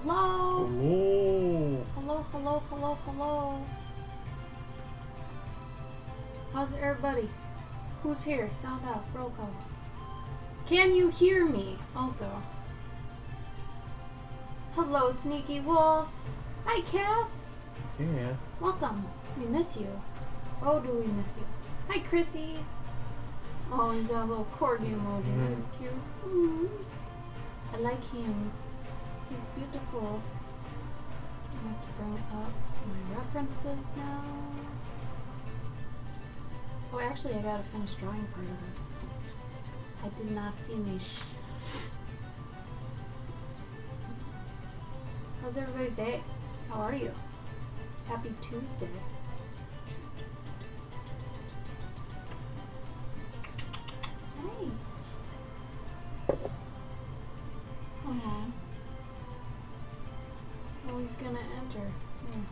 Hello? Hello. Hello, hello, hello, hello. How's everybody? Who's here? Sound off. Roll call. Can you hear me? Also. Hello, Sneaky Wolf. Hi, Cass. Yes. Welcome. We miss you. Oh, do we miss you? Hi, Chrissy. Oh, he's got a little corgi emoji. That's cute. I like him. He's beautiful. I have to bring up my references now. Oh, actually, I gotta finish drawing part of this. I did not finish. How's everybody's day? How are you? Happy Tuesday. Hey. Aww. Oh, he's gonna enter. Here.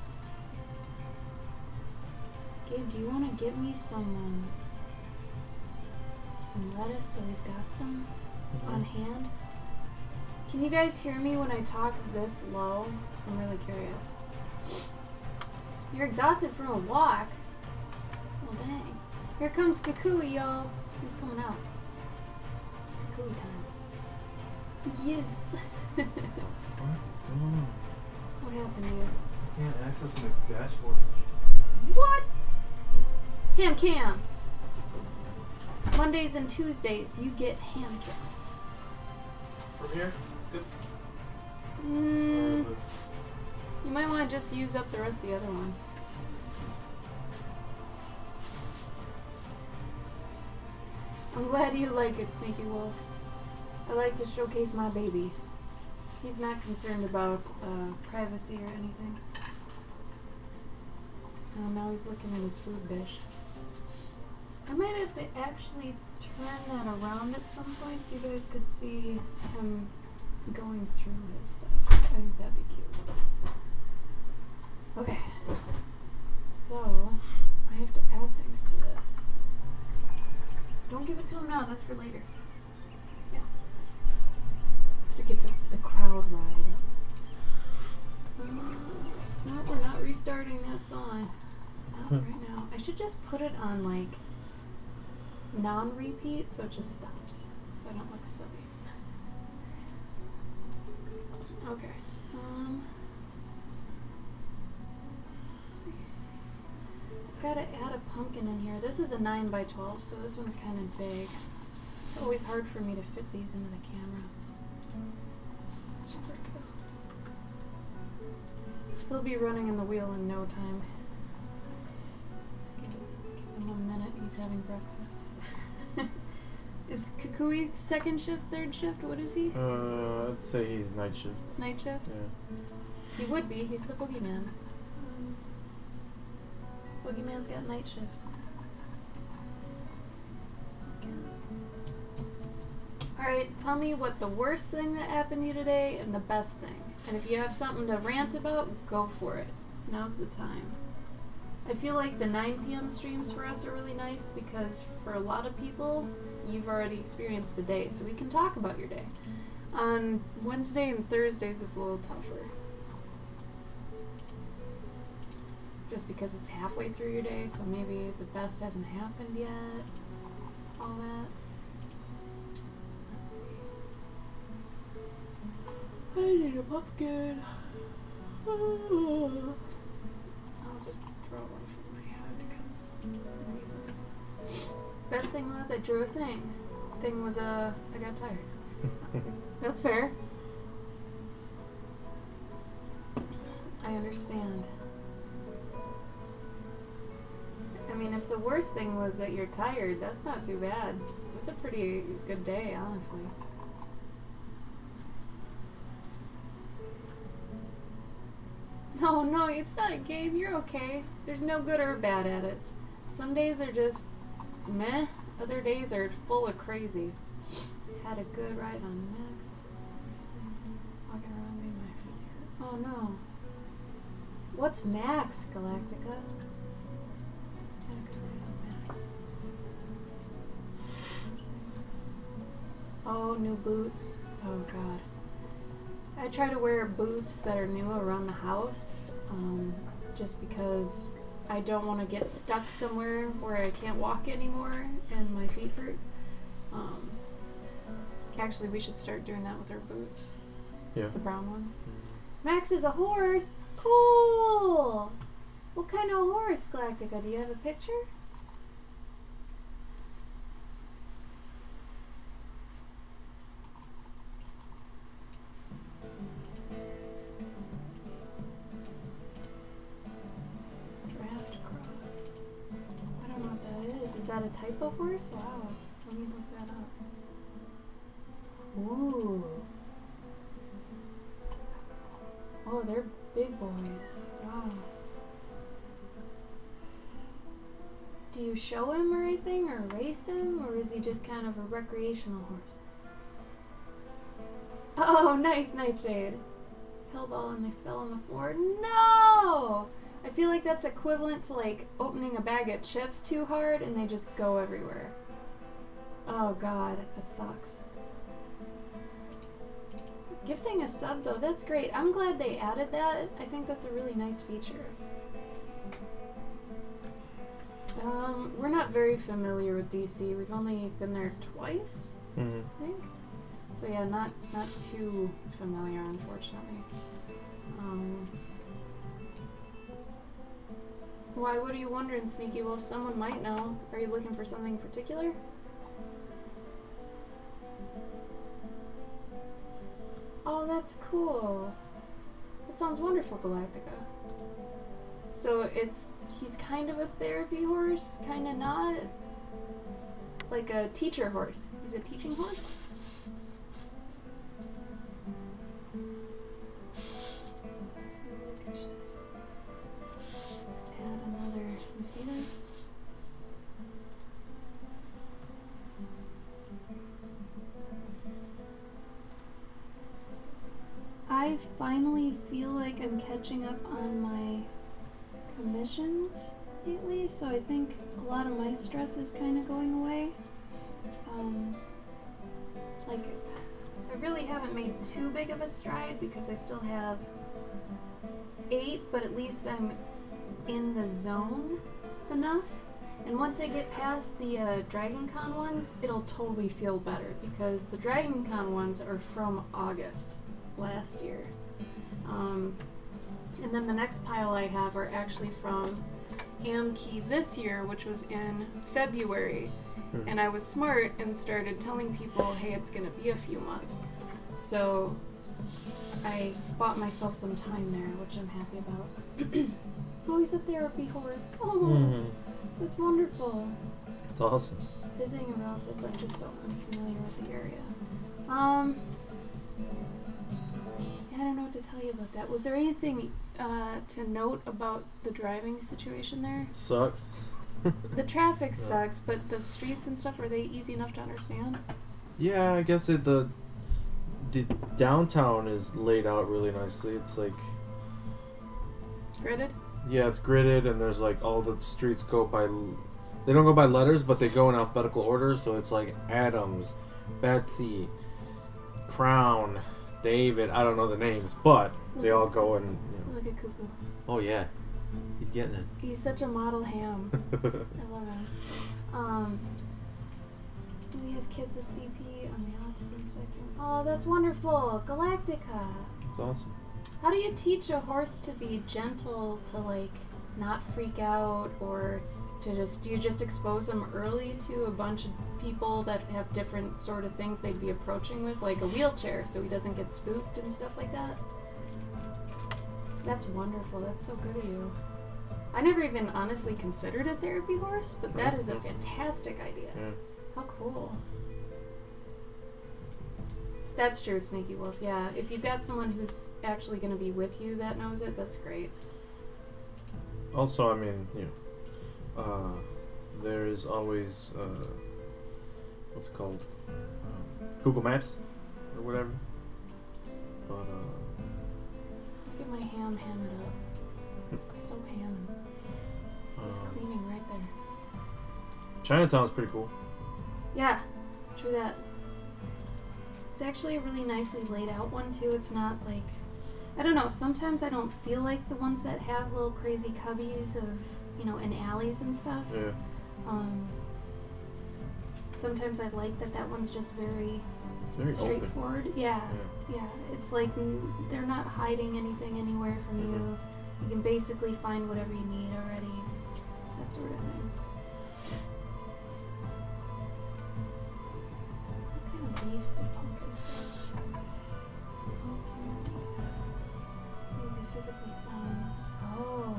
Gabe, do you want to get me some lettuce so we've got some on hand? Can you guys hear me when I talk this low? I'm really curious. You're exhausted from a walk? Well, dang. Here comes Kukui, y'all. He's coming out. It's Kukui time. Yes! What the fuck is going on? What happened to you? I can't access my dashboard. What? Ham. Mondays and Tuesdays, you get ham cam. From here? It's good. You might want to just use up the rest of the other one. I'm glad you like it, Sneaky Wolf. I like to showcase my baby. He's not concerned about privacy or anything. Oh, now he's looking at his food dish. I might have to actually turn that around at some point so you guys could see him going through his stuff. I think that'd be cute. Okay. So, I have to add things to this. Don't give it to him now, that's for later. Yeah. Just to get the crowd riled up. No, we're not restarting that song. Not right now. I should just put it on, like, non-repeat so it just stops. So I don't look silly. Okay. Let's see. I've got to add a pumpkin in here. This is a 9x12, so this one's kind of big. It's always hard for me to fit these into the camera. Should work though. He'll be running in the wheel in no time. Just give him a minute. He's having breakfast. Is Kukui second shift, third shift? What is he? I'd say he's night shift. Night shift? Yeah. He would be. He's the boogeyman. Boogeyman's got night shift. Okay. Alright, tell me what the worst thing that happened to you today and the best thing. And if you have something to rant about, go for it. Now's the time. I feel like the 9 p.m. streams for us are really nice because for a lot of people, you've already experienced the day, so we can talk about your day. On Wednesday and Thursdays, it's a little tougher. Just because it's halfway through your day, so maybe the best hasn't happened yet. All that. Let's see. I need a pumpkin. I'll just throw one from my head because reasons. Best thing was I drew a thing. Thing was I got tired. That's fair. I understand. I mean, if the worst thing was that you're tired, that's not too bad. It's a pretty good day, honestly. No, it's not a game. You're okay. There's no good or bad at it. Some days are just meh. Other days are full of crazy. Had a good ride on Max. Walking around made my feet hurt. Oh no. What's Max, Galactica? Had a good ride on Max. Oh, new boots. Oh god. I try to wear boots that are new around the house, just because I don't want to get stuck somewhere where I can't walk anymore and my feet hurt. Actually, we should start doing that with our boots. Yeah. The brown ones. Max is a horse! Cool! What kind of horse, Galactica? Do you have a picture? Draft cross. I don't know what that is. Is that a type of horse? Wow. Let me look that up. Ooh. Oh, they're big boys. Wow. Do you show him or anything, or race him, or is he just kind of a recreational horse? Oh, nice, Nightshade. Pillball and they fell on the floor. No! I feel like that's equivalent to like opening a bag of chips too hard and they just go everywhere. Oh god, that sucks. Gifting a sub though, that's great. I'm glad they added that. I think that's a really nice feature. We're not very familiar with DC. We've only been there twice, I think. So yeah, not too familiar, unfortunately. Why? What are you wondering, Sneaky Wolf? Someone might know. Are you looking for something in particular? Oh, that's cool. That sounds wonderful, Galactica. So he's kind of a therapy horse, kind of not. Like a teacher horse. He's a teaching horse? Add another, can you see this? I finally feel like I'm catching up on my commissions lately, so I think a lot of my stress is kind of going away. Like, I really haven't made too big of a stride because I still have 8, but at least I'm in the zone enough. And once I get past the Dragon Con ones, it'll totally feel better because the Dragon Con ones are from August last year. And then the next pile I have are actually from Amkey this year, which was in February. And I was smart and started telling people, hey, it's going to be a few months. So I bought myself some time there, which I'm happy about. Oh, he's a therapy horse. Oh, that's wonderful. It's awesome. Visiting a relative, but I'm just so unfamiliar with the area. I don't know what to tell you about that. Was there anything to note about the driving situation there? It sucks. The traffic sucks, but the streets and stuff, are they easy enough to understand? Yeah, I guess the downtown is laid out really nicely. It's like Gridded? Yeah, it's gridded, and there's like all the streets go by. They don't go by letters, but they go in alphabetical order. So it's like Adams, Betsy, Crown, David. I don't know the names, but they all go in. Look at Cuckoo. Oh yeah, he's getting it. He's such a model ham. I love him. We have kids with CP on the autism spectrum. Oh, that's wonderful. Galactica. It's awesome. How do you teach a horse to be gentle, to like not freak out, or to just, do you just expose them early to a bunch of people that have different sort of things they'd be approaching with, like a wheelchair, so he doesn't get spooked and stuff like that? That's wonderful. That's so good of you. I never even honestly considered a therapy horse, but that is a fantastic idea. Yeah. How cool. That's true, Sneaky Wolf. Yeah, if you've got someone who's actually going to be with you that knows it, that's great. Also, I mean, you know, there is always what's it called, Google Maps or whatever. But look at my ham it up. So hamming. He's cleaning right there. Chinatown's pretty cool. Yeah, true that. It's actually a really nicely laid out one too. It's not like, I don't know, sometimes I don't feel like the ones that have little crazy cubbies of, in alleys and stuff. Yeah. Sometimes I like that one's just very straightforward. Open. Yeah. It's like they're not hiding anything anywhere from you. You can basically find whatever you need already. That sort of thing. What kind of leaves do pumpkins have? Pumpkin. Maybe physically sound. Oh.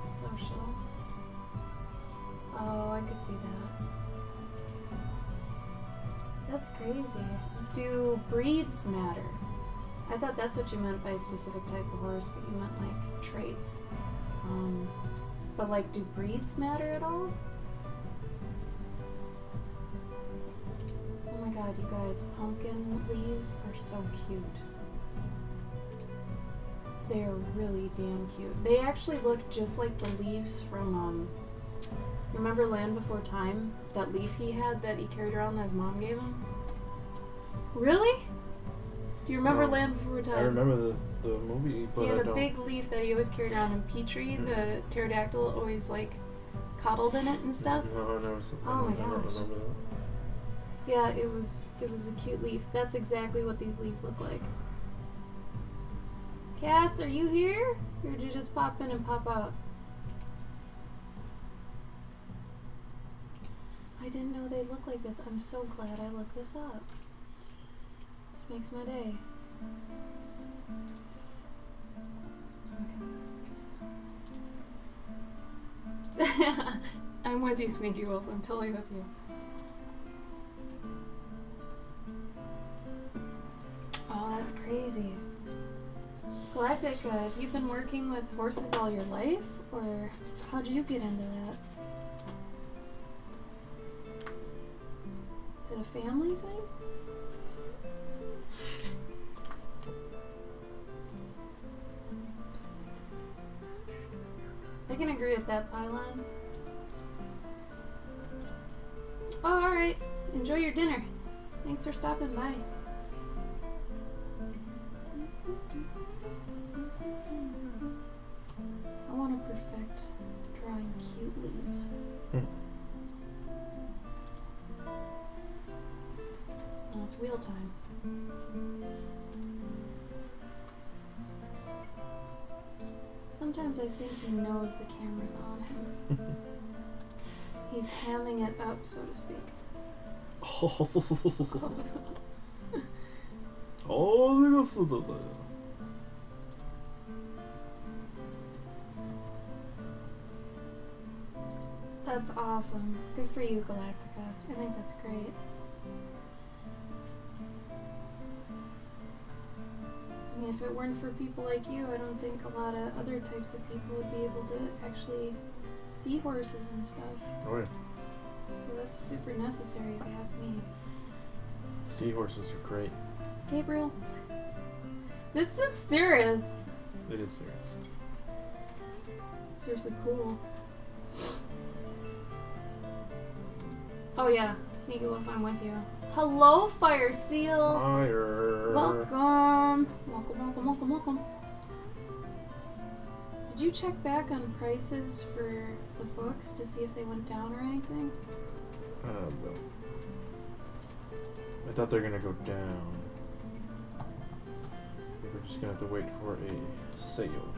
Social. Oh, I could see that. That's crazy. Do breeds matter? I thought that's what you meant by a specific type of horse, but you meant like traits. But like, do breeds matter at all? Oh my god, you guys, pumpkin leaves are so cute. They are really damn cute. They actually look just like the leaves from, remember Land Before Time? That leaf he had that he carried around that his mom gave him? Really? Do you remember Land Before Time? I remember the movie, but he had I a don't. big leaf that he always carried around, and Petrie, the pterodactyl, always like coddled in it and stuff. No, I never. Oh my I don't gosh. remember that. Yeah, it was a cute leaf. That's exactly what these leaves look like. Cass, are you here? Or did you just pop in and pop out? I didn't know they look like this. I'm so glad I looked this up. This makes my day. I'm with you, Sneaky Wolf. I'm totally with you. Oh, that's crazy. Galactic, have you been working with horses all your life? Or how'd you get into that? Is it a family thing? I can agree with that, Pylon. Oh, alright. Enjoy your dinner. Thanks for stopping by. I want to perfect drawing cute leaves. Oh, it's wheel time. Sometimes I think he knows the camera's on him. He's hamming it up, so to speak. That's awesome. Good for you, Galactica. I think that's great. I mean, if it weren't for people like you, I don't think a lot of other types of people would be able to actually see horses and stuff. Oh yeah. So that's super necessary if you ask me. Seahorses are great. Gabriel, this is serious. It is serious. Seriously cool. Oh yeah, Sneaky Wolf, I'm with you. Hello, Fire Seal. Fire. Welcome. Welcome. Did you check back on prices for the books to see if they went down or anything? No. I thought they're gonna go down. We're just gonna have to wait for a sale.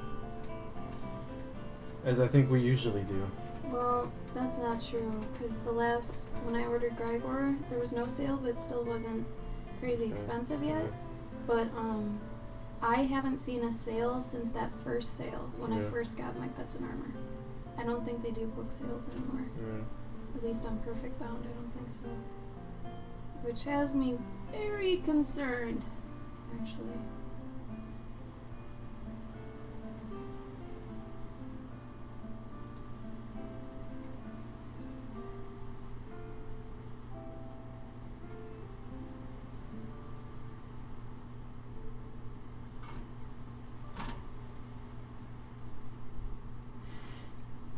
As I think we usually do. Well, that's not true, because when I ordered Grigor, there was no sale, but it still wasn't crazy expensive yet. But, I haven't seen a sale since that first sale, when I first got my Pets in Armor. I don't think they do book sales anymore. At least on Perfect Bound, I don't think so. Which has me very concerned, actually.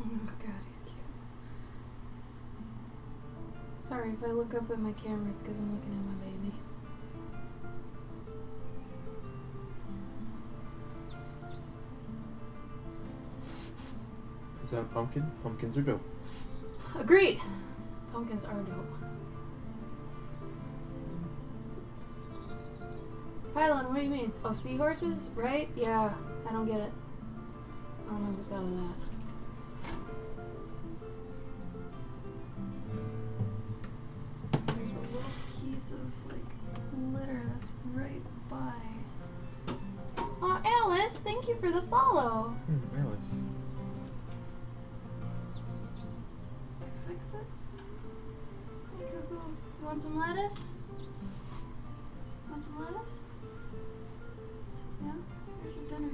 Oh god, he's cute. Sorry, if I look up at my camera, it's because I'm looking at my baby. that a pumpkin? Pumpkins are dope. Agreed. Pumpkins are dope. Pylon, what do you mean? Oh, seahorses? Right? Yeah. I don't get it. I don't know who thought of that. There's a little piece of, like, litter that's right by. Oh, Alice, thank you for the follow. Alice. Fix it. Hey, Cuckoo. You want some lettuce? Want some lettuce? Yeah? Here's your dinner.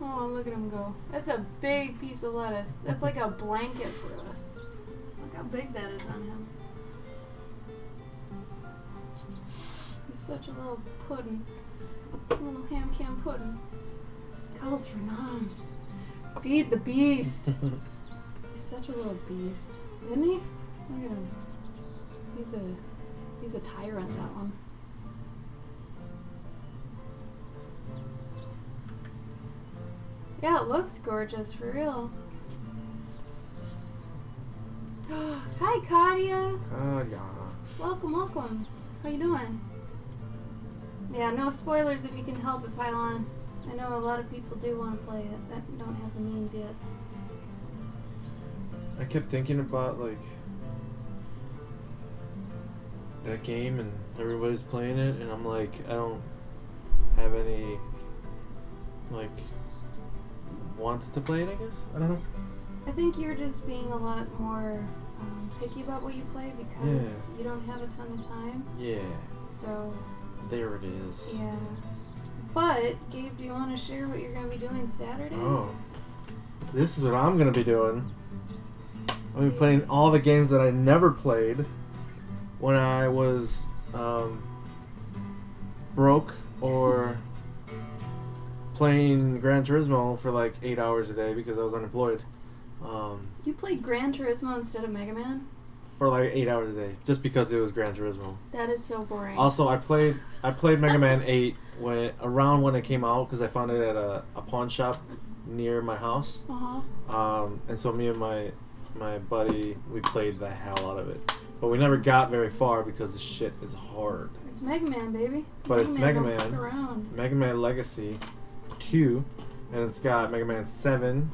Oh, look at him go. That's a big piece of lettuce. That's like a blanket for us. Look how big that is on him. He's such a little puddin'. A little ham cam puddin'. Calls for noms. Feed the beast. He's such a little beast. Isn't he? Look at him. He's a tyrant, that one. Yeah, it looks gorgeous, for real. Hi, Kadia. Yeah. Welcome, welcome. How you doing? Yeah, no spoilers if you can help it, Pylon. I know a lot of people do want to play it that don't have the means yet. I kept thinking about, like, that game and everybody's playing it, and I'm like, I don't have any, like, want to play it, I guess? I don't know. I think you're just being a lot more picky about what you play because you don't have a ton of time. Yeah. So. There it is. Yeah. But, Gabe, do you want to share what you're going to be doing Saturday? Oh. This is what I'm going to be doing. I'm going to be playing all the games that I never played when I was broke or playing Gran Turismo for like 8 hours a day because I was unemployed. You played Gran Turismo instead of Mega Man? For like 8 hours a day, just because it was Gran Turismo. That is so boring. Also, I played Mega Man 8 around when it came out because I found it at a pawn shop near my house. And so me and my buddy, we played the hell out of it. But we never got very far because the shit is hard. It's Mega Man, baby. But it's Mega don't fuck Man. Around. Mega Man Legacy 2, and it's got Mega Man 7.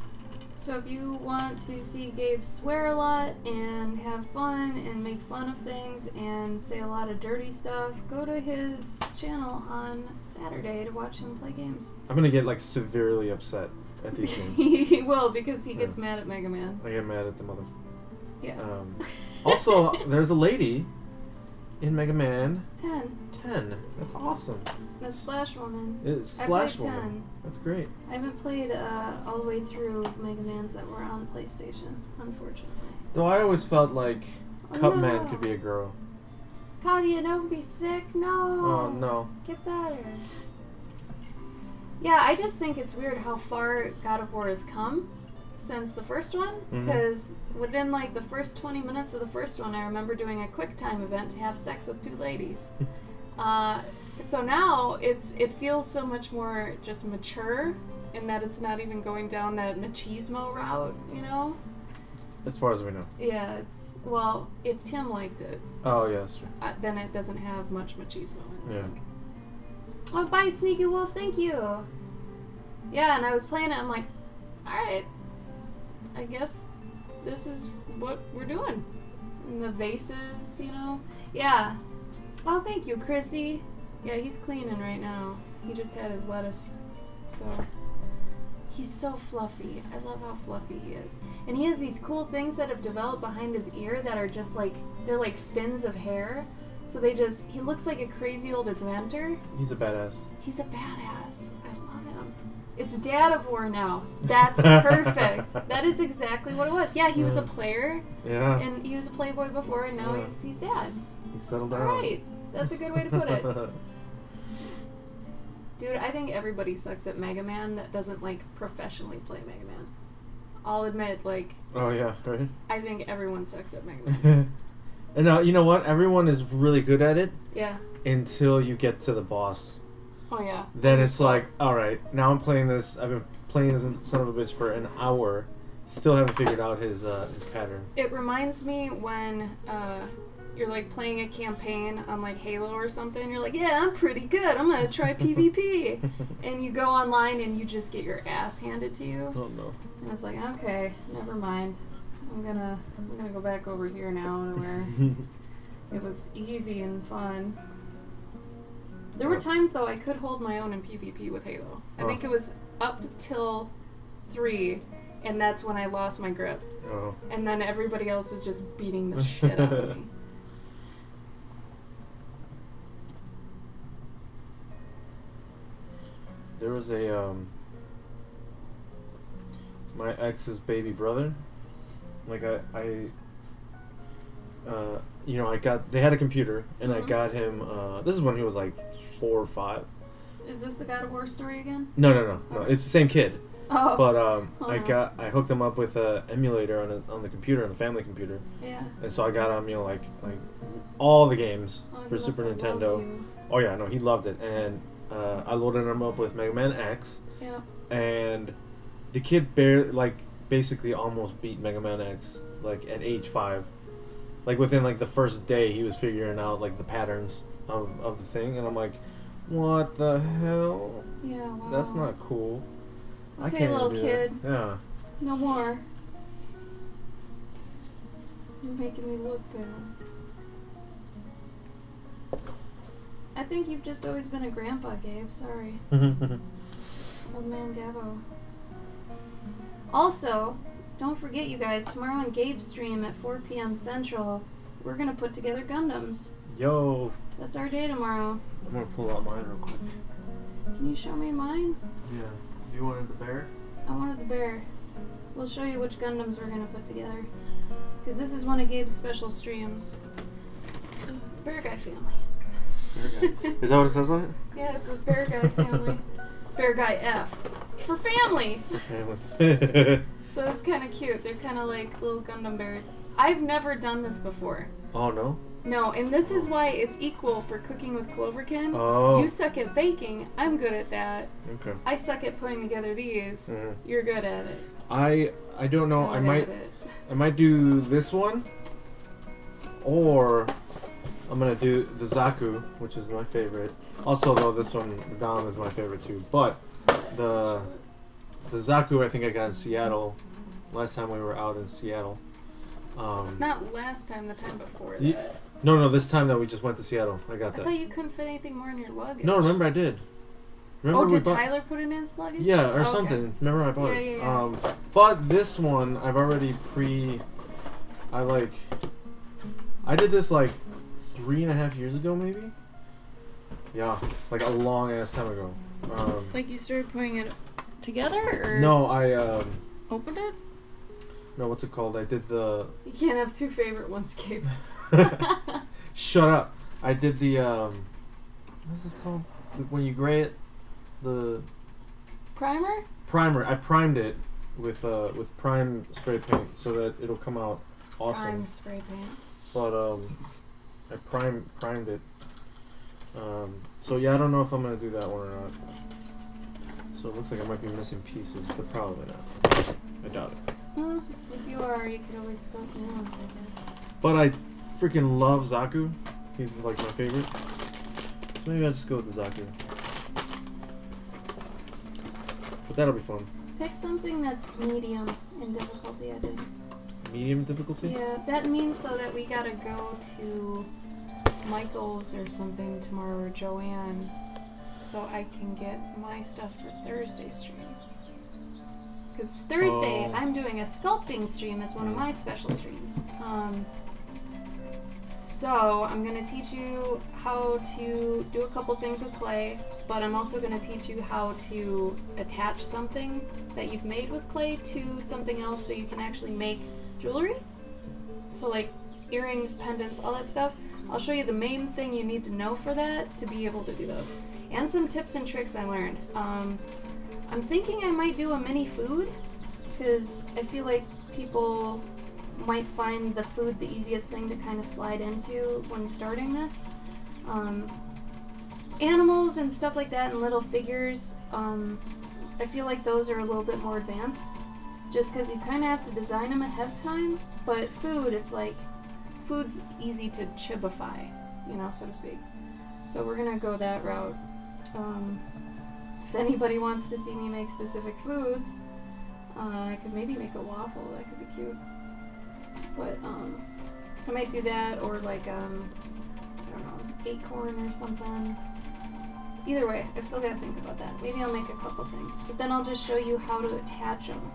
So if you want to see Gabe swear a lot and have fun and make fun of things and say a lot of dirty stuff, go to his channel on Saturday to watch him play games. I'm gonna get like severely upset at these games. He will because he gets mad at Mega Man. I get mad at the mother. Yeah. Also, there's a lady in Mega Man 10. 10. That's awesome. That's Splash Woman. It's I Splash played Woman. 10. That's great. I haven't played all the way through Mega Mans that were on PlayStation, unfortunately. Though I always felt like Oh, Cupman no. could be a girl. Kadia, don't be sick. No. Oh no. Get better. Yeah, I just think it's weird how far God of War has come since the first one. Because within like the first 20 minutes of the first one, I remember doing a quick time event to have sex with 2 ladies. So now it feels so much more just mature in that it's not even going down that machismo route, you know? As far as we know. Yeah, it's, well, if Tim liked it, Oh yeah, that's true. then it doesn't have much machismo in it. Yeah. Oh, bye, Sneaky Wolf, thank you. Yeah, and I was playing it, I'm like, alright, I guess this is what we're doing. And the vases, you know? Yeah. Oh, thank you, Chrissy. Yeah, he's cleaning right now. He just had his lettuce, so... He's so fluffy. I love how fluffy he is. And he has these cool things that have developed behind his ear that are just like, they're like fins of hair. So he looks like a crazy old inventor. He's a badass. He's a badass. I love him. It's Dad of War now. That's perfect. That is exactly what it was. Yeah, he was a player. Yeah. And he was a playboy before, and now he's Dad. He settled down. Alright. That's a good way to put it. Dude, I think everybody sucks at Mega Man that doesn't, like, professionally play Mega Man. I'll admit, like... Oh, yeah, right? I think everyone sucks at Mega Man. And you know what? Everyone is really good at it. Yeah. Until you get to the boss. Oh, yeah. Then it's like, alright, now I'm playing this. I've been playing this son of a bitch for an hour. Still haven't figured out his pattern. It reminds me when you're like playing a campaign on like Halo or something. You're like, yeah, I'm pretty good. I'm gonna try PvP, and you go online and you just get your ass handed to you. Oh no. And it's like, okay, never mind. I'm gonna go back over here now to where it was easy and fun. There were times though I could hold my own in PvP with Halo. I think it was up till 3. And that's when I lost my grip. Oh. And then everybody else was just beating the shit out of me. There was a my ex's baby brother. Like they had a computer and I got him. This is when he was like 4 or 5. Is this the God of War story again? No. Okay. It's the same kid. Oh. But I hooked him up with an emulator on the computer, on the family computer. Yeah. And so I got him, like all the games for He Super must have loved Nintendo. you. Oh yeah, no, he loved it. And I loaded him up with Mega Man X. Yeah. And the kid basically almost beat Mega Man X like at age 5. Like within like the first day, he was figuring out like the patterns of the thing, and I'm like, what the hell? Yeah. Wow. That's not cool. I Okay, can't little do kid. That. Yeah. No more. You're making me look bad. I think you've just always been a grandpa, Gabe. Sorry. Old man Gabo. Also, don't forget, you guys, tomorrow on Gabe's stream at 4 p.m. Central, we're going to put together Gundams. Yo. That's our day tomorrow. I'm gonna pull out mine real quick. Can you show me mine? Yeah. You wanted the bear? I wanted the bear. We'll show you which Gundams we're going to put together. Because this is one of Gabe's special streams. Bear Guy family. Bear guy. Is that what it says on it? Yeah, it says Bear Guy family. Bear Guy F. For family! So it's kind of cute. They're kind of like little Gundam bears. I've never done this before. Oh, no? No, and this is why it's equal for cooking with Cloverkin. Oh. You suck at baking. I'm good at that. Okay. I suck at putting together these. Mhm. You're good at it. I don't know. Good I might at it. do this one, or I'm gonna do the Zaku, which is my favorite. Also, though, this one, the Dom, is my favorite too. But the Zaku, I think I got in Seattle last time we were out in Seattle. Not last time, the time before that. Ye- No, this time that we just went to Seattle, I got I that. thought you couldn't fit anything more in your luggage. No, remember I did. Remember Oh, we did bought- Tyler put it in his luggage? Yeah, or Okay. something. Remember I bought it. Yeah. But this one I've already I did this like 3.5 years ago, maybe. Yeah, like a long ass time ago. Like you started putting it together, or No, I opened it? no, what's it called? I did the. You can't have two favorite ones, Gabe. Shut up! I did the what's this called? When you gray it, the Primer? primer. I primed it with prime spray paint so that it'll come out awesome. Prime spray paint. But I primed it. So yeah, I don't know if I'm gonna do that one or not. So it looks like I might be missing pieces, but probably not. I doubt it. Well, if you are, you could always scope new ones, I guess. But I freaking love Zaku. He's like my favorite. So maybe I'll just go with the Zaku. But that'll be fun. Pick something that's medium in difficulty, I think. Medium difficulty? Yeah, that means though that we gotta go to Michael's or something tomorrow, or Joanne, so I can get my stuff for Thursday's stream. Because Thursday, I'm doing a sculpting stream as one of my special streams. So I'm going to teach you how to do a couple things with clay, but I'm also going to teach you how to attach something that you've made with clay to something else so you can actually make jewelry. So like earrings, pendants, all that stuff. I'll show you the main thing you need to know for that to be able to do those. And some tips and tricks I learned. I'm thinking I might do a mini food, because I feel like people might find the food the easiest thing to kind of slide into when starting this. Animals and stuff like that and little figures, I feel like those are a little bit more advanced. just because you kind of have to design them ahead of time. But food, it's like, food's easy to chibify, you know, so to speak. So we're gonna go that route. If anybody wants to see me make specific foods, I could maybe make a waffle. That could be cute. But I might do that, or like I don't know, acorn or something. Either way, I've still got to think about that. Maybe I'll make a couple things, but then I'll just show you how to attach them.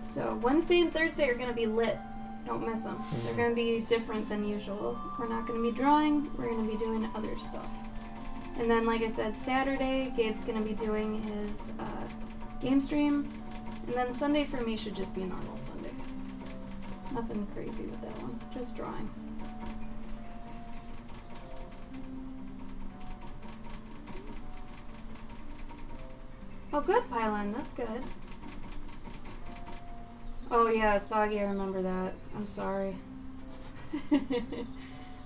So Wednesday and Thursday are going to be lit. Don't miss them. They're going to be different than usual. We're not going to be drawing. We're going to be doing other stuff. And then, like I said, Saturday, Gabe's going to be doing his game stream. And then Sunday for me should just be a normal Sunday. Nothing crazy with that one. Just drawing. Oh, good, Pylon. That's good. Oh, yeah, Soggy, I remember that. I'm sorry.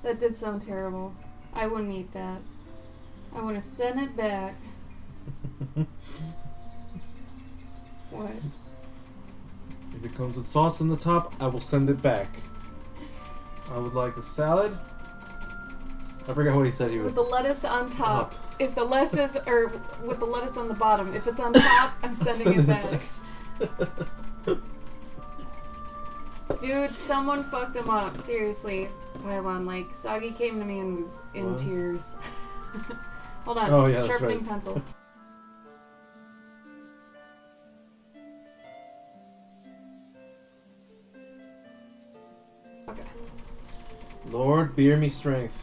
That did sound terrible. I wouldn't eat that. I want to send it back. What? If it comes with sauce on the top, I will send it back. I would like a salad. I forgot what he said he would. With the lettuce on top. If the lettuce or with the lettuce on the bottom. If it's on top, I'm sending it back. Dude, someone fucked him up. Seriously. Pylon, like, Soggy came to me and was in tears. Hold on. Oh, yeah, Sharpening that's right. pencil. Okay. Lord, bear me strength.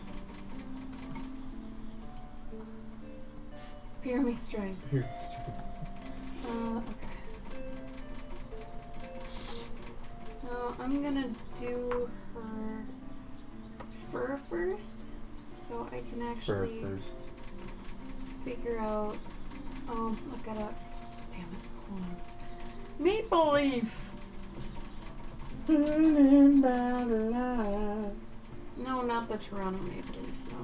Bear me strength. Here. Okay. Now, I'm gonna do her fur first, so I can actually Fur first. figure out. Oh, I've got a. Damn it! Hold on. Maple leaf. No, not the Toronto Maple Leafs. No.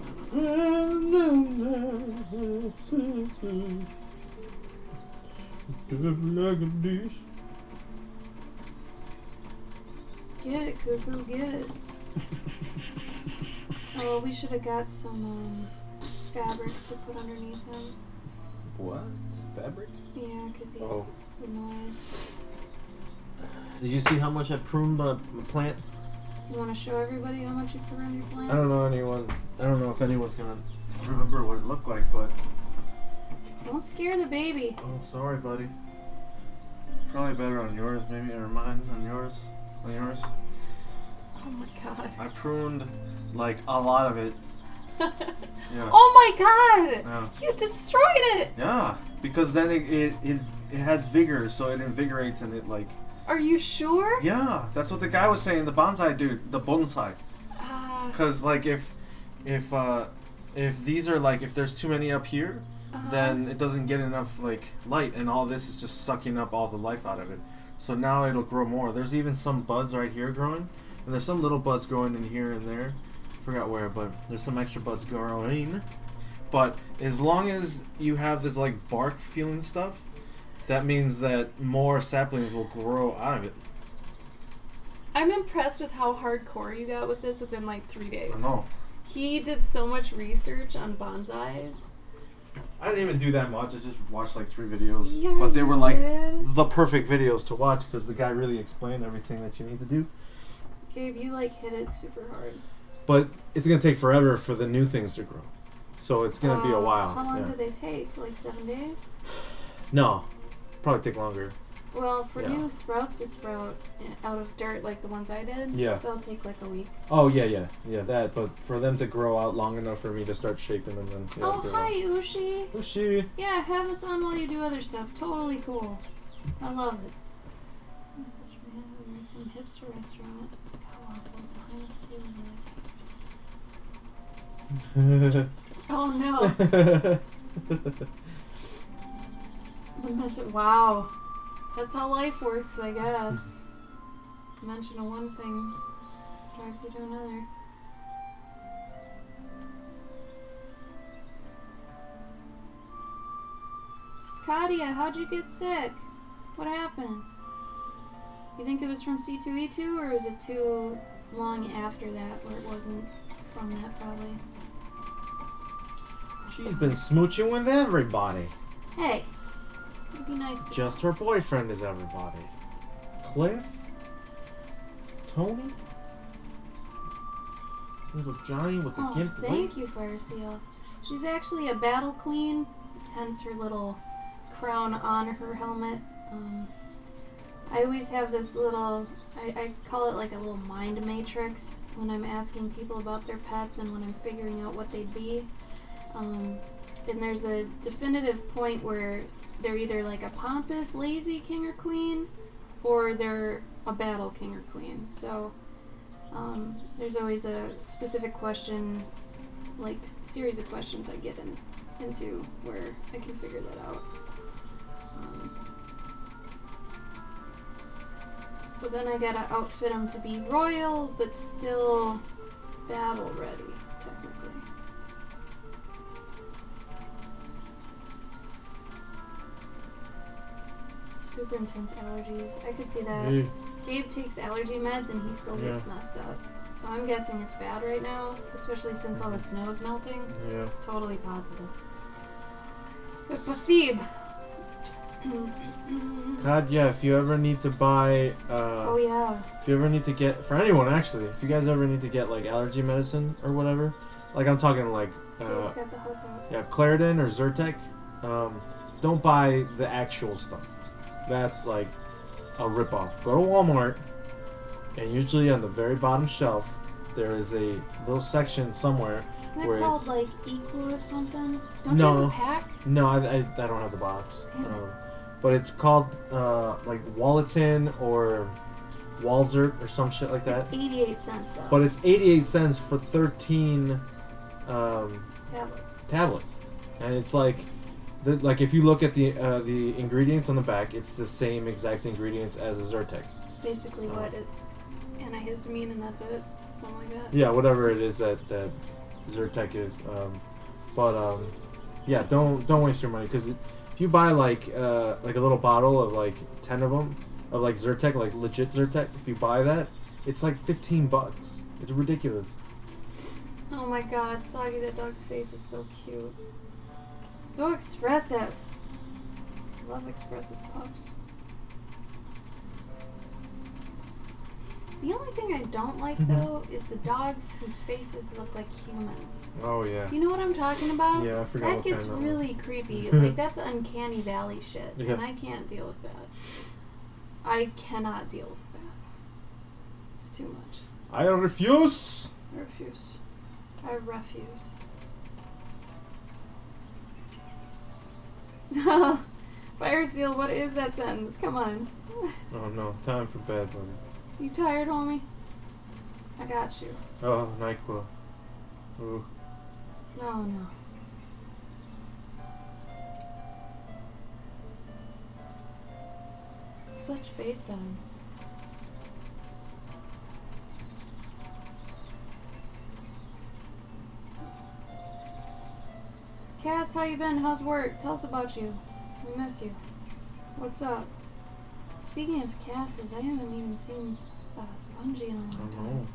Get it, Cuckoo, get it. Oh, we should have got some fabric to put underneath him. What? Fabric? Yeah, because he's the noise. Did you see how much I pruned my plant? You want to show everybody how much you put on your plant? I don't know if anyone's gonna remember what it looked like, but. Don't scare the baby. Oh, sorry, buddy. Probably better on yours, maybe, or mine, on yours. On yours. Oh my god. I pruned, like, a lot of it. Yeah. Oh my god! Yeah. You destroyed it! Yeah, because then it has vigor, so it invigorates and it, like... Are you sure? Yeah, that's what the guy was saying, the bonsai dude, the bonsai. Because, like, if these are, like, if there's too many up here, then it doesn't get enough, like, light, and all this is just sucking up all the life out of it. So now it'll grow more. There's even some buds right here growing, and there's some little buds growing in here and there. I forgot where, but there's some extra buds growing. But as long as you have this, like, bark feeling stuff, that means that more saplings will grow out of it. I'm impressed with how hardcore you got with this within like 3 days. I know. He did so much research on bonsais. I didn't even do that much. I just watched like 3 videos. Yeah, but they were like did. the perfect videos to watch because the guy really explained everything that you need to do. Gabe, you like hit it super hard. But it's going to take forever for the new things to grow. So it's going to be a while. How long do they take? Like 7 days? No. Probably take longer. Well, for new sprouts to sprout out of dirt like the ones I did, they'll take like a week. Oh, yeah, that. But for them to grow out long enough for me to start shaping them and hi, Ushi. Ushi. Yeah, have us on while you do other stuff. Totally cool. I love it. What is this from him? We're at some hipster restaurant. Waffles, highest table. Oh no. Wow. That's how life works, I guess. Mention of one thing drives you to another. Kadia, how'd you get sick? What happened? You think it was from C2E2, or is it too long after that where it wasn't from that, probably? She's been smooching with everybody. Hey, it'd be nice to... Just her boyfriend is everybody. Cliff? Tony? Little Johnny with the gimp. Thank you, Fire Seal. She's actually a battle queen, hence her little crown on her helmet. I always have this little, I call it like a little mind matrix when I'm asking people about their pets and when I'm figuring out what they'd be. And there's a definitive point where they're either like a pompous, lazy king or queen, or they're a battle king or queen. So there's always a specific question, like series of questions I get into where I can figure that out. So then I gotta outfit them to be royal, but still battle ready, technically. Super intense allergies. I could see that. Mm. Gabe takes allergy meds and he still gets messed up. So I'm guessing it's bad right now, especially since all the snow is melting. Yeah. Totally possible. Good possible. God, yeah, if you ever need to buy, oh yeah. if you ever need to get, for anyone actually, if you guys ever need to get like allergy medicine or whatever, like I'm talking like, Gabe's got the hookup. yeah, Claritin or Zyrtec, don't buy the actual stuff. That's like a ripoff. Go to Walmart, and usually on the very bottom shelf, there is a little section somewhere. Isn't where it called it's, like Equal or something? Don't No. you have a pack? No, I don't have the box. Damn it. But it's called like Wallatin or Walzert or some shit like that. It's 88 cents though. But it's 88 cents for 13 tablets. And it's like if you look at the ingredients on the back, it's the same exact ingredients as a Zyrtec. Basically antihistamine and that's it. Something like that. Yeah, whatever it is that Zyrtec is. Yeah, don't waste your money, because if you buy like a little bottle of like 10 of them of like Zyrtec, like legit Zyrtec, if you buy that, it's like $15. It's ridiculous. Oh my god, Soggy the dog's face is so cute. So expressive. I love expressive pups. The only thing I don't like though is the dogs whose faces look like humans. Oh yeah. Do you know what I'm talking about? Yeah, I forgot. That what gets kind of really creepy. Like that's uncanny valley shit, Yeah. and I can't deal with that. I cannot deal with that. It's too much. I refuse. I refuse. I refuse. Fire Seal, what is that sentence? Come on. Oh no, time for bed, buddy. You tired, homie? I got you. Oh, NyQuil. Ooh. Oh no. Such FaceTime. Cass, how you been? How's work? Tell us about you. We miss you. What's up? Speaking of Casses, I haven't even seen Spongy in a long time.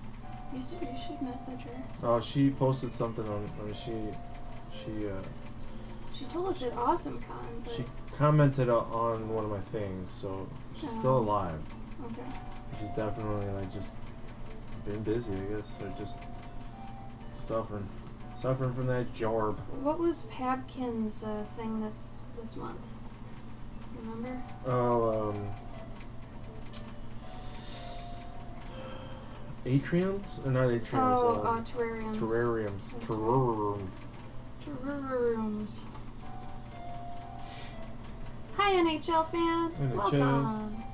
You should message her. Oh, she posted something on. She told us at AwesomeCon, but... She commented on one of my things, so she's still alive. Okay. She's definitely like just been busy, I guess, or just suffering from that jarb. What was Pabkin's thing this month? Remember? Oh, atriums? Not atriums. Oh, terrariums. Terrariums. Terrariums. Hi, NHL fan. NHL. Welcome.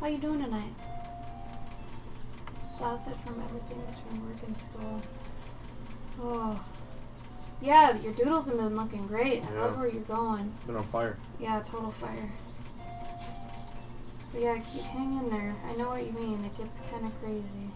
How you doing tonight? Sausage from everything between work and school. Oh. Yeah, your doodles have been looking great. I love where you're going. Been on fire. Yeah, total fire. But yeah, hang in there. I know what you mean. It gets kind of crazy.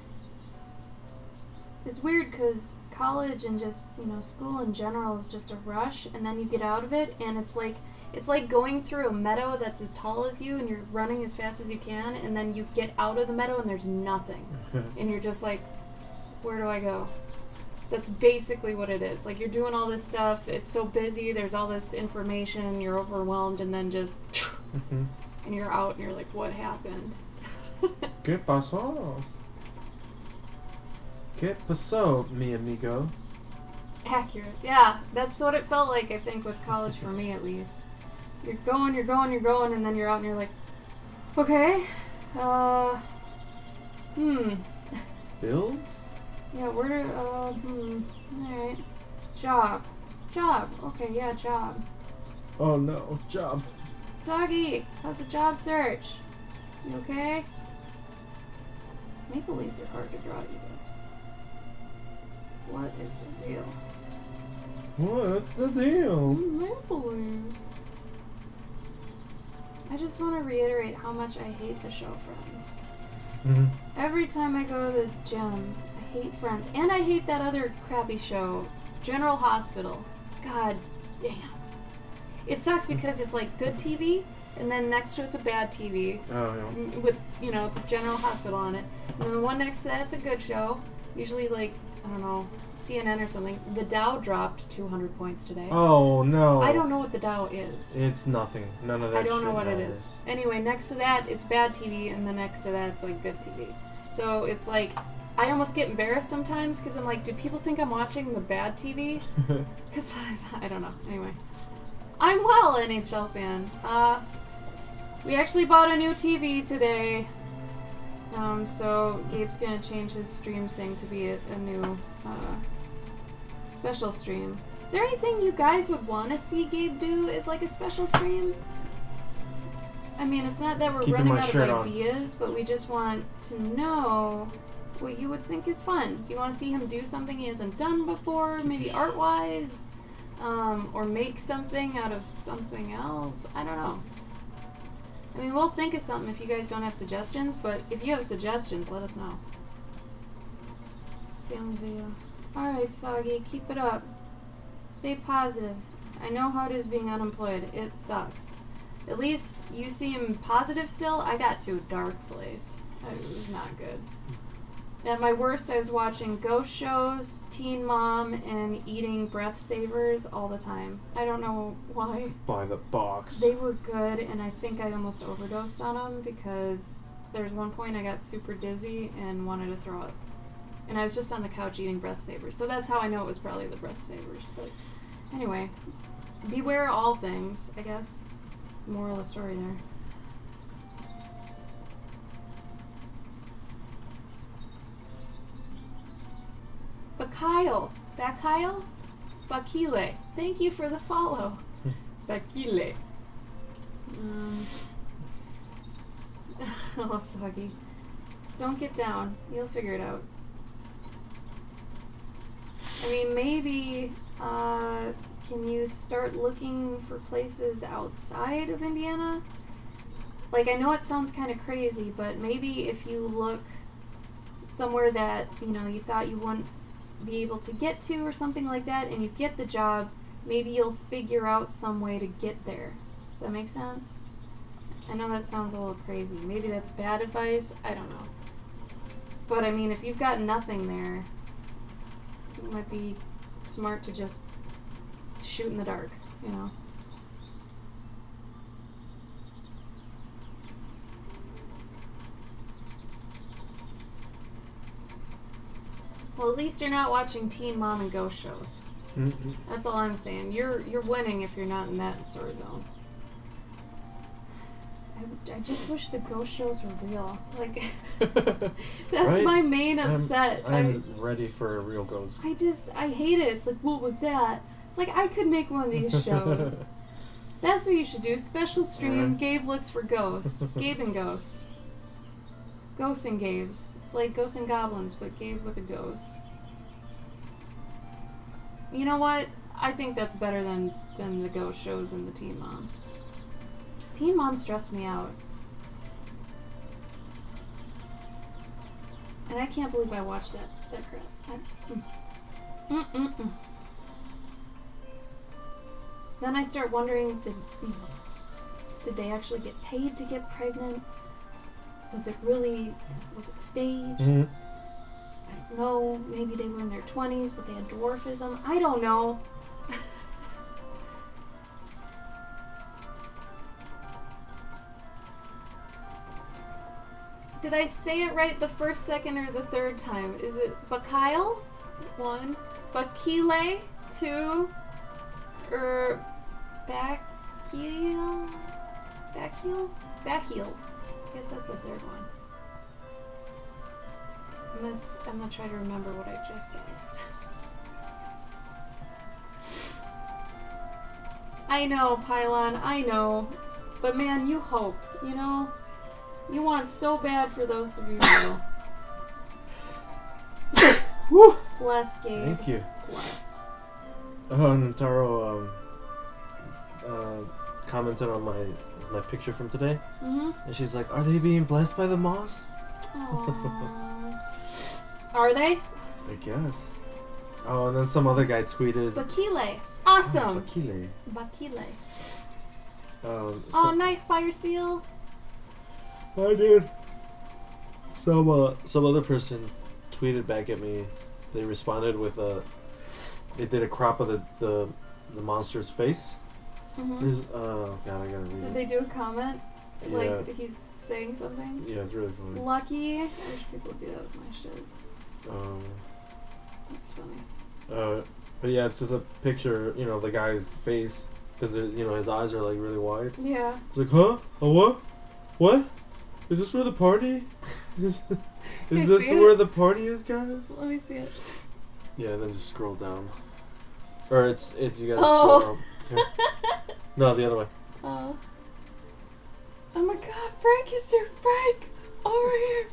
It's weird because college and just, school in general is just a rush, and then you get out of it, and it's like It's like going through a meadow that's as tall as you and you're running as fast as you can, and then you get out of the meadow and there's nothing. And you're just like, where do I go? That's basically what it is. Like, you're doing all this stuff, it's so busy, there's all this information, you're overwhelmed, and then just... and you're out and you're like, what happened? ¿Qué pasó? ¿Qué pasó, mi amigo? Accurate. Yeah, that's what it felt like, I think, with college for me, at least. You're going, and then you're out and you're like, okay, Bills? Yeah, where do, alright. Job. Okay, yeah, job. Oh no, job. Soggy, how's the job search? You okay? Maple leaves are hard to draw, you guys. What is the deal? What's the deal? Maple leaves. I just want to reiterate how much I hate the show Friends. Every time I go to the gym, I hate Friends. And I hate that other crappy show, General Hospital. God damn. It sucks because it's like good TV, and then next to it's a bad TV. Oh, yeah. With, you know, the General Hospital on it. And then the one next to that's a good show. Usually, like, I don't know, CNN or something. The Dow dropped 200 points today. Oh, no. I don't know what the Dow is. It's nothing. None of that I don't know shit what it matters. is. Anyway, next to that, it's bad TV, and the next to that, it's like good TV. So it's like, I almost get embarrassed sometimes because I'm like, do people think I'm watching the bad TV? Because I don't know. Anyway, I'm well, NHL fan. We actually bought a new TV today. So Gabe's gonna change his stream thing to be a new special stream. Is there anything you guys would want to see Gabe do as like a special stream? I mean, it's not that we're Keeping running my out shirt of on. ideas, but we just want to know what you would think is fun. Do you want to see him do something he hasn't done before, maybe art-wise? Or make something out of something else? I don't know. I mean, we'll think of something if you guys don't have suggestions, but if you have suggestions, let us know. Family video. Alright, Soggy, keep it up. Stay positive. I know how it is being unemployed. It sucks. At least you seem positive still. I got to a dark place. It was not good. At my worst, I was watching ghost shows, Teen Mom, and eating breath savers all the time. I don't know why. By the box. They were good, and I think I almost overdosed on them because there's one point I got super dizzy and wanted to throw up. And I was just on the couch eating breath savers. So that's how I know it was probably the breath savers. But anyway, beware all things, I guess. It's the moral of the story there. Bakile. Bakile. Thank you for the follow. Bakile. Oh, Soggy. Just don't get down. You'll figure it out. I mean, maybe, can you start looking for places outside of Indiana? Like, I know it sounds kind of crazy, but maybe if you look somewhere that, you know, you thought you wouldn't be able to get to or something like that, and you get the job, maybe you'll figure out some way to get there. Does that make sense? I know that sounds a little crazy. Maybe that's bad advice. I don't know. But, I mean, if you've got nothing there, it might be smart to just shoot in the dark, you know? Well, at least you're not watching Teen Mom and ghost shows. Mm-hmm. That's all I'm saying. You're winning if you're not in that sort of zone. I just wish the ghost shows were real. Like, that's Right? my main upset. I'm ready for a real ghost. I hate it. It's like, what was that? It's like, I could make one of these shows. That's what you should do. Special stream, Gabe looks for ghosts. Gabe and ghosts. Ghosts and Gabes. It's like Ghosts and Goblins, but Gabe with a ghost. You know what? I think that's better than the ghost shows and the Teen Mom. Teen Mom stressed me out. And I can't believe I watched that crap. So then I start wondering, did they actually get paid to get pregnant? Was it staged? Mm-hmm. I don't know. Maybe they were in their 20s, but they had dwarfism. I don't know. Did I say it right the first, second, or the third time? Is it Bakile? 1. Bakile? 2. Or Bakile? Bakile? Bakile. I guess that's the third one. I'm gonna try to remember what I just said. I know, Pylon, I know. But man, you hope, you know? You want so bad for those to be real. Woo! Bless, Gabe. Thank you. Bless. And Taro commented on my picture from today. Mm-hmm. And she's like, are they being blessed by the moss? Aww. Are they? I guess. Oh, and then some other guy tweeted. Bakile. Awesome. Bakile. Bakile. So, Night Fire Seal. I did. Some other person tweeted back at me. They responded with they did a crop of the monster's face. Mm-hmm. Oh god, I gotta read Did it. they do a comment? Yeah. Like he's saying something? Yeah, it's really funny. Lucky. I wish people would do that with my shit. That's funny. But yeah, it's just a picture, you know, the guy's face, because his eyes are like really wide. Yeah. It's like, huh? Oh, what? What? Is this where the party? Is this where the party is, guys? Let me see it. Yeah, and then just scroll down. Or it's you gotta Oh. scroll up. Here. No, the other way. Oh my god, Frank is there, Frank! Over here!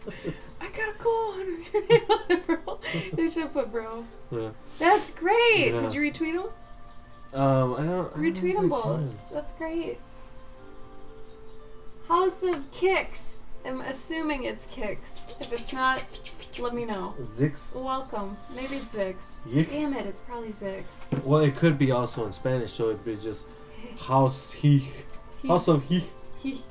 I got a cool one with your name on it, bro. They should put bro. Yeah. That's great! Yeah. Did you retweet them? I don't Retweet know them if I both. can. That's great. House of Kicks. I'm assuming it's Kicks. If it's not, let me know. Zix. Welcome. Maybe it's Zix. Yick. Damn it, it's probably Zix. Well, it could be also in Spanish, so it'd be just house house of he. He.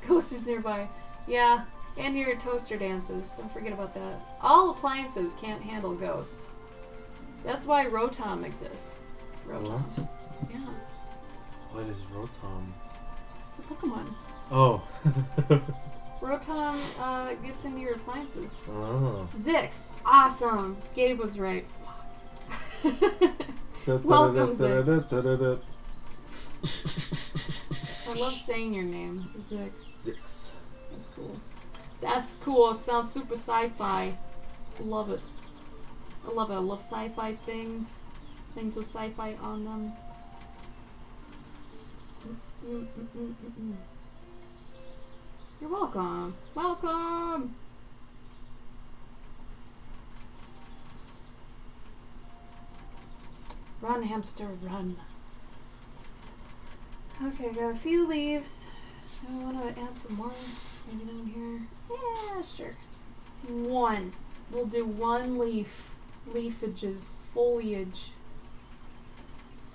Ghost is nearby. Yeah, and your toaster dances. Don't forget about that. All appliances can't handle ghosts. That's why Rotom exists. Rotom. What? Yeah, What is Rotom? it's a Pokemon. Oh. Rotom gets into your appliances. Oh. Zix. Awesome. Gabe was right. Welcome, Zix. I love saying your name. Zix. Zix. That's cool. That's cool. Sounds super sci-fi. Love it. I love it. I love sci-fi things. Things with sci-fi on them. You're welcome. Welcome! Run, hamster, run. Okay, got a few leaves. I want to add some more. Maybe down here. Yeah, sure. One. We'll do one leaf. Leafages. Foliage.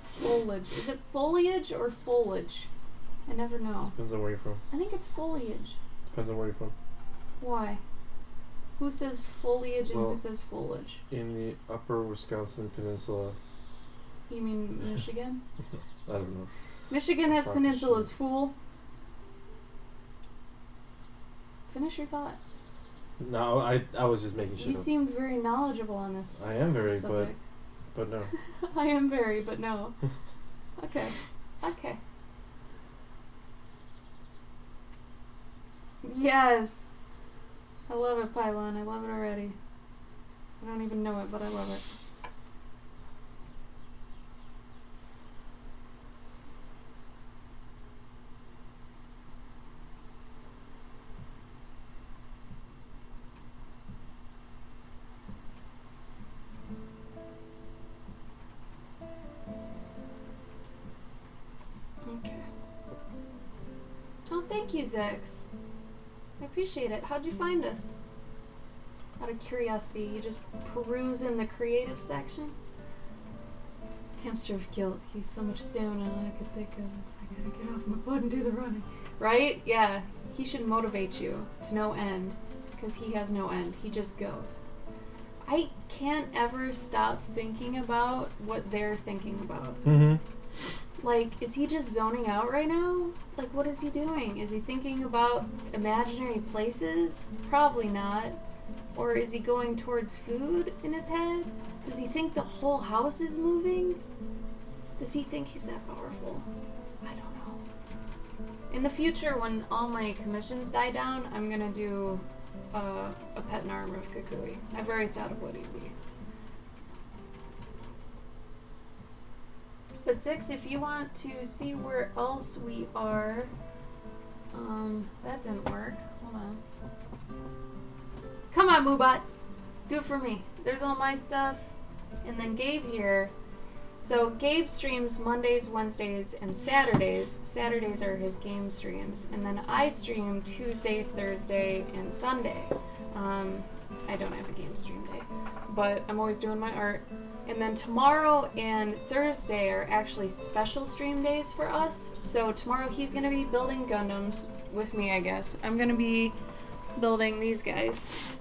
Foliage. Is it foliage or foliage? I never know. Depends on where you're from. I think it's foliage. Depends on where you're from. Why? Who says foliage and Well, who says foliage? In the upper Wisconsin Peninsula. You mean Michigan? I don't know. Michigan has Probably peninsulas, should. fool. Finish your thought. No, I was just making shit You up. seemed very knowledgeable on this. I am very, subject. but no. I am very, but no. Okay. Okay. Yes. I love it, Pylon. I love it already. I don't even know it, but I love it. Okay. Oh, thank you, Zex. I appreciate it. How'd you find us? Out of curiosity, you just peruse in the creative section? Hamster of guilt. He's so much stamina all I could think of is I gotta get off my butt and do the running. Right? Yeah. He should motivate you to no end. Because he has no end. He just goes. I can't ever stop thinking about what they're thinking about. Mm-hmm. Like, is he just zoning out right now? Like, what is he doing? Is he thinking about imaginary places? Probably not. Or is he going towards food in his head? Does he think the whole house is moving? Does he think he's that powerful? I don't know. In the future, when all my commissions die down, I'm gonna do a pet in armor of Kukui. I've already thought of what he'd be. But Six, if you want to see where else we are, that didn't work. Hold on. Come on, Moobot. Do it for me. There's all my stuff. And then Gabe here. So Gabe streams Mondays, Wednesdays, and Saturdays. Saturdays are his game streams. And then I stream Tuesday, Thursday, and Sunday. I don't have a game stream day, but I'm always doing my art. And then tomorrow and Thursday are actually special stream days for us. So tomorrow he's going to be building Gundams with me, I guess. I'm going to be building these guys.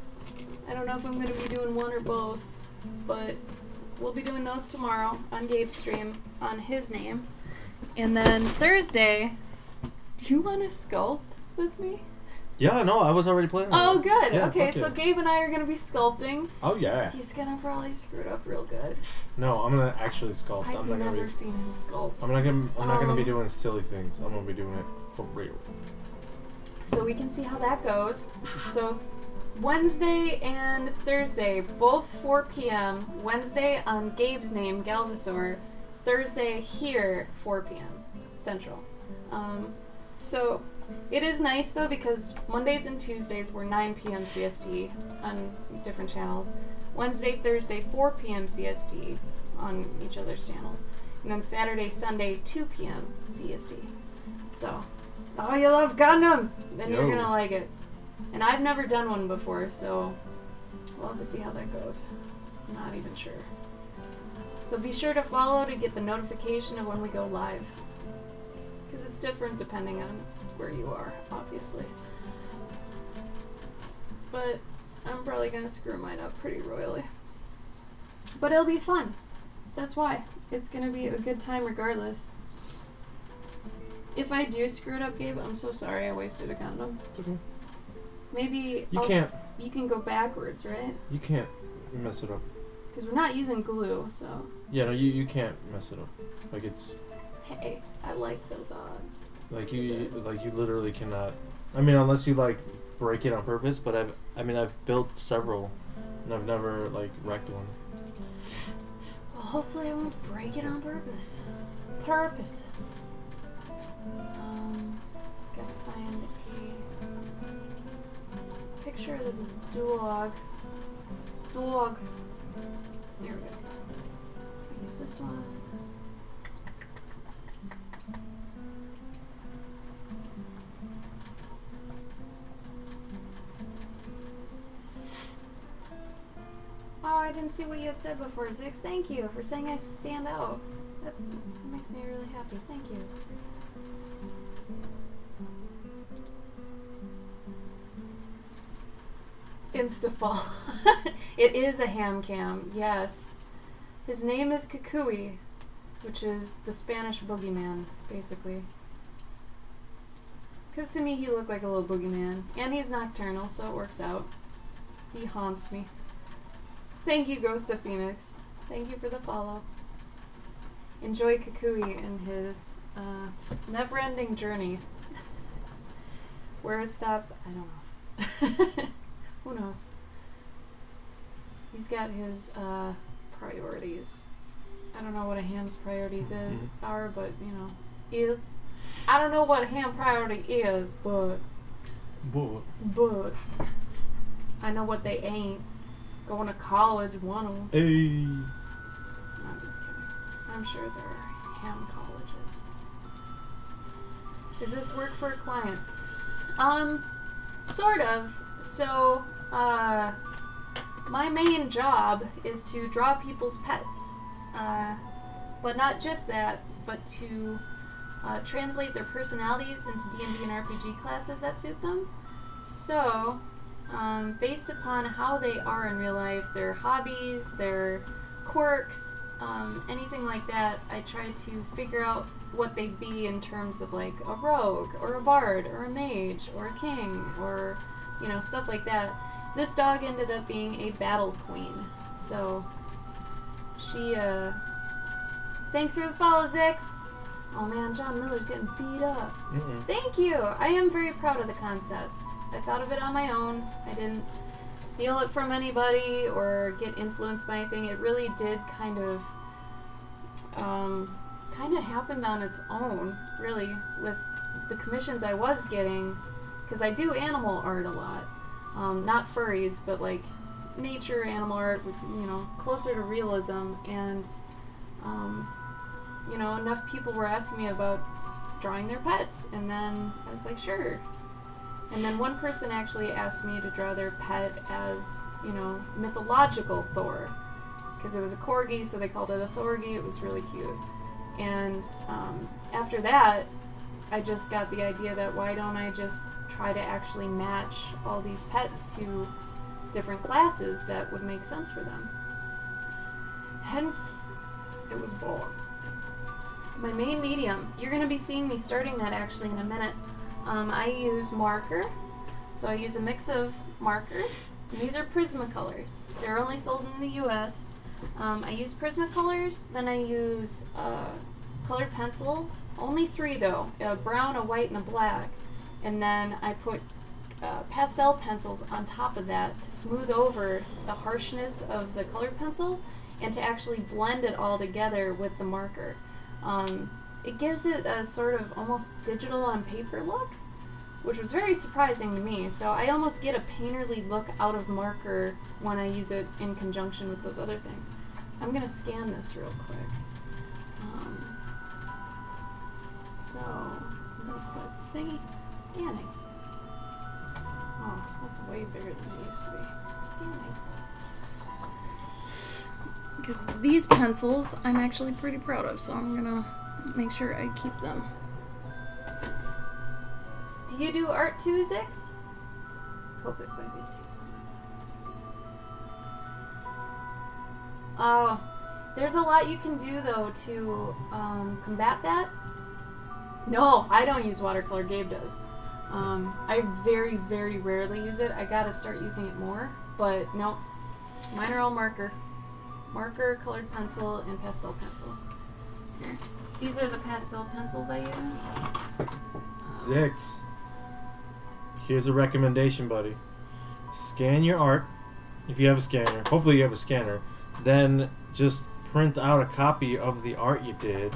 I don't know if I'm going to be doing one or both, but we'll be doing those tomorrow on Gabe's stream on his name. And then Thursday, do you want to sculpt with me? Yeah, no, I was already playing. Oh, good. Yeah, okay, so Gabe and I are going to be sculpting. Oh, yeah. He's going to probably screw it up real good. No, I'm going to actually sculpt. I've I'm not never gonna be, seen him sculpt. I'm not gonna be doing silly things. I'm going to be doing it for real. So we can see how that goes. So Wednesday and Thursday, both 4 p.m. Wednesday on Gabe's name, Galvasaur. Thursday here, 4 p.m. Central. So it is nice though because Mondays and Tuesdays were 9 p.m. CST on different channels. Wednesday, Thursday, 4 p.m. CST on each other's channels. And then Saturday, Sunday, 2 p.m. CST. So, oh, you love Gundams! Then you're gonna like it. And I've never done one before, so we'll have to see how that goes. I'm not even sure. So be sure to follow to get the notification of when we go live. Because it's different depending on where you are, obviously. But I'm probably gonna screw mine up pretty royally. But it'll be fun. That's why. It's gonna be a good time regardless. If I do screw it up, Gabe, I'm so sorry I wasted a Gundam. It's okay. Maybe You can't. You can go backwards, right? You can't mess it up. Because we're not using glue, so... Yeah, no, you can't mess it up. Like, it's... Hey, I like those odds. Like, you literally cannot... I mean, unless you, like, break it on purpose, but I've built several, and I've never, like, wrecked one. Well, hopefully I won't break it on purpose. Gotta find a picture. There's a Zulog. There we go. Use this one. Oh, I didn't see what you had said before, Zix. Thank you for saying I stand out. That makes me really happy. Thank you. Instafall. It is a ham cam, yes. His name is Kukui, which is the Spanish boogeyman, basically. Because to me he looked like a little boogeyman. And he's nocturnal, so it works out. He haunts me. Thank you, Ghost of Phoenix. Thank you for the follow. Enjoy Kukui and his never-ending journey. Where it stops, I don't know. Who knows? He's got his priorities. I don't know what a ham's priorities are, but you know, is. I don't know what a ham priority is, but I know what they ain't. Going to college, one of them. Hey. No, I'm just kidding. I'm sure there are ham colleges. Does this work for a client? Sort of. So, my main job is to draw people's pets. but not just that, but to translate their personalities into D&D and RPG classes that suit them. So, based upon how they are in real life, their hobbies, their quirks, anything like that, I try to figure out what they'd be in terms of like a rogue, or a bard, or a mage, or a king, or, you know, stuff like that. This dog ended up being a battle queen. So, she, thanks for the follow, Zix! Oh man, John Miller's getting beat up. Thank you! I am very proud of the concept. I thought of it on my own. I didn't steal it from anybody or get influenced by anything. It really did kind of happened on its own, really, with the commissions I was getting, because I do animal art a lot. Not furries, but like nature animal art, you know, closer to realism, and you know, enough people were asking me about drawing their pets, and then I was like, sure. And then one person actually asked me to draw their pet as, you know, mythological Thor, because it was a corgi, so they called it a Thorgy. It was really cute. And after that, I just got the idea that why don't I just try to actually match all these pets to different classes that would make sense for them. Hence, it was born. My main medium, you're going to be seeing me starting that actually in a minute. I use marker, so I use a mix of markers. And these are Prismacolors. They're only sold in the US. I use Prismacolors, then I use colored pencils. Only 3 though, a brown, a white, and a black. And then I put pastel pencils on top of that to smooth over the harshness of the colored pencil and to actually blend it all together with the marker. It gives it a sort of almost digital on paper look, which was very surprising to me. So I almost get a painterly look out of marker when I use it in conjunction with those other things. I'm going to scan this real quick. So I'm going to put thingy scanning. Oh, that's way bigger than it used to be. Scanning. Because these pencils I'm actually pretty proud of, so I'm gonna make sure I keep them. Do you do art too, Zix? Hope it might be too. Oh, there's a lot you can do though to combat that. No, I don't use watercolor. Gabe does. I very, very rarely use it. I gotta start using it more, but no, mine are all marker. Marker, colored pencil, and pastel pencil. Here. These are the pastel pencils I use. Zix, here's a recommendation, buddy. Scan your art, if you have a scanner. Hopefully you have a scanner. Then just print out a copy of the art you did,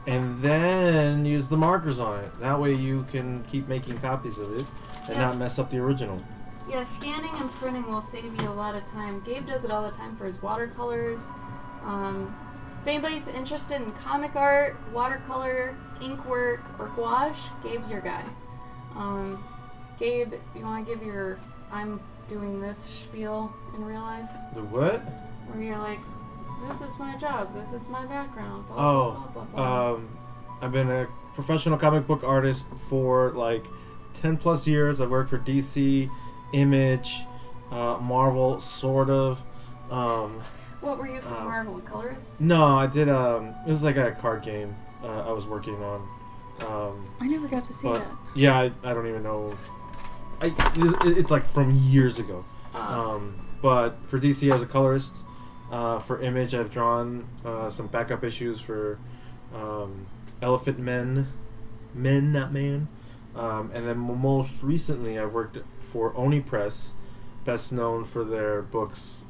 and then use the markers on it. That way you can keep making copies of it and not mess up the original. Yeah, scanning and printing will save you a lot of time. Gabe does it all the time for his watercolors. If anybody's interested in comic art, watercolor, ink work, or gouache, Gabe's your guy. Gabe, you want to give your I'm doing this spiel in real life? The what? Where you're like, this is my job, this is my background, blah, Oh, blah, blah, blah. I've been a professional comic book artist for like 10 plus years. I've worked for DC, Image, Marvel, sort of. What were you for Marvel, a colorist? No, I did. It was like a card game I was working on. I never got to see that. Yeah, I don't even know. It's like from years ago. But for DC, I was a colorist. For Image, I've drawn some backup issues for Elephant Men, not Man. And then most recently, I've worked for Oni Press, best known for their books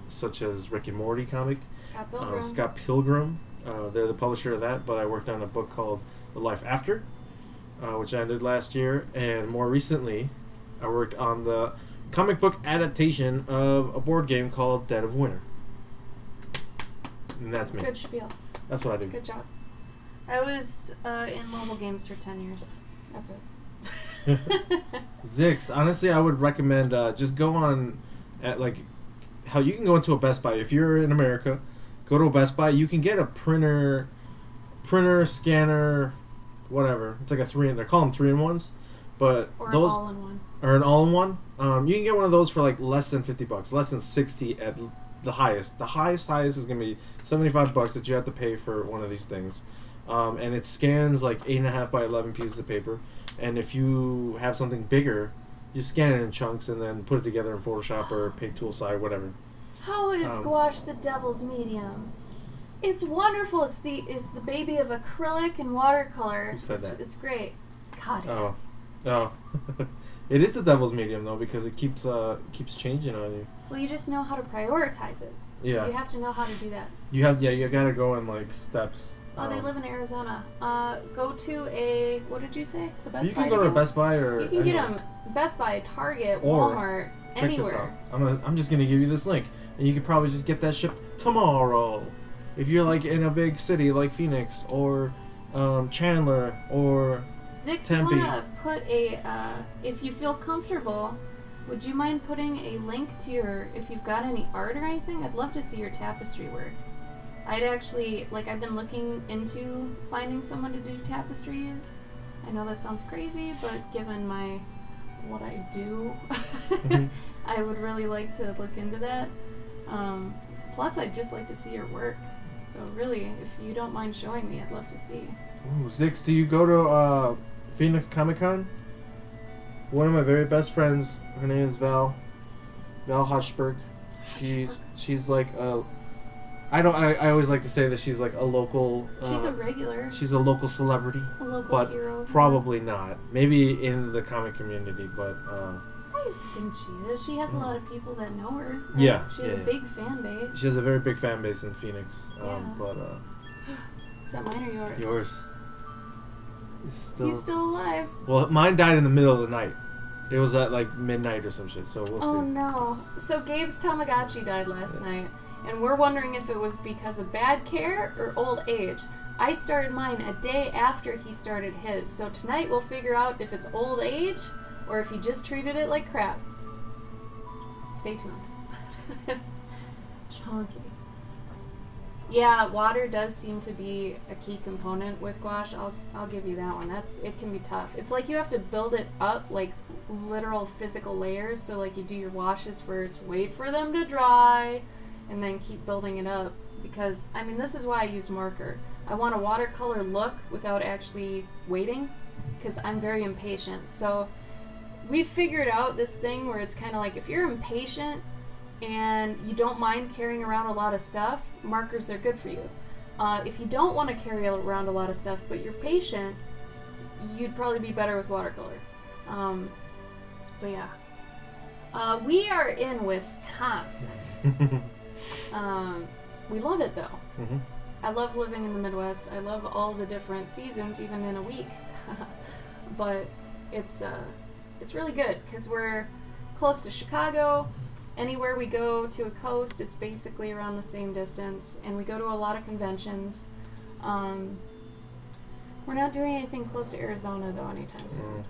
such as Rick and Morty comic. Scott Pilgrim. They're the publisher of that, but I worked on a book called The Life After, which ended last year. And more recently, I worked on the comic book adaptation of a board game called Dead of Winter. And that's me. Good spiel. That's what I do. Good job. I was in mobile games for 10 years. That's it. Zix, honestly, I would recommend just go on at like how you can go into a Best Buy if you're in America. go to a Best Buy. You can get a printer, scanner, whatever. It's like a 3. They call them 3-in-1s, but Or those an all-in-one. or an all-in-one. You can get one of those for like less than $50, less than 60 at the highest. The highest is gonna be $75 that you have to pay for one of these things, and it scans like 8.5 by 11 pieces of paper. And if you have something bigger, you scan it in chunks and then put it together in Photoshop or Paint Tool side, whatever. How is gouache the devil's medium? It's wonderful. It's the baby of acrylic and watercolor. Who said that? It's great. God. Oh. It is the devil's medium though, because it keeps changing on you. Well, you just know how to prioritize it. Yeah. You have to know how to do that. You gotta go in like steps. Oh, they live in Arizona. Go to a, what did you say? A Best You Buy can go to a Best Buy or you can get anywhere. them Best Buy, Target, Or, Walmart, Check anywhere. this out. I'm just gonna give you this link, and you could probably just get that shipped tomorrow. If you're like in a big city like Phoenix or Chandler or Zix, Tempe. you want to put a, if you feel comfortable, would you mind putting a link to your, if you've got any art or anything? I'd love to see your tapestry work. I'd actually, I've been looking into finding someone to do tapestries. I know that sounds crazy, but given what I do, I would really like to look into that. Plus, I'd just like to see your work. So really, if you don't mind showing me, I'd love to see. Ooh, Zix, do you go to Phoenix Comic Con? One of my very best friends, her name is Val Hochberg. She's like a, I always like to say that she's like a local. She's a regular. She's a local celebrity. A local but hero. Probably not. Maybe in the comic community, but. I think she is. She has a lot of people that know her. Right? Yeah. She has a big fan base. She has a very big fan base in Phoenix. Yeah. But. Is that mine or yours? Yours. He's still alive. Well, mine died in the middle of the night. It was at like midnight or some shit, so we'll see. Oh no. So Gabe's Tamagotchi died last night, and we're wondering if it was because of bad care or old age. I started mine a day after he started his, so tonight we'll figure out if it's old age or if he just treated it like crap. Stay tuned. Chunky. Yeah, water does seem to be a key component with gouache. I'll give you that one. It can be tough. It's like you have to build it up like literal physical layers. So like you do your washes first, wait for them to dry, and then keep building it up. Because I mean, this is why I use marker. I want a watercolor look without actually waiting, because I'm very impatient. So we figured out this thing where it's kind of like if you're impatient and you don't mind carrying around a lot of stuff, markers are good for you. If you don't want to carry around a lot of stuff, but you're patient, you'd probably be better with watercolor. But yeah. We are in Wisconsin. We love it though. Mm-hmm. I love living in the Midwest. I love all the different seasons, even in a week. But it's really good because we're close to Chicago. Anywhere we go to a coast, it's basically around the same distance, and we go to a lot of conventions. We're not doing anything close to Arizona, though, anytime soon.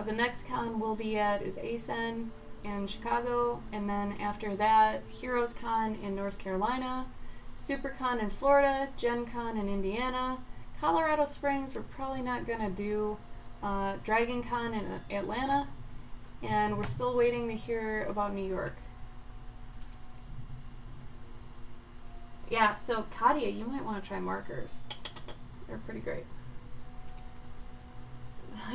The next con we'll be at is ACEN in Chicago, and then after that, Heroes Con in North Carolina, SuperCon in Florida, Gen Con in Indiana, Colorado Springs we're probably not going to do, Dragon Con in Atlanta, and we're still waiting to hear about New York. Yeah, so Katia, you might want to try markers. They're pretty great.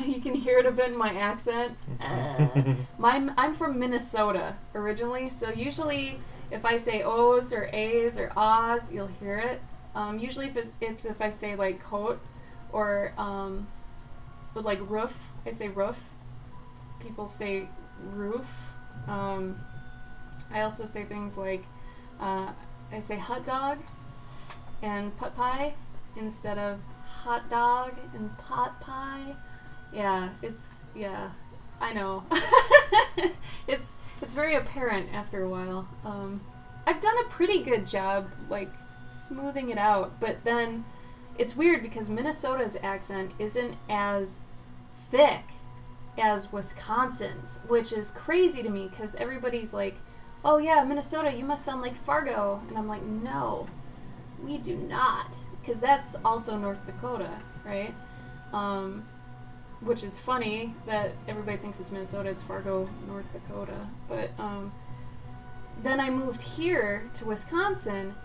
You can hear it a bit in my accent. I'm from Minnesota originally, so usually if I say O's or A's or Ah's, you'll hear it. Usually if I say like coat or with like roof, I say roof. People say roof. I also say things like I say hot dog and pot pie instead of hot dog and pot pie. Yeah, I know. It's very apparent after a while. I've done a pretty good job like smoothing it out, but then it's weird because Minnesota's accent isn't as thick as Wisconsin's, which is crazy to me because everybody's like, oh yeah, Minnesota, you must sound like Fargo. And I'm like, no. we do not, because that's also North Dakota, right? Which is funny that everybody thinks it's Minnesota. It's Fargo, North Dakota. But then I moved here to Wisconsin,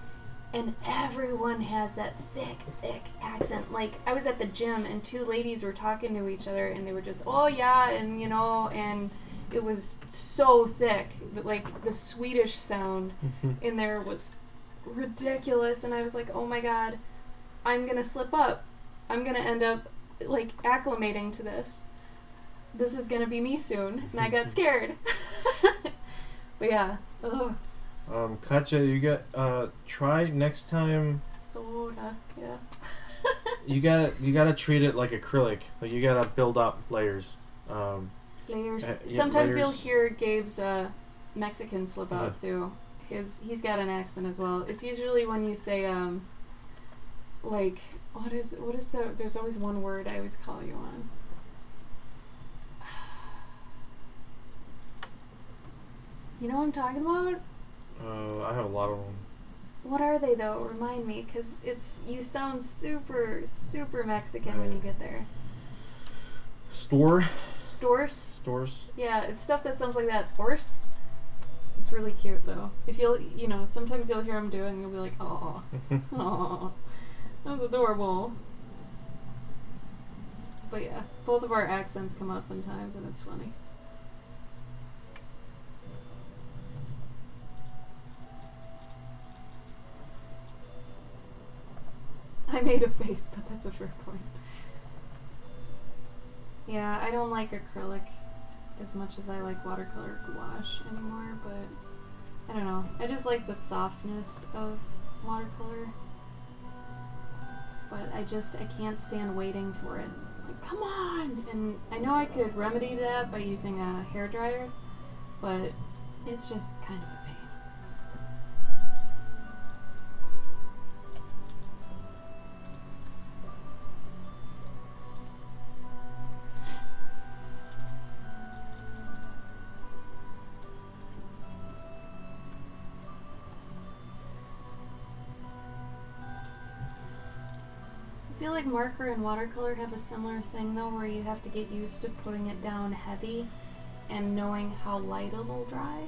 and everyone has that thick, thick accent. Like, I was at the gym, and two ladies were talking to each other, and they were just, oh, yeah, and, you know, and it was so thick. Like, the Swedish sound in there was ridiculous, and I was like, oh, my God, I'm going to slip up. I'm going to end up, like, acclimating to this. This is going to be me soon, and I got scared. But, yeah. Ugh. Katja, you got try next time. Soda, yeah. you gotta treat it like acrylic. Like you gotta build up layers. Layers. Yeah, Sometimes layers. you'll hear Gabe's Mexican slip out too. He's got an accent as well. It's usually when you say like what is the? There's always one word I always call you on. You know what I'm talking about? I have a lot of them. What are they though? Remind me, because you sound super, super Mexican when you get there. Stores. Yeah, it's stuff that sounds like that. Horse. It's really cute though. If sometimes you'll hear them do it and you'll be like, oh, oh, that's adorable. But yeah, both of our accents come out sometimes, and it's funny. I made a face, but that's a fair point. Yeah, I don't like acrylic as much as I like watercolor gouache anymore, but I don't know. I just like the softness of watercolor. But I can't stand waiting for it. Like, come on! And I know I could remedy that by using a hairdryer, but it's just kind of a pain. I feel like marker and watercolor have a similar thing though, where you have to get used to putting it down heavy and knowing how light it'll dry.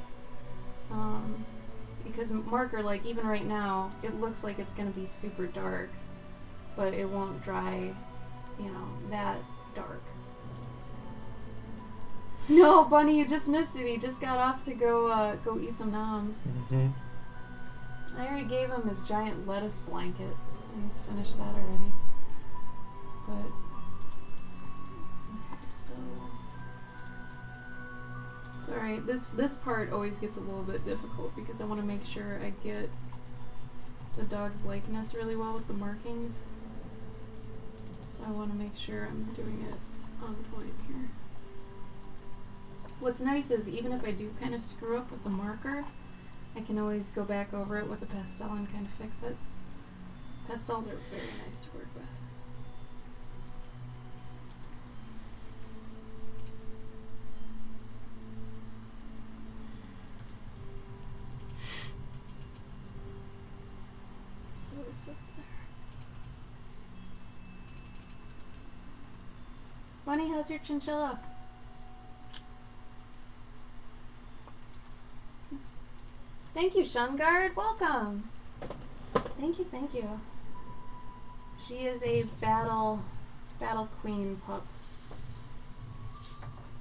Because marker, like even right now, it looks like it's going to be super dark, but it won't dry, that dark. No, Bunny, you just missed it. He just got off to go eat some noms. I already gave him his giant lettuce blanket, and he's finished that already. But okay, so sorry, this part always gets a little bit difficult because I want to make sure I get the dog's likeness really well with the markings. So I want to make sure I'm doing it on point here. What's nice is even if I do kind of screw up with the marker, I can always go back over it with a pastel and kind of fix it. Pastels are very nice to work with. So it's up there. Bunny, how's your chinchilla? Thank you, Shungard. Welcome. Thank you. She is a battle queen pup.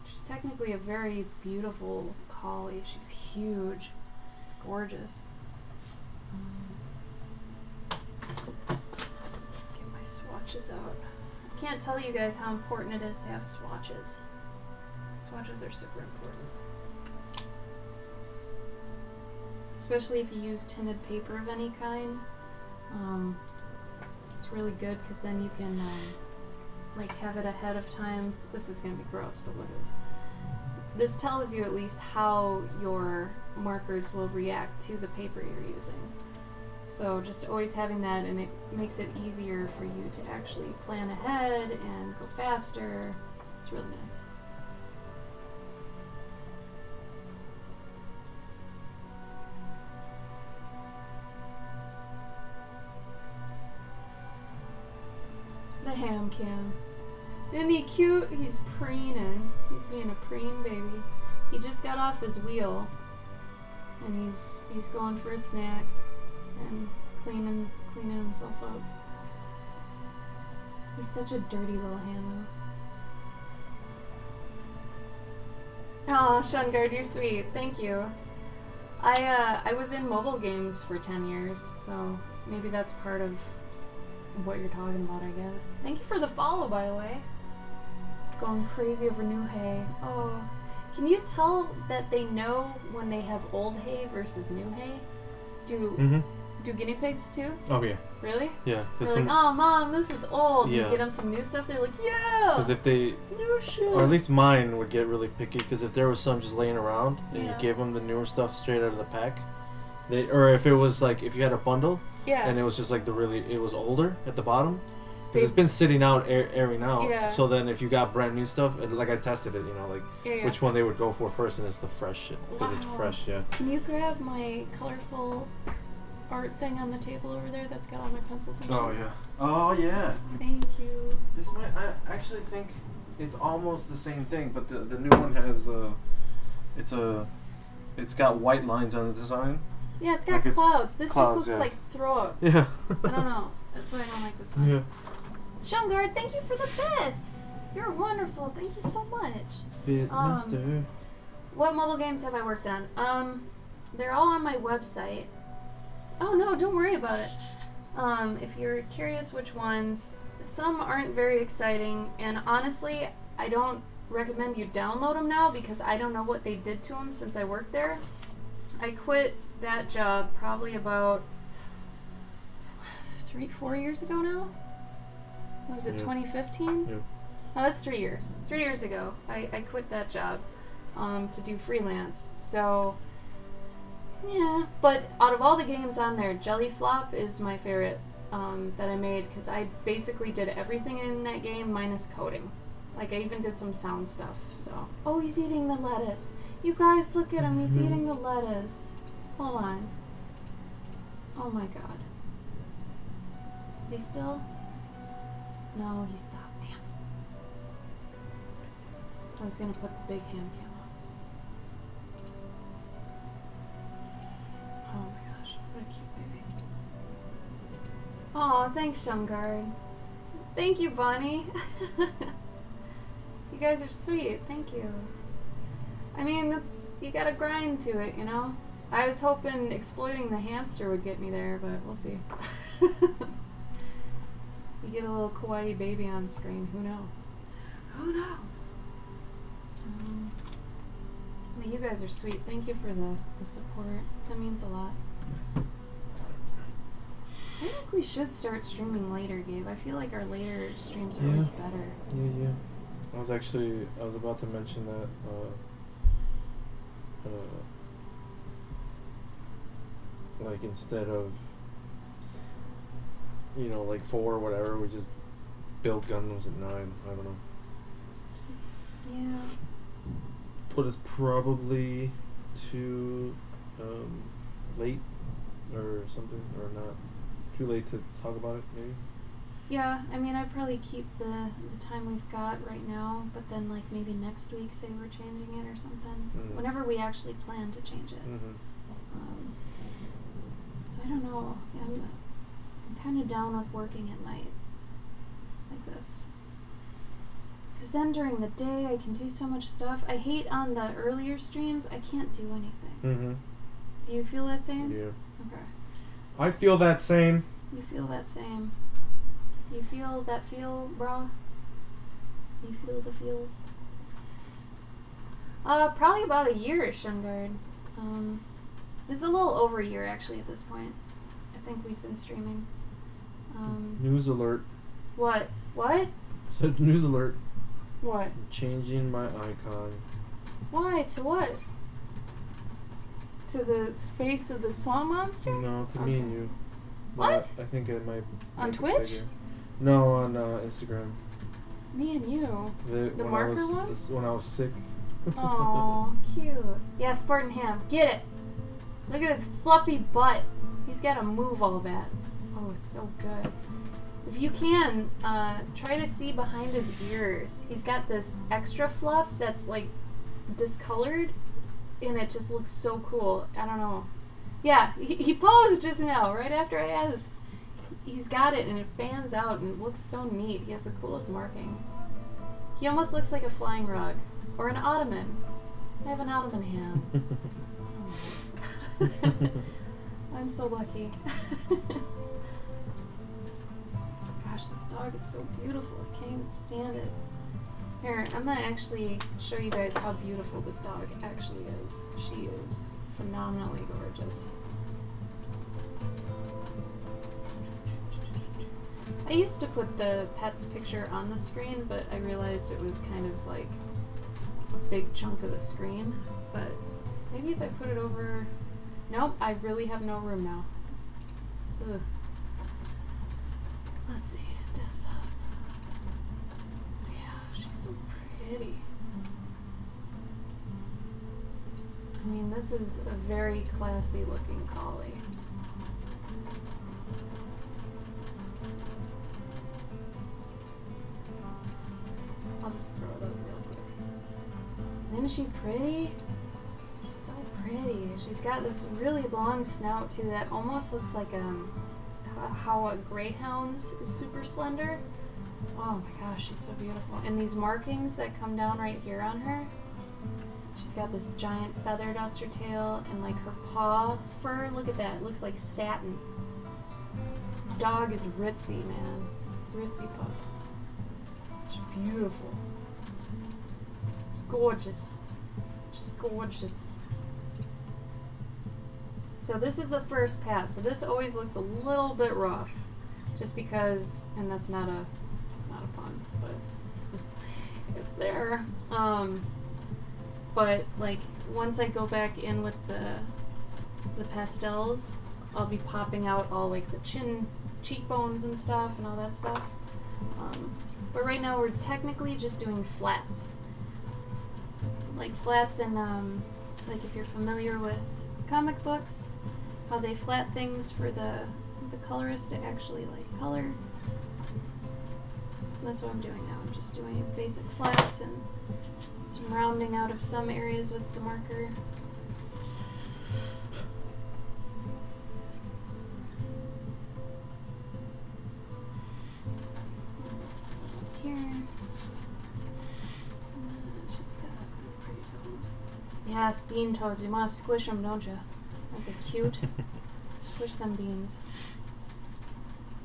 She's technically a very beautiful collie. She's huge. She's gorgeous. Get my swatches out. I can't tell you guys how important it is to have swatches. Swatches are super important. Especially if you use tinted paper of any kind. It's really good because then you can like have it ahead of time. This is gonna be gross, but look at this. This tells you at least how your markers will react to the paper you're using. So just always having that, and it makes it easier for you to actually plan ahead and go faster. It's really nice. ham cam. Isn't he cute? He's preening. He's being a preen baby. He just got off his wheel. And he's going for a snack. And cleaning himself up. He's such a dirty little Hamu. Oh, Shungard, you're sweet. Thank you. I was in mobile games for 10 years, so maybe that's part of what you're talking about, I guess. Thank you for the follow, by the way. Going crazy over new hay. Oh, can you tell that they know when they have old hay versus new hay? Do guinea pigs too? Oh yeah. Really? Yeah. They're like, oh mom, this is old. Yeah. You get them some new stuff. They're like, yeah. Because if they, it's new shit. or at least mine would get really picky. Because if there was some just laying around and Yeah. you gave them the newer stuff straight out of the pack, or if it was like if you had a bundle, Yeah. and it was just like it was older at the bottom, because it's been sitting out airing out. Yeah. So then if you got brand new stuff, and like I tested it, like Yeah. which one they would go for first, and it's the fresh shit because it's Wow. fresh. Yeah. Can you grab my colorful art thing on the table over there that's got all my pencils and shit? Oh yeah. Oh yeah. Thank you. This might. I actually think it's almost the same thing, but the new one has it's got white lines on the design. Yeah, it's got Like it's clouds. This clouds, just looks yeah. like throw up. Yeah. I don't know. That's why I don't like this one. Yeah. Shungard, thank you for the bits. You're wonderful. Thank you so much. Bitmaster. What mobile games have I worked on? They're all on my website. Oh no, don't worry about it. If you're curious which ones, some aren't very exciting, and honestly, I don't recommend you download them now because I don't know what they did to them since I worked there. I quit that job probably about 3-4 years ago now. Was it 2015? Yeah. Oh, that's 3 years. 3 years ago, I quit that job to do freelance. So, yeah. But out of all the games on there, Jelly Flop is my favorite that I made because I basically did everything in that game minus coding. Like, I even did some sound stuff. So, oh, he's eating the lettuce. You guys, look at him. He's eating the lettuce. Hold on. Oh my god. Is he still? No, he stopped. Damn. I was gonna put the big ham cam on. Oh my gosh, what a cute baby. Aw, thanks, Shungard. Thank you, Bonnie. You guys are sweet. Thank you. I mean, you gotta grind to it, you know? I was hoping exploiting the hamster would get me there, but we'll see. You get a little kawaii baby on screen, who knows? Who knows? But you guys are sweet. Thank you for the support. That means a lot. I think we should start streaming later, Gabe. I feel like our later streams are always better. Yeah. I was about to mention that like instead of like 4 or whatever, we just build Gundams at 9. I don't know. Yeah. But it's probably too late or something, or not too late to talk about it, maybe. Yeah, I mean, I'd probably keep the time we've got right now, but then like maybe next week say we're changing it or something. Whenever we actually plan to change it. So I don't know. Yeah, I'm kind of down with working at night like this. Because then during the day I can do so much stuff. I hate on the earlier streams, I can't do anything. Do you feel that same? Yeah. Okay. I feel that same. You feel that same. You feel that feel, brah? You feel the feels? Probably about a year, Shungard. It's a little over a year, actually, at this point. I think we've been streaming. News alert. What? What? Said news alert. What? I'm changing my icon. Why? To what? To the face of the swamp monster? No, to me and you. What? I think it might. On make it Twitch? bigger. No, on Instagram. Me and you. The when marker I was, one? when I was sick. Aw, cute. Yeah, Spartan Ham. Get it. Look at his fluffy butt. He's got to move all that. Oh, it's so good. If you can, try to see behind his ears. He's got this extra fluff that's like discolored, and it just looks so cool. I don't know. Yeah, he posed just now, right after I asked. He's got it, and it fans out, and it looks so neat. He has the coolest markings. He almost looks like a flying rug. Or an ottoman. I have an ottoman hand. I'm so lucky. Gosh, this dog is so beautiful. I can't even stand it. Here, I'm gonna actually show you guys how beautiful this dog actually is. She is phenomenally gorgeous. I used to put the pet's picture on the screen, but I realized it was kind of like a big chunk of the screen. But maybe if I put it over... Nope, I really have no room now. Ugh. Let's see, desktop. Yeah, she's so pretty. I mean, this is a very classy looking collie. I'll just throw it up real quick. Isn't she pretty? She's so pretty. She's got this really long snout too that almost looks like how a greyhound's is super slender. Oh my gosh, she's so beautiful. And these markings that come down right here on her. She's got this giant feather duster tail and like her paw fur. Look at that. It looks like satin. This dog is ritzy, man. Ritzy pup. It's beautiful. It's gorgeous. Just gorgeous. So this is the first pass. So this always looks a little bit rough. Just because, and that's not a pun, but it's there. But like once I go back in with the pastels, I'll be popping out all like the cheekbones and stuff and all that stuff. But right now we're technically just doing flats. Like flats and like if you're familiar with comic books, how they flat things for the colorist to actually like color. That's what I'm doing now. I'm just doing basic flats and some rounding out of some areas with the marker. Let's go up here. She's got pretty toes. Yes, bean toes. You want to squish them, don't you? Aren't they cute? Squish them beans.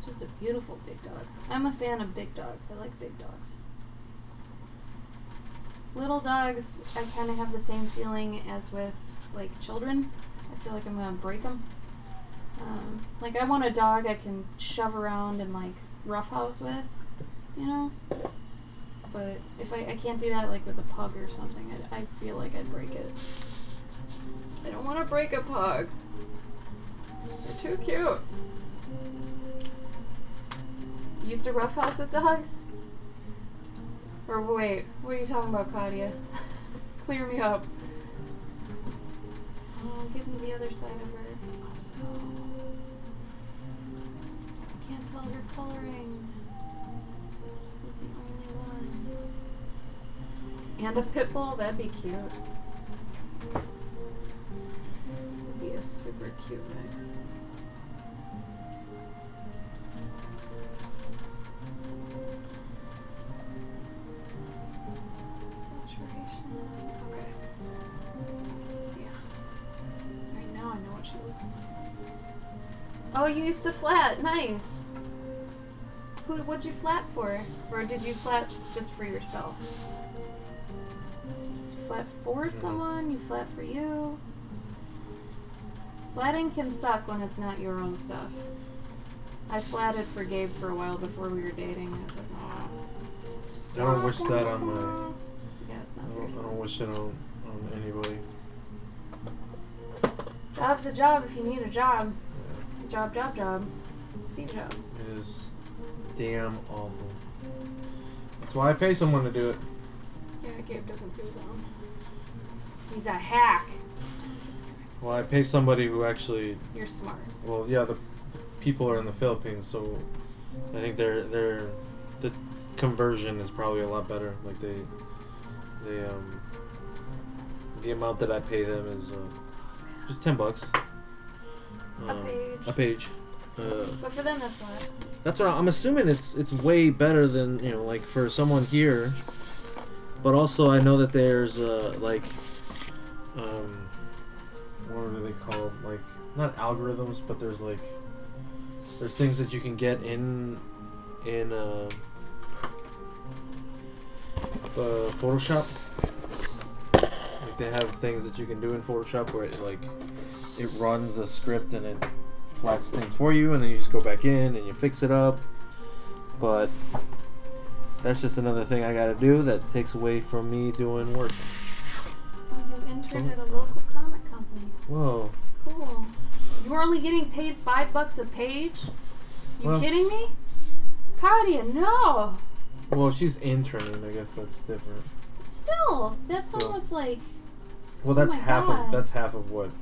Just a beautiful big dog. I'm a fan of big dogs. I like big dogs. Little dogs, I kind of have the same feeling as with like children. I feel like I'm gonna break them. Like I want a dog I can shove around and like roughhouse with, you know. But if I can't do that like with a pug or something, I feel like I'd break it. I don't want to break a pug. They're too cute. You used to roughhouse with dogs? Or wait, what are you talking about, Claudia? Clear me up. Oh, give me the other side of her. Oh, no. I can't tell her coloring. This is the only one. And a pit bull? That'd be cute. That'd be a super cute mix. Okay. Yeah. Right now I know what she looks like. Oh, you used to flat. Nice. What'd you flat for? Or did you flat just for yourself? Did you flat for someone? You flat for you? Flatting can suck when it's not your own stuff. I flatted for Gabe for a while before we were dating. I was like, nah. I don't wish that on my... It's not very fun. I don't wish it on anybody. Job's a job if you need a job. Yeah. Job. Steve Jobs. It is damn awful. That's why I pay someone to do it. Yeah, Gabe doesn't do his own. He's a hack. Just kidding. Well, I pay somebody who actually... You're smart. Well, yeah, the people are in the Philippines, so I think the conversion is probably a lot better. Like the amount that I pay them is just $10. A page. A page. But for them, that's a lot. That's what I'm assuming. It's way better than like for someone here. But also, I know that there's like what are they called? Like not algorithms, but there's things that you can get in Photoshop. Like they have things that you can do in Photoshop where it runs a script and it flats things for you, and then you just go back in and you fix it up. But that's just another thing I gotta do that takes away from me doing work. Oh, you interned at a local comic company. Whoa. Cool. You were only getting paid $5 a page? You kidding me? Claudia, no! Well, she's interning. I guess that's different. Still, that's almost like. Well, that's half of what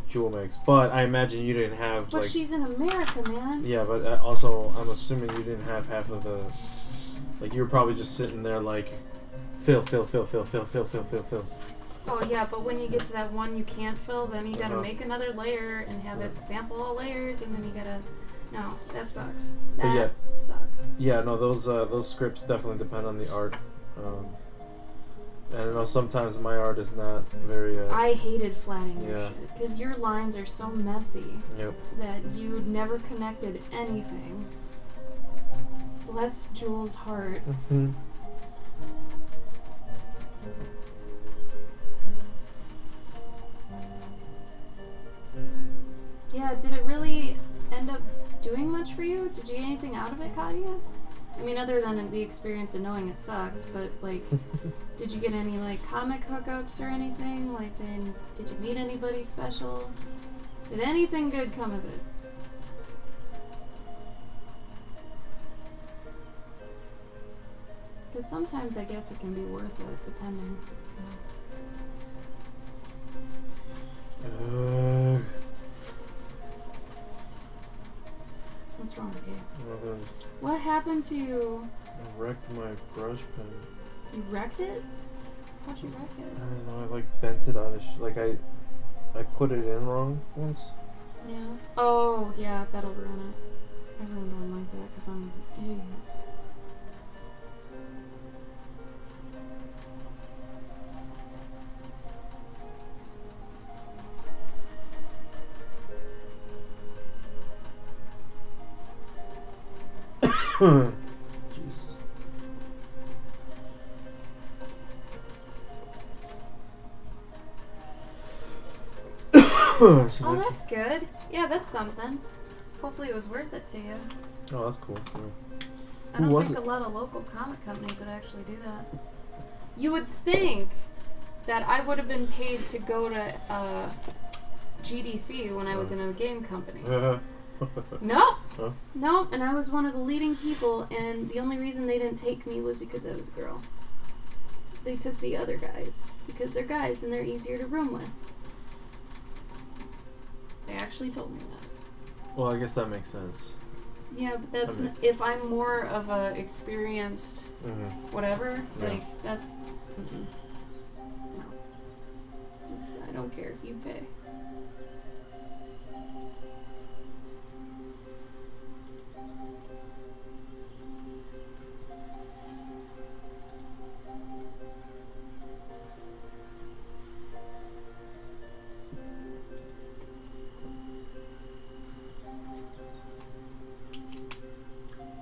Jewel makes. But I imagine you didn't have. But she's in America, man. Yeah, but also I'm assuming you didn't have half of the. Like you were probably just sitting there like, fill. Oh yeah, but when you get to that one you can't fill, then you gotta make another layer and have it sample all layers, and then you gotta. No, that sucks. That sucks. Yeah, no, those scripts definitely depend on the art. And I know sometimes my art is not very. I hated flatting your shit because your lines are so messy. Yep. That you never connected anything. Bless Jewel's heart. Mm-hmm. Yeah, did it really end up doing much for you? Did you get anything out of it, Katia? I mean, other than the experience of knowing it sucks, but, like, did you get any, like, comic hookups or anything? Like, did you meet anybody special? Did anything good come of it? Because sometimes I guess it can be worth it, depending. What's wrong with you? Well, What happened to you? I wrecked my brush pen. You wrecked it? How'd you wreck it? I don't know, I bent it on I put it in wrong once. Yeah. Oh, yeah, that'll ruin it. I ruined one like that because I'm an idiot. Jesus. Oh, that's good. Yeah, that's something. Hopefully it was worth it to you. Oh, that's cool. Yeah. I don't think a lot of local comic companies would actually do that. You would think that I would have been paid to go to GDC when I was in a game company. No. Huh? No, and I was one of the leading people, and the only reason they didn't take me was because I was a girl. They took the other guys because they're guys and they're easier to room with. They actually told me that. Well, I guess that makes sense. Yeah, but that's if I'm more of a experienced whatever, like that's no. I don't care if you pay.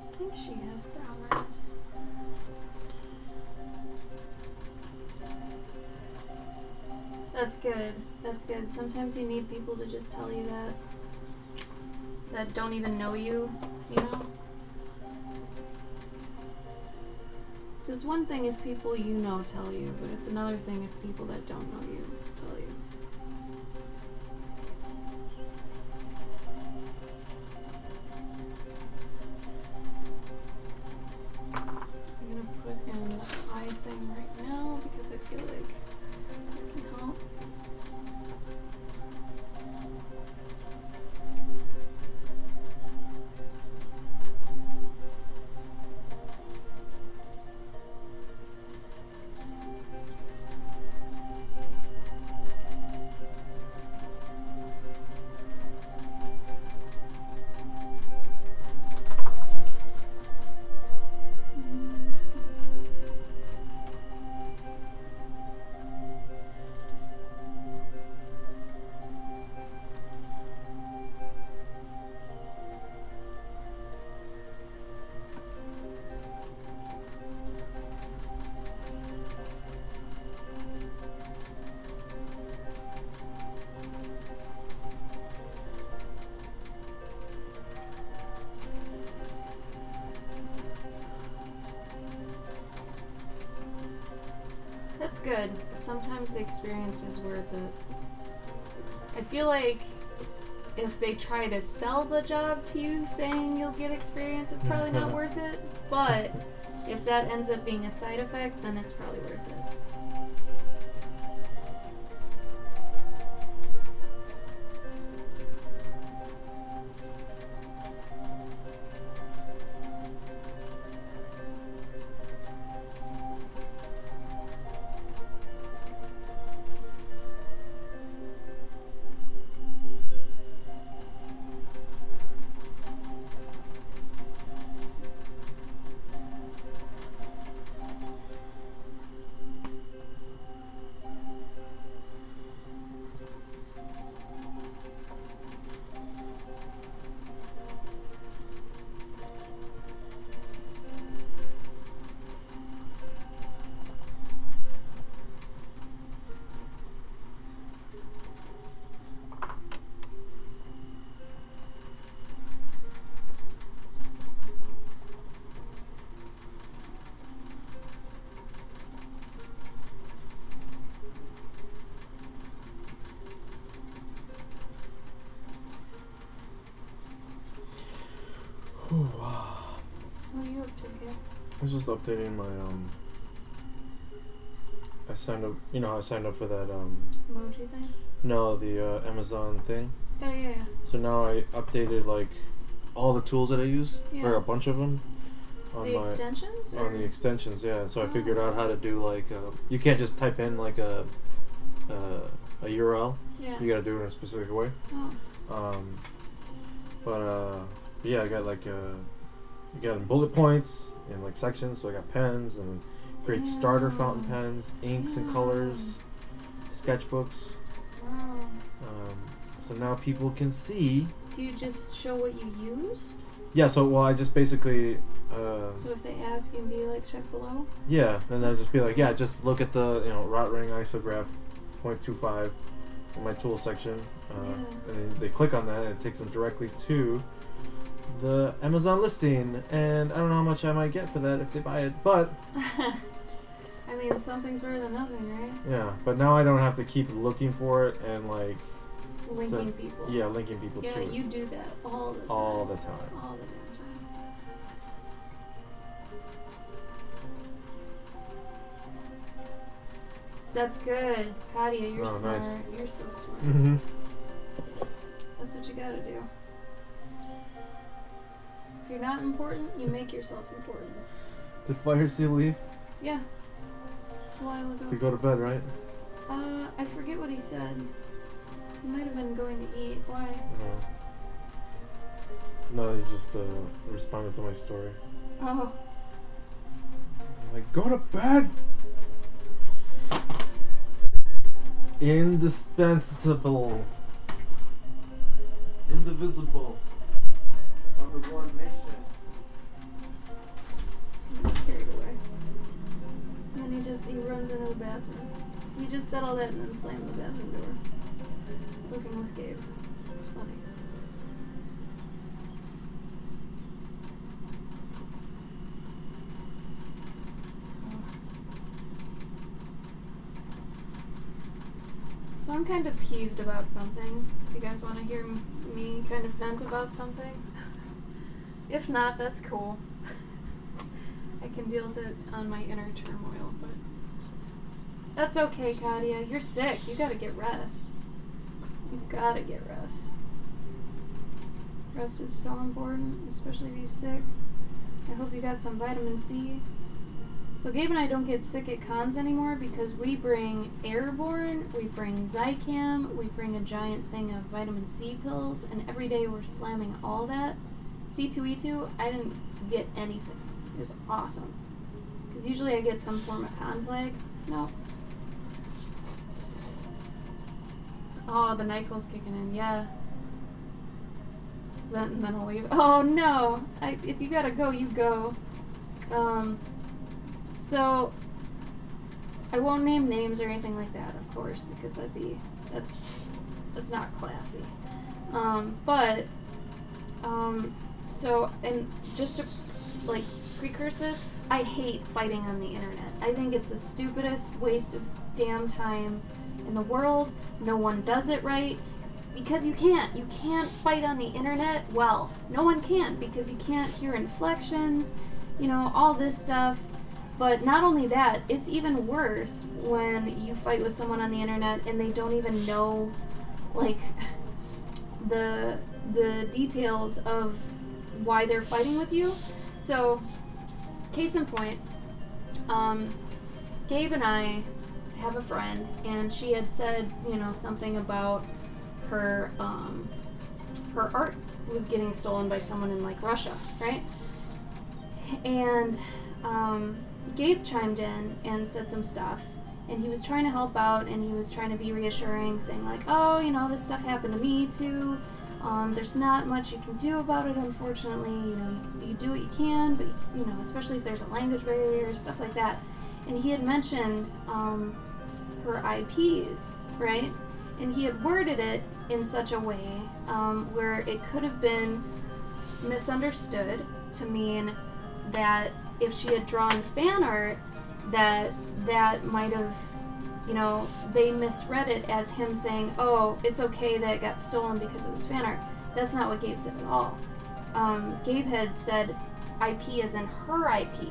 I think she has brown rice. That's good. That's good. Sometimes you need people to just tell you that don't even know you, you know? 'Cause it's one thing if people you know tell you, but it's another thing if people that don't know you tell you. I'm gonna put in the eye thing right now because I feel like it can help. good. Sometimes the experience is worth it. I feel like if they try to sell the job to you saying you'll get experience, it's probably not worth it. But if that ends up being a side effect, then it's probably worth it. What are you up to, kid? I was just updating my I signed up. You know, I signed up for that Emoji thing? No, the Amazon thing. Oh, yeah. So now I updated like all the tools that I use, or a bunch of them. On the extensions? On the extensions, yeah. So I figured out how to do like you can't just type in like a URL. Yeah. You got to do it in a specific way. Oh. Yeah, I got like you got bullet points and like sections. So I got pens and great starter fountain pens, inks and colors, sketchbooks. Wow. So now people can see. Do you just show what you use? Yeah. So I just basically. So if they ask you and be like, check below. Yeah, then I'll just be like, yeah, just look at the rot ring isograph 0.25 in my tool section, and then they click on that and it takes them directly to the Amazon listing, and I don't know how much I might get for that if they buy it, but I mean, something's better than nothing, right? yeah, but now I don't have to keep looking for it and like linking people. Yeah, linking people to it. Yeah, you do that all the time. All the time. All the damn time. That's good. Katia, you're smart. Nice. You're so smart. Mm-hmm. That's what you gotta do. If you're not important, you make yourself important. Did Fire Seal leave? Yeah. A while ago. To go to bed, right? I forget what he said. He might have been going to eat. Why? No, he just responded to my story. Oh. I'm like, go to bed! Indispensable. Indivisible. Under one nation. He gets carried away. And then he runs into the bathroom. He just said all that and then slammed the bathroom door. Living with Gabe. It's funny. So I'm kind of peeved about something. Do you guys want to hear me kind of vent about something? If not, that's cool. I can deal with it on my inner turmoil, but that's okay, Katia. You're sick. You gotta get rest. You gotta get rest. Rest is so important, especially if you're sick. I hope you got some vitamin C. So Gabe and I don't get sick at cons anymore because we bring Airborne, we bring Zicam, we bring a giant thing of vitamin C pills, and every day we're slamming all that. C2E2, I didn't get anything. It was awesome. Because usually I get some form of con plague. Nope. Oh, the NyQuil's kicking in, yeah. Then I'll leave. Oh no! If you gotta go, you go. So I won't name names or anything like that, of course, because that's not classy. So, and just to like precurse this, I hate fighting on the internet. I think it's the stupidest waste of damn time in the world. No one does it right. Because you can't. You can't fight on the internet well. No one can, because you can't hear inflections, you know, all this stuff. But not only that, it's even worse when you fight with someone on the internet and they don't even know, like, the details of why they're fighting with you. So, case in point, Gabe and I have a friend, and she had said, you know, something about her art was getting stolen by someone in, like, Russia, right? And Gabe chimed in and said some stuff, and he was trying to help out, and he was trying to be reassuring, saying, like, oh, you know, this stuff happened to me too. There's not much you can do about it, unfortunately. You know, you do what you can, but, you know, especially if there's a language barrier, stuff like that. And he had mentioned her IPs, right? And he had worded it in such a way where it could have been misunderstood to mean that if she had drawn fan art, that might have, you know, they misread it as him saying, oh, it's okay that it got stolen because it was fan art. That's not what Gabe said at all. Gabe had said IP as in her IP,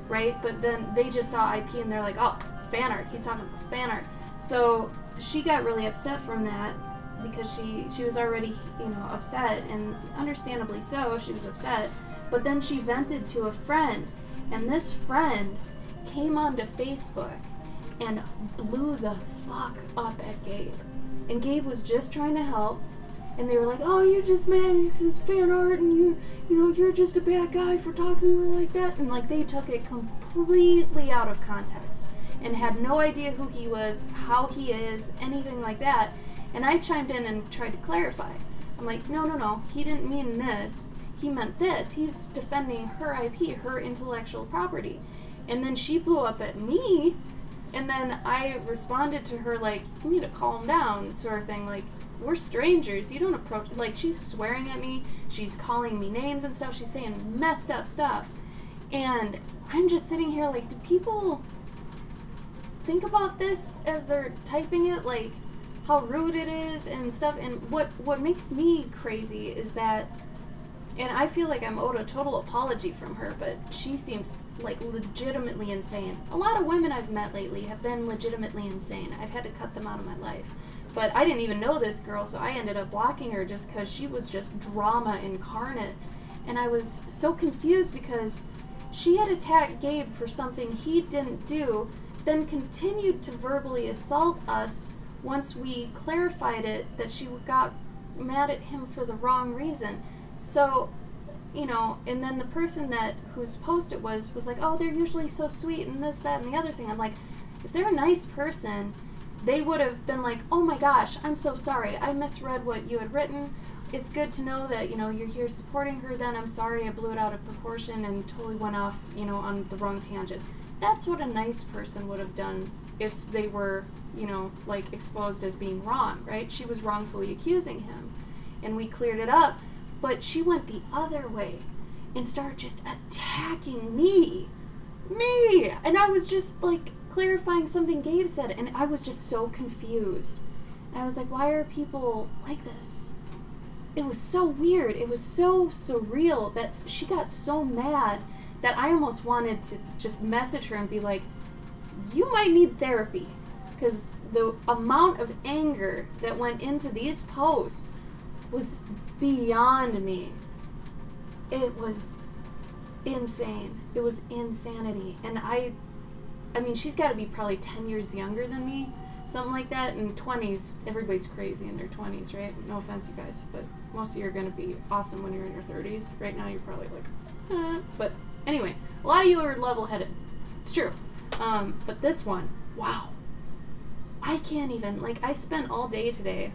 right? But then they just saw IP and they're like, oh, fan art. He's talking about fan art. So she got really upset from that because she was already, you know, upset, and understandably so, she was upset. But then she vented to a friend, and this friend came onto Facebook and blew the fuck up at Gabe. And Gabe was just trying to help, and they were like, oh, you're just mad because it's fan art, and you're just a bad guy for talking to her like that. And, like, they took it completely out of context and had no idea who he was, how he is, anything like that. And I chimed in and tried to clarify. I'm like, no, he didn't mean this. He meant this. He's defending her IP, her intellectual property. And then she blew up at me, and then I responded to her like, you need to calm down, sort of thing. Like, we're strangers. You don't approach... Like, she's swearing at me. She's calling me names and stuff. She's saying messed up stuff. And I'm just sitting here like, do people think about this as they're typing it? Like, how rude it is and stuff. And what makes me crazy is that... And I feel like I'm owed a total apology from her, but she seems like legitimately insane. A lot of women I've met lately have been legitimately insane. I've had to cut them out of my life. But I didn't even know this girl, so I ended up blocking her just because she was just drama incarnate. And I was so confused because she had attacked Gabe for something he didn't do, then continued to verbally assault us once we clarified it that she got mad at him for the wrong reason. So, you know, and then the person whose post it was like, oh, they're usually so sweet and this, that, and the other thing. I'm like, if they're a nice person, they would have been like, oh my gosh, I'm so sorry. I misread what you had written. It's good to know that, you know, you're here supporting her. Then I'm sorry I blew it out of proportion and totally went off, you know, on the wrong tangent. That's what a nice person would have done if they were, you know, like exposed as being wrong, right? She was wrongfully accusing him, and we cleared it up. But she went the other way and started just attacking me. And I was just, like, clarifying something Gabe said, and I was just so confused. And I was like, why are people like this? It was so weird. It was so surreal that she got so mad that I almost wanted to just message her and be like, you might need therapy. Because the amount of anger that went into these posts was beyond me. It was insane. It was insanity. And I mean, she's got to be probably 10 years younger than me, something like that. In 20s, everybody's crazy in their 20s, right? No offense, you guys, but most of you are going to be awesome when you're in your 30s. Right now, you're probably like, But anyway, a lot of you are level-headed. It's true. But this one, wow. I can't even, like, I spent all day today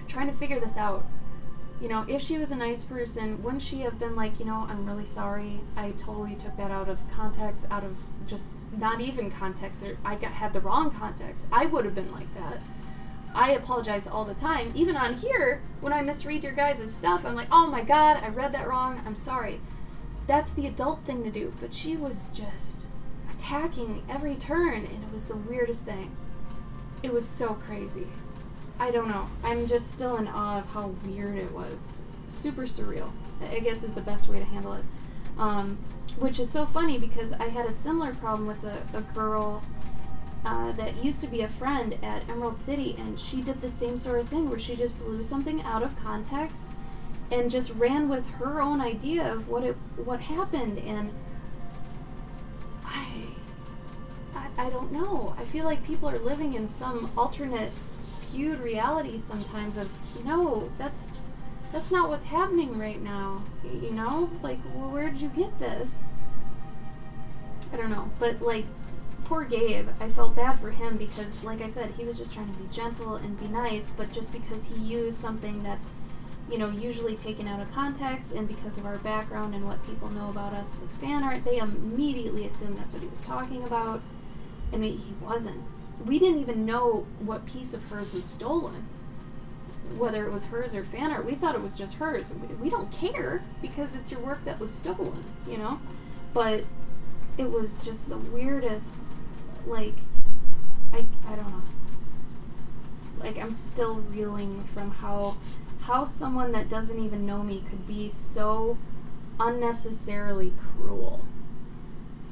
trying to figure this out. You know, if she was a nice person, wouldn't she have been like, you know, I'm really sorry. I totally took that out of context, out of just not even context. Had the wrong context. I would have been like that. I apologize all the time. Even on here, when I misread your guys' stuff, I'm like, oh my God, I read that wrong. I'm sorry. that's the adult thing to do. But she was just attacking every turn, and it was the weirdest thing. It was so crazy. I don't know. I'm just still in awe of how weird it was. Super surreal, I guess is the best way to handle it. Which is so funny because I had a similar problem with a girl that used to be a friend at Emerald City, and she did the same sort of thing where she just blew something out of context and just ran with her own idea of what happened, and I don't know. I feel like people are living in some alternate skewed reality sometimes of, no, that's not what's happening right now, you know? Like, well, where did you get this? I don't know, but like, poor Gabe, I felt bad for him because, like I said, he was just trying to be gentle and be nice, but just because he used something that's, you know, usually taken out of context, and because of our background and what people know about us with fan art, they immediately assumed that's what he was talking about, and he wasn't. We didn't even know what piece of hers was stolen, whether it was hers or fan art. We thought it was just hers. We don't care because it's your work that was stolen, you know? But it was just the weirdest, like, I don't know. Like, I'm still reeling from how someone that doesn't even know me could be so unnecessarily cruel.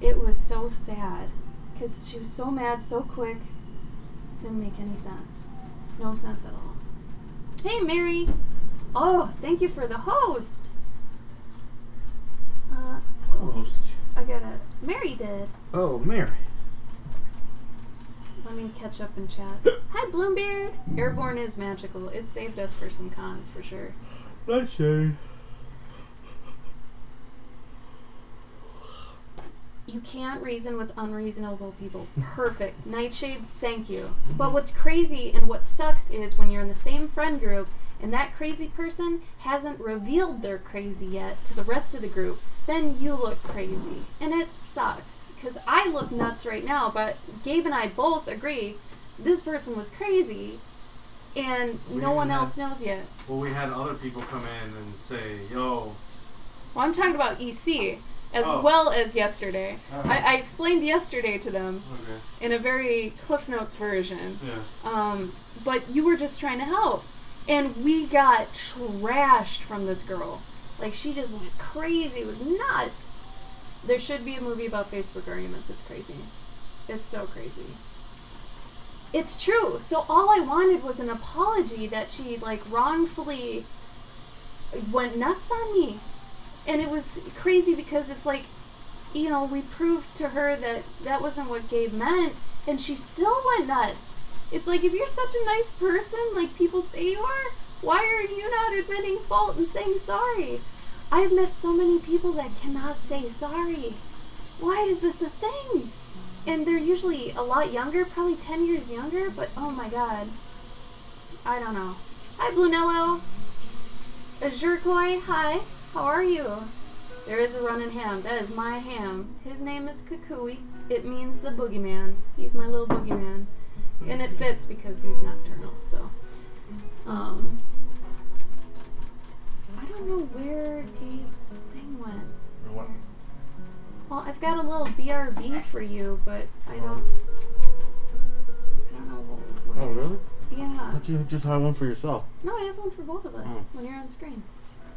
It was so sad because she was so mad so quick. Didn't make any sense. No sense at all. Hey, Mary. Oh, thank you for the host. Who hosted you? Mary did. Oh, Mary. Let me catch up and chat. Hi, Bloombeard. Airborne is magical. It saved us for some cons, for sure. Nice shade. You can't reason with unreasonable people. Perfect. Nightshade, thank you. But what's crazy and what sucks is when you're in the same friend group and that crazy person hasn't revealed they're crazy yet to the rest of the group, then you look crazy. And it sucks. Because I look nuts right now, but Gabe and I both agree this person was crazy and no one else knows yet. Well, we had other people come in and say, yo. Well, I'm talking about EC. As well as yesterday. I explained yesterday to them in a very Cliff Notes version. Yeah. But you were just trying to help. And we got trashed from this girl. Like, she just went crazy. It was nuts. There should be a movie about Facebook arguments. It's crazy. It's so crazy. It's true. So all I wanted was an apology that she, like, wrongfully went nuts on me. And it was crazy because it's like, you know, we proved to her that that wasn't what Gabe meant, and she still went nuts. It's like, if you're such a nice person, like people say you are, why are you not admitting fault and saying sorry? I've met so many people that cannot say sorry. Why is this a thing? And they're usually a lot younger, probably 10 years younger, but oh my god. I don't know. Hi, Blunello. Azure Koi, hi. How are you? There is a running ham. That is my ham. His name is Kukui. It means the boogeyman. He's my little boogeyman. And it fits because he's nocturnal, so. I don't know where Gabe's thing went. What? Well, I've got a little BRB for you, but I don't know where. Oh, really? Yeah. I thought you just had one for yourself. No, I have one for both of us when you're on screen.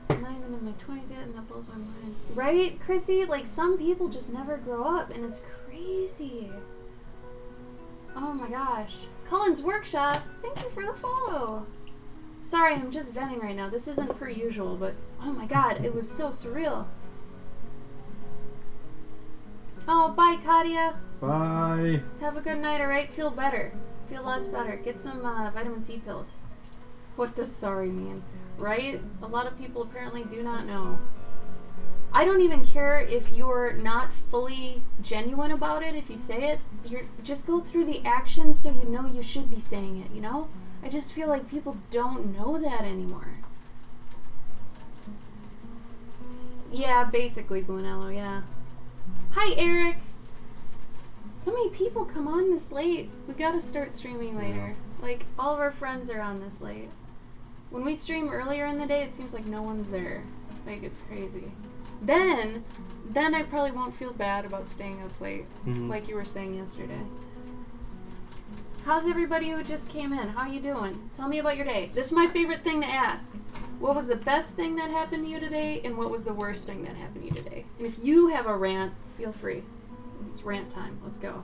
I'm not even in my 20s yet, and that blows my mind. Right, Chrissy? Like, some people just never grow up, and it's crazy. Oh my gosh. Cullen's Workshop, thank you for the follow. Sorry, I'm just venting right now. This isn't per usual, but oh my god, it was so surreal. Oh, bye, Katia. Bye. Have a good night, alright? Feel better. Feel lots better. Get some vitamin C pills. What does sorry mean? Right? A lot of people apparently do not know. I don't even care if you're not fully genuine about it. If you say it, just go through the actions so you know you should be saying it, you know? I just feel like people don't know that anymore. Yeah, basically, Blunello, yeah. Hi, Eric! So many people come on this late. We gotta start streaming later. Like, all of our friends are on this late. When we stream earlier in the day, it seems like no one's there. Like, it's crazy. then I probably won't feel bad about staying up late, Mm-hmm. like you were saying yesterday. How's everybody who just came in? How you doing? Tell me about your day. This is my favorite thing to ask. What was the best thing that happened to you today, and what was the worst thing that happened to you today? And if you have a rant, feel free. It's rant time. Let's go.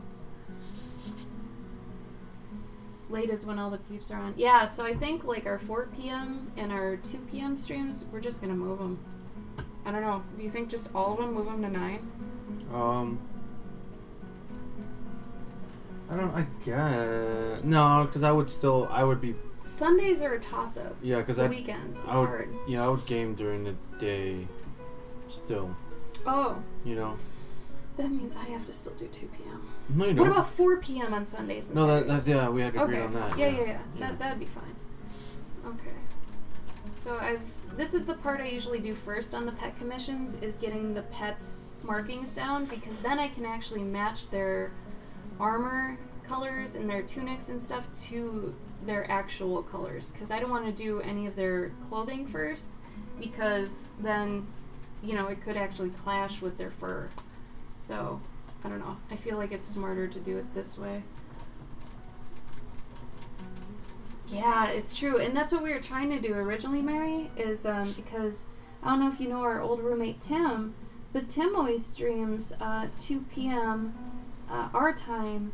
Late is when all the peeps are on. Yeah, so I think like our 4 p.m. and our 2 p.m. streams, we're just going to move them. I don't know. Do you think just all of them, move them to 9? I guess. No, because I would be. Sundays are a toss-up. Yeah, because weekends, it's hard. Yeah, I would game during the day still. Oh. You know? That means I have to still do 2 p.m. No, you don't. What about 4 p.m. on Sundays and No, Saturdays? yeah, we had to agree Okay. on that. Yeah. That'd be fine. Okay. So this is the part I usually do first on the pet commissions, is getting the pets' markings down, because then I can actually match their armor colors and their tunics and stuff to their actual colors, because I don't want to do any of their clothing first, because then, you know, it could actually clash with their fur. So, I don't know. I feel like it's smarter to do it this way. Yeah, it's true. And that's what we were trying to do originally, Mary, is because I don't know if you know our old roommate Tim, but Tim always streams 2 p.m. Our time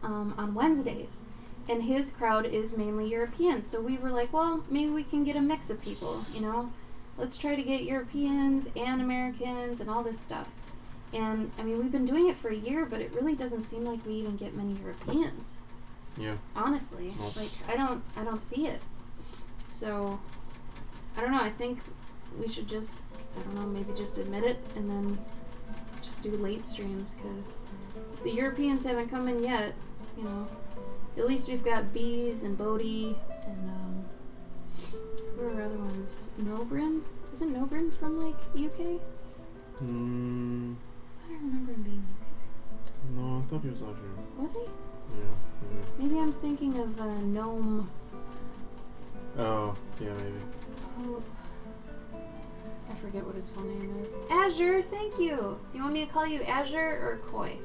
on Wednesdays. And his crowd is mainly European. So we were like, well, maybe we can get a mix of people, you know? Let's try to get Europeans and Americans and all this stuff. And, I mean, we've been doing it for a year, but it really doesn't seem like we even get many Europeans. Yeah. Honestly. Nope. Like, I don't see it. So, I don't know. I think we should just, I don't know, maybe just admit it and then just do late streams, because if the Europeans haven't come in yet, you know, at least we've got Bees and Bodhi and, who are our other ones? Nobrin? Isn't Nobrin from, like, UK? I remember him being UK. No, I thought he was out here. Was he? Yeah. Maybe I'm thinking of Gnome. Oh, yeah, maybe. Oh, I forget what his full name is. Azure, thank you. Do you want me to call you Azure or Koi?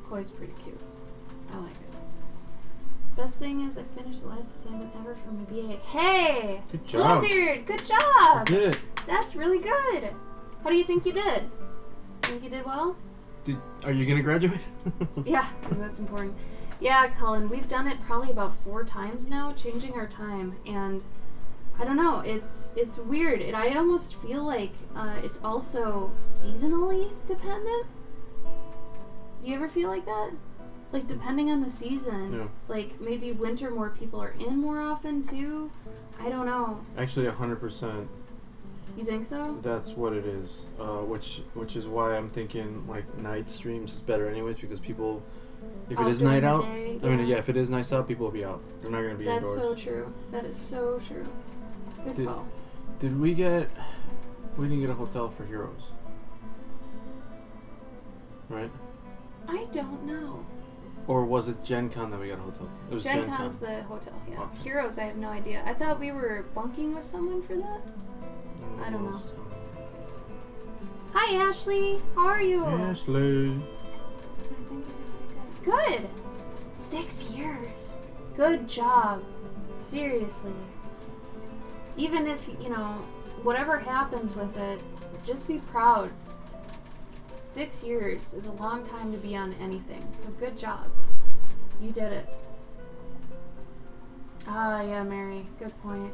Koi's pretty cute. I like it. Best thing is I finished the last assignment ever for my BA. Hey! Good job. Bluebeard, good job! You did it. That's really good. How do you think you did? Think you did well? Are you going to graduate? Yeah, that's important. Yeah, Colin, we've done it probably about 4 times now, changing our time, and I don't know, it's weird. I almost feel like it's also seasonally dependent. Do you ever feel like that? Like, depending on the season, Yeah. like, maybe winter more people are in more often, too? I don't know. Actually, 100%. You think so? That's what it is. Which is why I'm thinking, like, night streams is better anyways, because people, if Out it is during night the out, day, I mean, yeah, if it is nice out, people will be out. They're not going to be That's indoors. so true. That is so true. Good call. We didn't get a hotel for Heroes. Right? I don't know. Or was it Gen Con that we got a hotel? It was Gen Gen Con's Con. the hotel, yeah. Okay. Heroes, I have no idea. I thought we were bunking with someone for that. I don't know. Hi, Ashley. How are you? Ashley. I think I did good. 6 years. Good job. Seriously. Even if, you know, whatever happens with it, just be proud. 6 years is a long time to be on anything, so good job. You did it. Ah, yeah, Mary. Good point.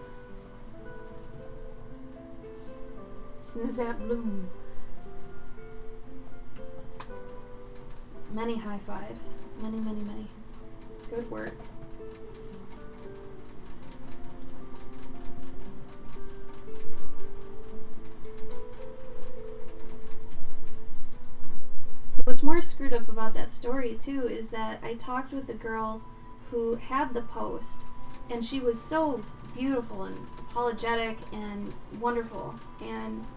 Snizzap Bloom. Many high fives. Many, many, many. Good work. What's more screwed up about that story, too, is that I talked with the girl who had the post, and she was so beautiful and apologetic and wonderful, and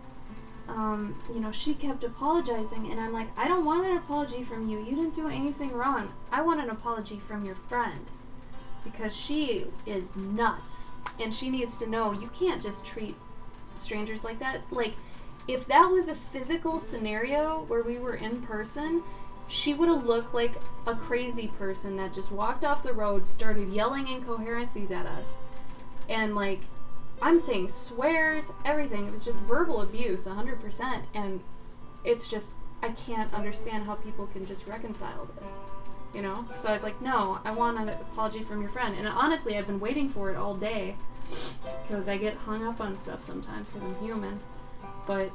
you know, she kept apologizing, and I'm like, I don't want an apology from you. You didn't do anything wrong. I want an apology from your friend, because she is nuts, and she needs to know you can't just treat strangers like that. Like, if that was a physical scenario where we were in person, she would have looked like a crazy person that just walked off the road, started yelling incoherencies at us. And, like, I'm saying swears, everything. It was just verbal abuse, 100%. And it's just, I can't understand how people can just reconcile this, you know? So I was like, no, I want an apology from your friend. And honestly, I've been waiting for it all day because I get hung up on stuff sometimes because I'm human. But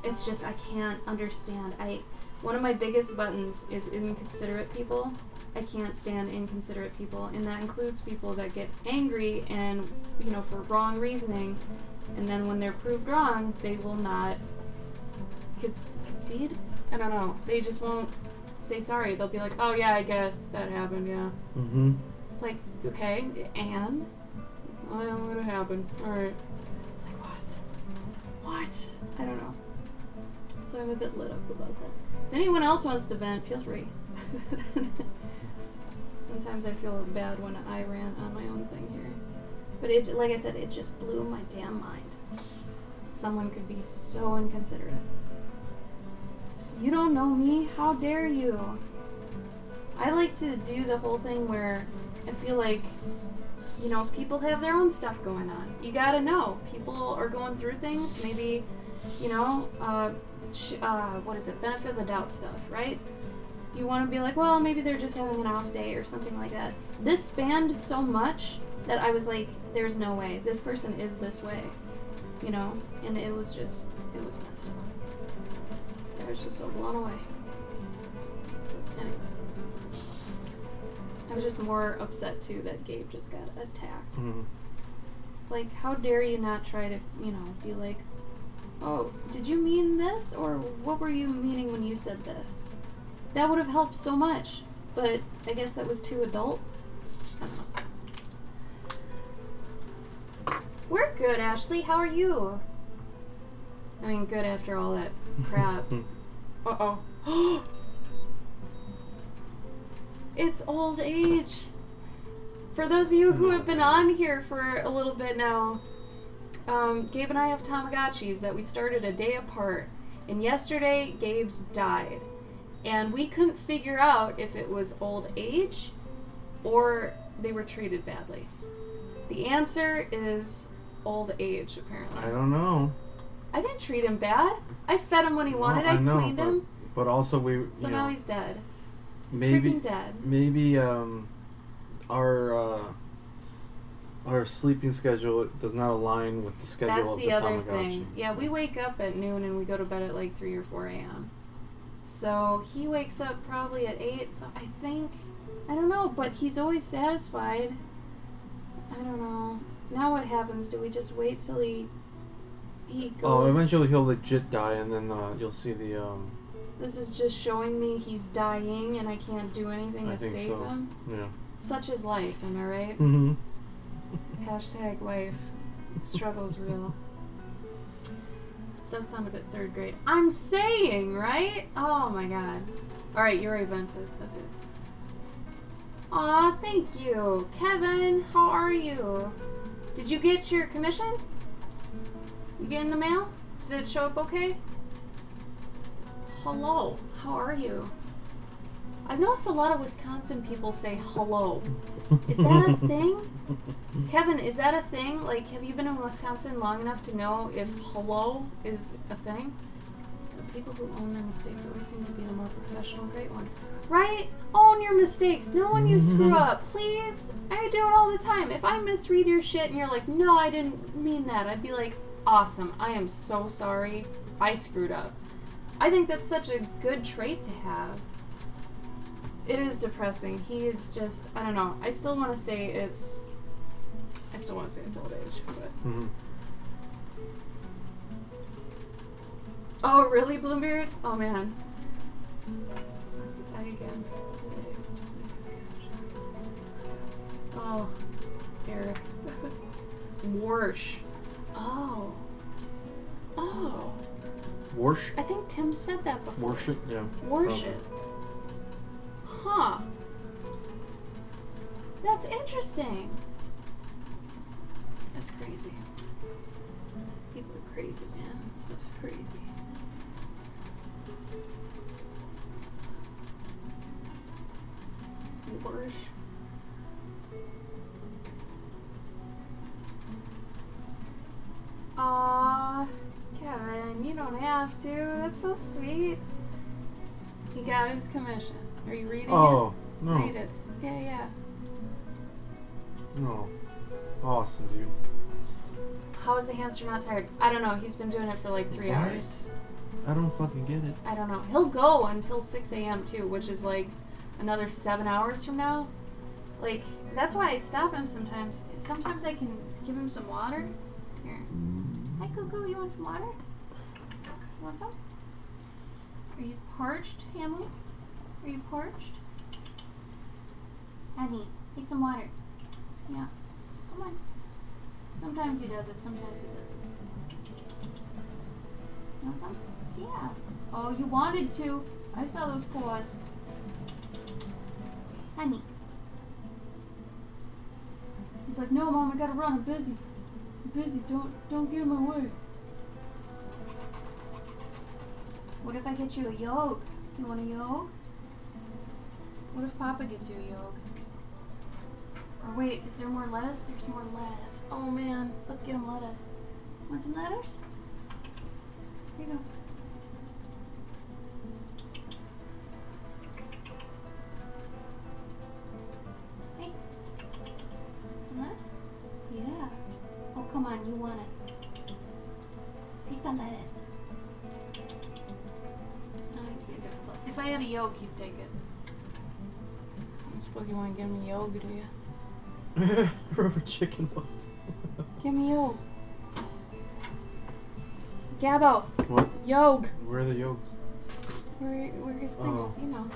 it's just, I can't understand. One of my biggest buttons is inconsiderate people. I can't stand inconsiderate people, and that includes people that get angry and, you know, for wrong reasoning, and then when they're proved wrong, they will not concede? I don't know. They just won't say sorry. They'll be like, oh yeah, I guess that happened, yeah. Mm-hmm. It's like, okay, and? Well, what happened? Alright. It's like, what? I don't know. So I'm a bit lit up about that. If anyone else wants to vent, feel free. Sometimes I feel bad when I rant on my own thing here. But it, like I said, it just blew my damn mind. Someone could be so inconsiderate. So you don't know me? How dare you? I like to do the whole thing where I feel like, you know, people have their own stuff going on. You gotta know. People are going through things, maybe, you know, what is it? Benefit of the doubt stuff, right? You want to be like, well, maybe they're just having an off day or something like that. This spanned so much that I was like, there's no way. This person is this way, you know? And it was messed up. I was just so blown away. Anyway. I was just more upset, too, that Gabe just got attacked. Mm-hmm. It's like, how dare you not try to, you know, be like, oh, did you mean this? Or what were you meaning when you said this? That would have helped so much, but I guess that was too adult. I don't know. We're good, Ashley. How are you? I mean, good after all that crap. Uh-oh. It's old age. For those of you who have been on here for a little bit now, Gabe and I have Tamagotchis that we started a day apart. And yesterday, Gabe's died. And we couldn't figure out if it was old age or they were treated badly. The answer is old age, apparently. I don't know. I didn't treat him bad. I fed him when he wanted. I cleaned him. But also So now he's dead. He's maybe, freaking dead. Maybe our sleeping schedule does not align with the schedule of the Tamagotchi. That's the other thing. Yeah, we wake up at noon and we go to bed at like 3 or 4 a.m. So he wakes up probably at 8, so I think, I don't know, but he's always satisfied. I don't know. Now what happens? Do we just wait till he goes? Oh, eventually he'll legit die, and then you'll see the, This is just showing me he's dying and I can't do anything to save him? Yeah. Such is life, am I right? Mm-hmm. Hashtag life. Struggle's real. Does sound a bit third grade. I'm saying, right? Oh my god. Alright, you already vented. That's it. Aw, thank you. Kevin, how are you? Did you get your commission? You get in the mail? Did it show up okay? Hello, how are you? I've noticed a lot of Wisconsin people say hello. Is that a thing? Kevin, is that a thing? Like, have you been in Wisconsin long enough to know if hello is a thing? The people who own their mistakes always seem to be the more professional, great ones. Right? Own your mistakes. No one you screw up, please. I do it all the time. If I misread your shit and you're like, no, I didn't mean that, I'd be like, awesome. I am so sorry. I screwed up. I think that's such a good trait to have. It is depressing. He is just, I don't know. I still want to say it's old age, but. Mm-hmm. Oh, really, Bloombeard? Oh, man. That's the guy again. Oh, Eric. Warsh. Oh. Oh. Warsh? I think Tim said that before. Warsh it? Yeah. Warsh it. Huh. That's interesting. It's crazy. People are crazy, man. This stuff's crazy. Worse. Aww, Kevin, you don't have to. That's so sweet. He got his commission. Are you reading it? Oh, no. Read it. Yeah. No. Awesome, dude. How is the hamster not tired? I don't know. He's been doing it for like 3 hours. I don't fucking get it. I don't know. He'll go until 6 a.m. too, which is like another 7 hours from now. Like, that's why I stop him sometimes. Sometimes I can give him some water. Here. Hi, Cuckoo. You want some water? You want some? Are you parched, Hamlet? Are you parched? Honey, take some water. Yeah. Come on. Sometimes he does it, sometimes he doesn't. You want some? Yeah. Oh, you wanted to. I saw those paws. Honey. He's like, no, Mom, I gotta run. I'm busy. I'm busy. Don't get in my way. What if I get you a yolk? You want a yolk? What if Papa gets you a yolk? Or wait, is there more lettuce? There's more lettuce. Oh man, let's get him lettuce. Want some lettuce? Here you go. Hey. Some lettuce? Yeah. Oh, come on, you want it. Take the lettuce. Oh, he's being difficult. If I had a yolk, he'd take it. I suppose you want to give me yolk, do you? Rubber chicken nuts. Give me yolk. Gabbo. What? Yolk. Where are the yolks? Where his thing is, you know.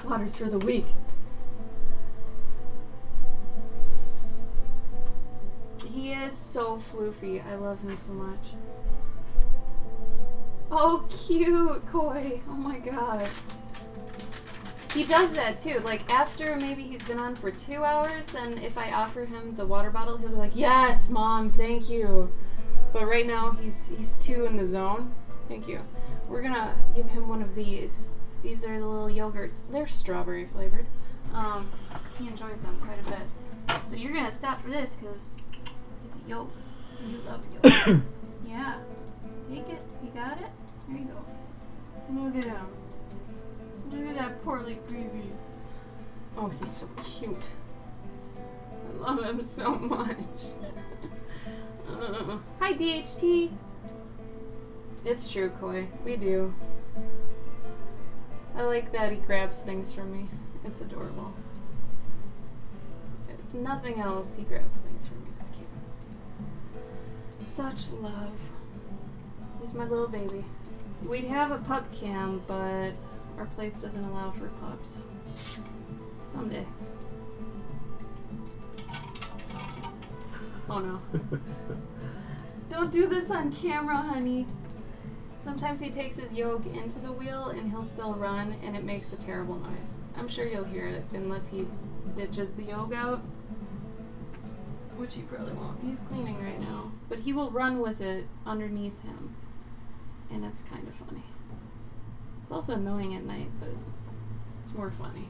Waters for the week. He is so floofy. I love him so much. Oh, cute, Koi. Oh my god. He does that too. Like, after maybe he's been on for 2 hours, then if I offer him the water bottle, he'll be like, yes, Mom, thank you. But right now, he's too in the zone. Thank you. We're gonna give him one of these. These are the little yogurts. They're strawberry flavored. He enjoys them quite a bit. So you're gonna stop for this, because it's a yolk. You love yolk. Yeah. Take it. You got it? There you go. Look at him. Look at that poorly baby. Oh, he's so cute. I love him so much. Hi, DHT. It's true, Koi. We do. I like that he grabs things from me. It's adorable. If nothing else, he grabs things from me. It's cute. Such love. He's my little baby. We'd have a pup cam, but our place doesn't allow for pups. Someday. Oh no. Don't do this on camera, honey. Sometimes he takes his yoke into the wheel and he'll still run and it makes a terrible noise. I'm sure you'll hear it unless he ditches the yoke out. Which he probably won't. He's cleaning right now. But he will run with it underneath him. And it's kind of funny. It's also annoying at night, but it's more funny.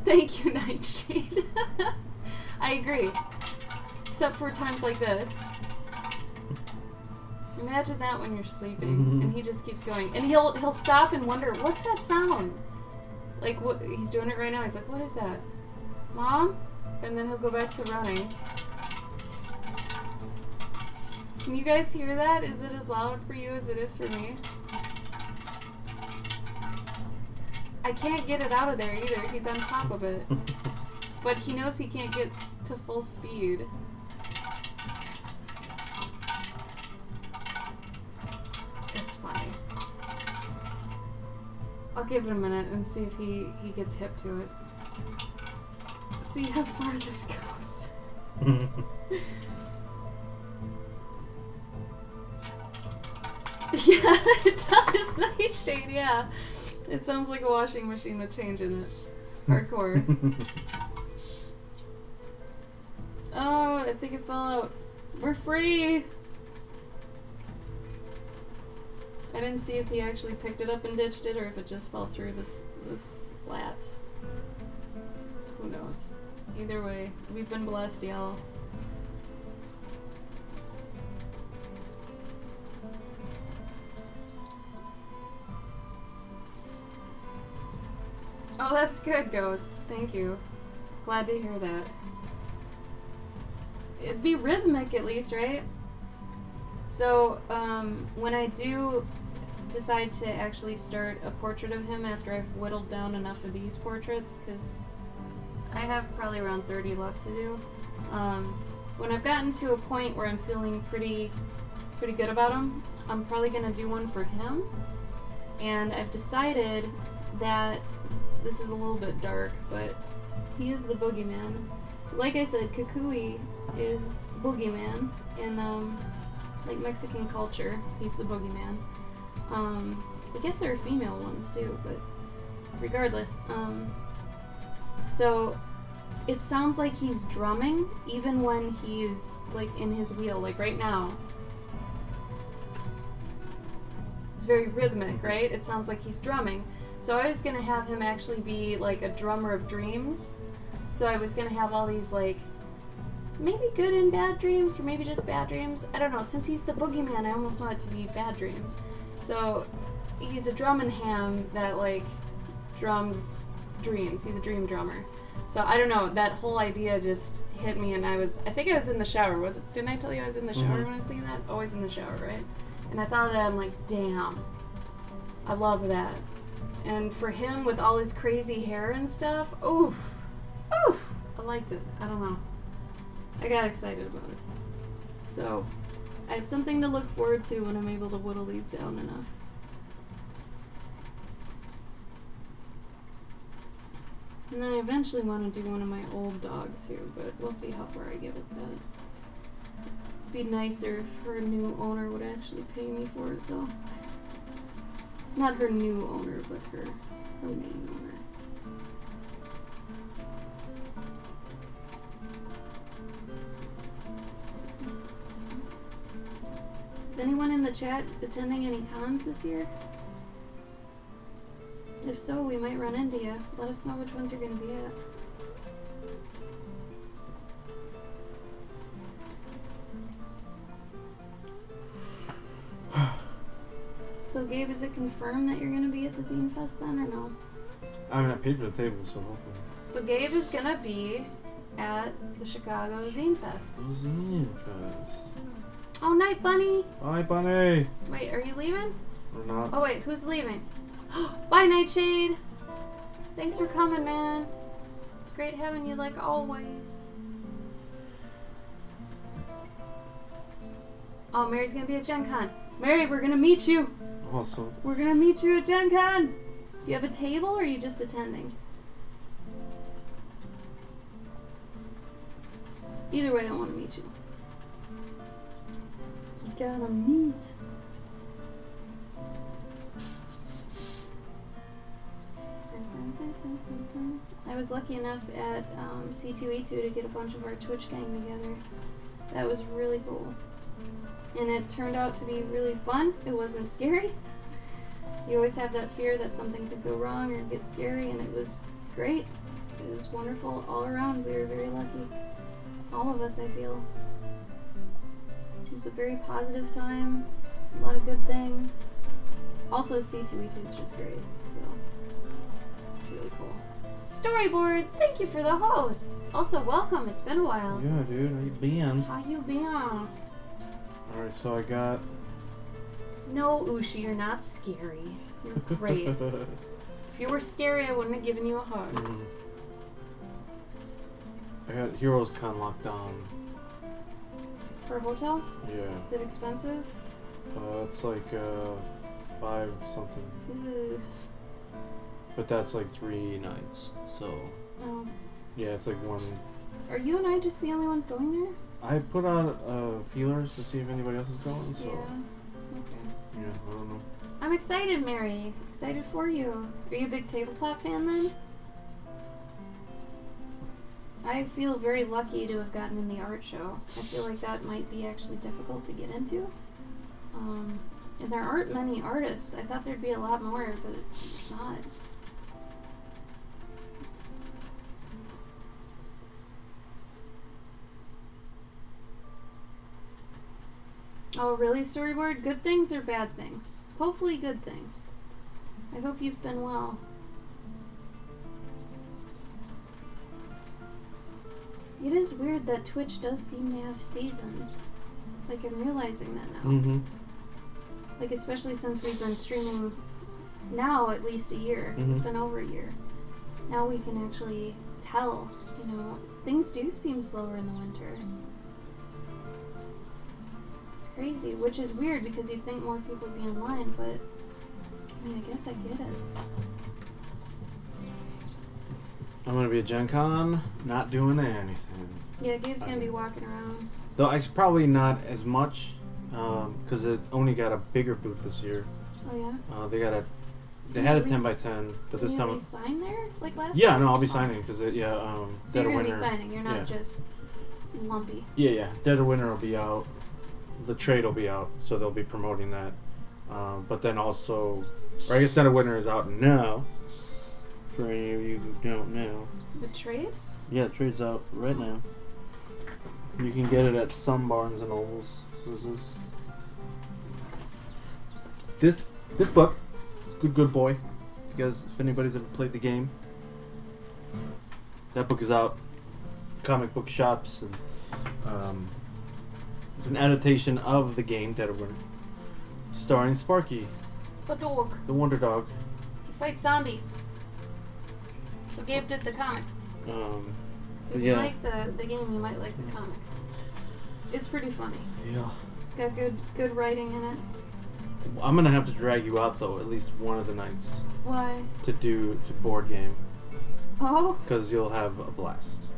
Thank you, Nightshade. I agree. Except for times like this. Imagine that when you're sleeping, and he just keeps going. And he'll stop and wonder, what's that sound? Like, what? He's doing it right now. He's like, what is that? Mom? And then he'll go back to running. Can you guys hear that? Is it as loud for you as it is for me? I can't get it out of there either. He's on top of it. But he knows he can't get to full speed. It's funny. I'll give it a minute and see if he gets hip to it. See how far this goes. Yeah, it does. Nightshade, yeah. It sounds like a washing machine with change in it. Hardcore. out. I think it fell out. We're free! I didn't see if he actually picked it up and ditched it or if it just fell through the slats. Who knows? Either way, we've been blessed, y'all. Oh, that's good, Ghost. Thank you. Glad to hear that. It'd be rhythmic at least, right? So, when I do decide to actually start a portrait of him after I've whittled down enough of these portraits, because I have probably around 30 left to do, when I've gotten to a point where I'm feeling pretty good about him, I'm probably going to do one for him. And I've decided that this is a little bit dark, but he is the boogeyman. So like I said, Kukui is boogeyman in like Mexican culture. He's the boogeyman. I guess there are female ones too, but regardless. So it sounds like he's drumming even when he's like in his wheel, like right now. It's very rhythmic, right? It sounds like he's drumming. So I was gonna have him actually be like a drummer of dreams. So I was gonna have all these like maybe good and bad dreams, or maybe just bad dreams. I don't know. Since he's the boogeyman, I almost want it to be bad dreams. So he's a drumming ham that like drums dreams. He's a dream drummer. So I don't know. That whole idea just hit me, and I think I was in the shower. Didn't I tell you I was in the shower when I was thinking that? Always in the shower, right? And I thought that, I'm like, damn, I love that. And for him with all his crazy hair and stuff, oof, I liked it. I don't know. I got excited about it. So I have something to look forward to when I'm able to whittle these down enough. And then I eventually want to do one of my old dog too, but we'll see how far I get with that. It'd be nicer if her new owner would actually pay me for it though. Not her new owner, but her main owner. Is anyone in the chat attending any cons this year? If so, we might run into you. Let us know which ones you're going to be at. So, Gabe, is it confirmed that you're going to be at the Zine Fest then, or no? I mean, I paid for the table, so hopefully. So, Gabe is going to be at the Chicago Zine Fest. Zine Fest. Oh, night, Bunny! Bye, Bunny! Wait, are you leaving? Or not? Oh, wait, who's leaving? Bye, Nightshade! Thanks for coming, man. It's great having you like always. Oh, Mary's gonna be at Gen Con. Mary, we're gonna meet you! Awesome. We're gonna meet you at Gen Con! Do you have a table, or are you just attending? Either way, I want to meet you. You gotta meet. I was lucky enough at C2E2 to get a bunch of our Twitch gang together. That was really cool. And it turned out to be really fun. It wasn't scary. You always have that fear that something could go wrong or get scary, and it was great. It was wonderful all around. We were very lucky. All of us, I feel. It was a very positive time. A lot of good things. Also, C2E2 is just great, so it's really cool. Storyboard, thank you for the host. Also, welcome. It's been a while. Yeah, dude. How you been? How you been? Alright, so I got... No, Ushi, you're not scary. You're great. If you were scary, I wouldn't have given you a hug. I got Heroes Con locked down. For a hotel? Yeah. Is it expensive? It's like 5 something. Ugh. But that's like 3 nights, so... Oh. Yeah, it's like one... Are you and I just the only ones going there? I put out feelers to see if anybody else is going, so... Yeah. Okay. Yeah, I don't know. I'm excited, Mary. Excited for you. Are you a big tabletop fan then? I feel very lucky to have gotten in the art show. I feel like that might be actually difficult to get into. And there aren't many artists. I thought there'd be a lot more, but there's not. Oh, really, storyboard? Good things or bad things? Hopefully good things. I hope you've been well. It is weird that Twitch does seem to have seasons. Like, I'm realizing that now. Mm-hmm. Like, especially since we've been streaming now at least a year. Mm-hmm. It's been over a year. Now we can actually tell, you know, things do seem slower in the winter. It's crazy, which is weird because you'd think more people would be online, but I mean, I guess I get it. I'm gonna be at Gen Con, not doing anything. Yeah, Gabe's gonna be walking around. Though probably not as much, because it only got a bigger booth this year. Oh yeah? They had a 10 by 10, but this time. Can you sign there like last time? Yeah, no, I'll be signing because So Dead you're of gonna Winter. be signing. You're not yeah. just lumpy. Yeah. Dead of Winter will be out. The trade will be out, so they'll be promoting that. But then also, or I guess Dead of Winter is out now. For any of you who don't know. The trade? Yeah, the trade's out right now. You can get it at some Barnes and Nobles. This book, it's Good Boy. If anybody's ever played the game, that book is out. Comic book shops, and it's an adaptation of the game Dead of Winter, starring Sparky, A dog. the Wonder Dog. He fights zombies. So Gabe did the comic. So if you like the game, you might like the comic. It's pretty funny. Yeah. It's got good writing in it. I'm gonna have to drag you out though, at least one of the nights, Why? to board game, Oh? because you'll have a blast.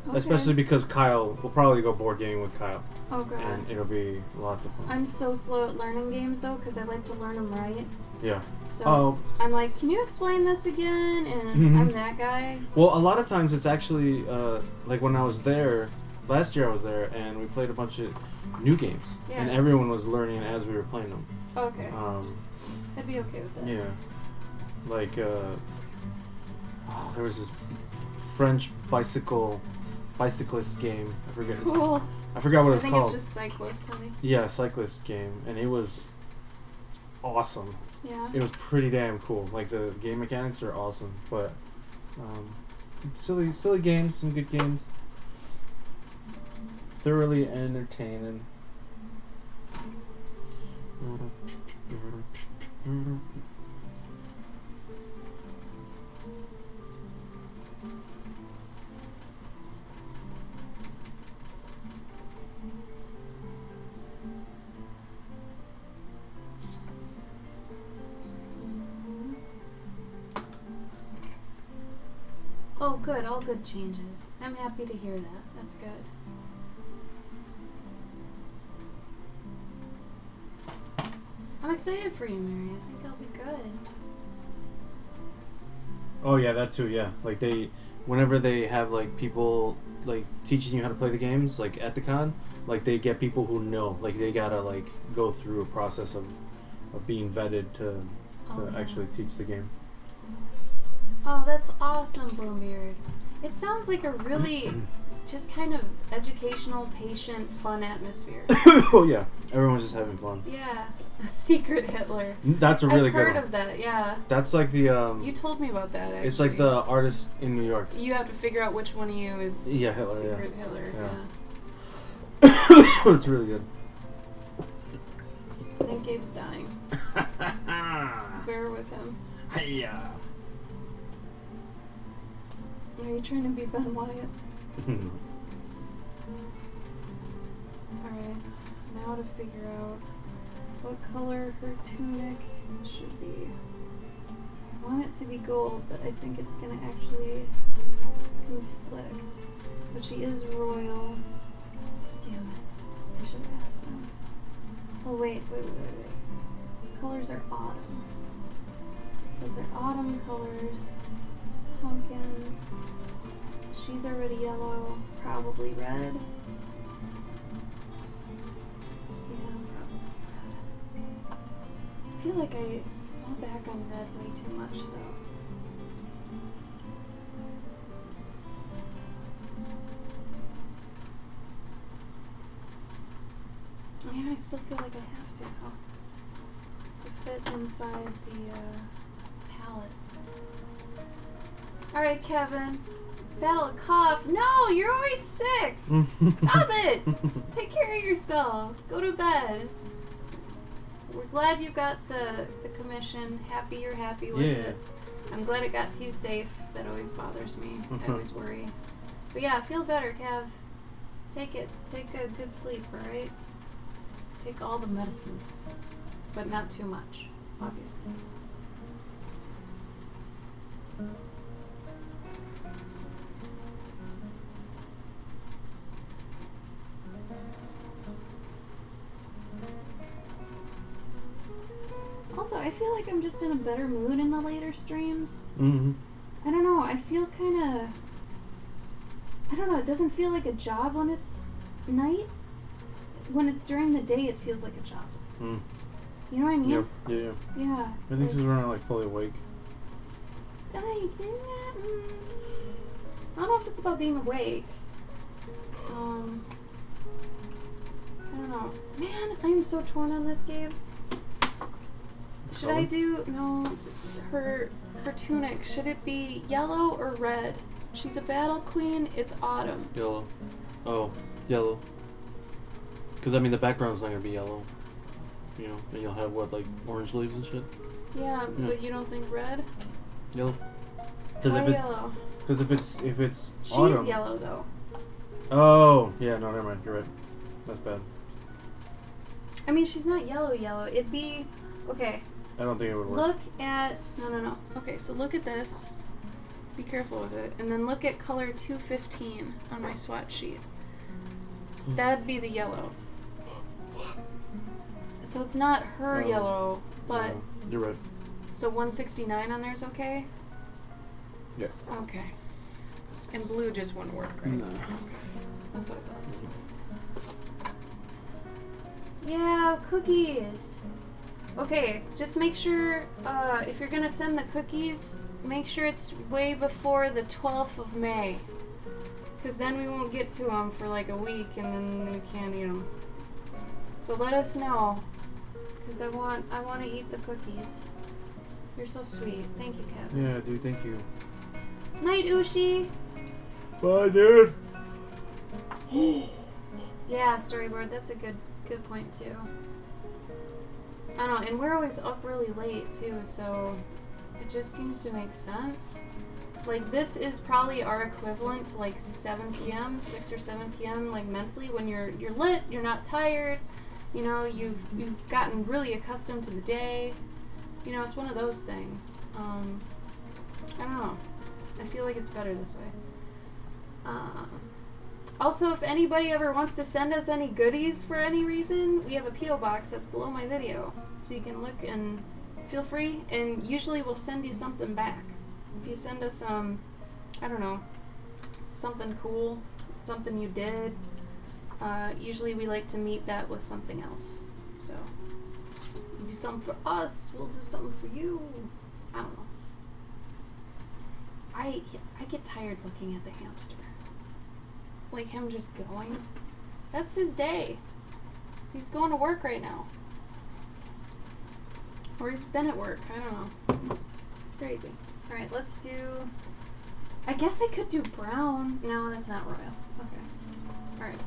Okay. Especially because Kyle will probably go board gaming with Kyle, Oh god. and it'll be lots of fun. I'm so slow at learning games though, because I like to learn them right. Yeah. So I'm like, can you explain this again? And Mhm. I'm that guy. Well, a lot of times it's actually like when I was there last year. I was there, and we played a bunch of new games, Yeah. and everyone was learning as we were playing them. Okay. I'd be okay with that. Yeah. Like there was this French bicyclist game. I forget Cool. I forgot what it's I think called. it's just cyclist, honey. Yeah, cyclist game, and it was awesome. Yeah. It was pretty damn cool. Like the game mechanics are awesome, but some silly games, some good games. Thoroughly entertaining. Oh, good. All good changes. I'm happy to hear that. That's good. I'm excited for you, Mary. I think it'll be good. Oh yeah, that too. Yeah, like whenever they have like people like teaching you how to play the games, like at the con, like they get people who know, like they gotta like go through a process of being vetted to yeah. actually teach the game. Oh, that's awesome, Bloombeard. It sounds like a really just kind of educational, patient, fun atmosphere. Oh yeah, everyone's just having fun. Yeah, a secret Hitler. That's a really I've good heard one. of that. Yeah. That's like the You told me about that. Actually. It's like the artist in New York. You have to figure out which one of you is Hitler. secret Hitler. Yeah. It's really good. I think Gabe's dying. Bear with him. Hiya. Are you trying to be Ben Wyatt? Alright, now to figure out what color her tunic should be. I want it to be gold, but I think it's gonna actually conflict. But she is royal. Damn it. I should have asked them. Oh, wait. Colors are autumn. So if they're autumn colors, it's pumpkin. She's already yellow. Probably red. Yeah, probably red. I feel like I fall back on red way too much, though. Yeah, I still feel like I have to fit inside the palette. Alright, Kevin. Battle a cough. No, you're always sick. Stop it. Take care of yourself. Go to bed. We're glad you got the commission. Happy you're happy with it. I'm glad it got to you safe. That always bothers me. I always worry. But yeah, feel better, Kev. Take it. Take a good sleep, alright? Take all the medicines. But not too much, obviously. Also, I feel like I'm just in a better mood in the later streams. Mm-hmm. I don't know, I feel kind of... I don't know, it doesn't feel like a job when it's night. When it's during the day, it feels like a job. Mm. You know what I mean? Yep. Yeah. Yeah. I think because we're not like fully awake. I don't know if it's about being awake. I don't know. Man, I am so torn on this, Gabe. Should I do... No. Her tunic, should it be yellow or red? She's a battle queen. It's autumn. Yellow. Oh, yellow. Because, I mean, the background's not going to be yellow. You know, and you'll have, what, like, orange leaves and shit? Yeah, but you don't think red? Yellow. Why yellow? Because if it's She's autumn... yellow, though. Oh, yeah, no, never mind. You're right. That's bad. I mean, she's not yellow. It'd be... Okay. I don't think it would work. Look at... No. Okay, so look at this. Be careful with it. And then look at color 215 on my swatch sheet. That'd be the yellow. So it's not her yellow, but... No, you're right. So 169 on there's okay? Yeah. Okay. And blue just wouldn't work, right? No. Okay. That's what I thought. Yeah, cookies. Okay, just make sure, if you're gonna send the cookies, make sure it's way before the 12th of May. Because then we won't get to them for like a week and then we can't eat them. So let us know. Because I want to eat the cookies. You're so sweet. Thank you, Kevin. Yeah, dude, thank you. Night, Ushi. Bye, dude. Yeah, storyboard. That's a good point too. I don't know, and we're always up really late too, so it just seems to make sense. Like, this is probably our equivalent to like 7 p.m., 6 or 7 p.m. like mentally when you're lit, you're not tired, you know, you've gotten really accustomed to the day. You know, it's one of those things. I don't know. I feel like it's better this way. Also, if anybody ever wants to send us any goodies for any reason, we have a P.O. box that's below my video. So you can look and feel free, and usually we'll send you something back. If you send us, I don't know, something cool, something you did, usually we like to meet that with something else. So, you do something for us, we'll do something for you. I don't know. I get tired looking at the hamster. Like him just going. That's his day. He's going to work right now. Or he's been at work. I don't know. It's crazy. Alright, let's do... I guess I could do brown. No, that's not royal. Okay. Alright.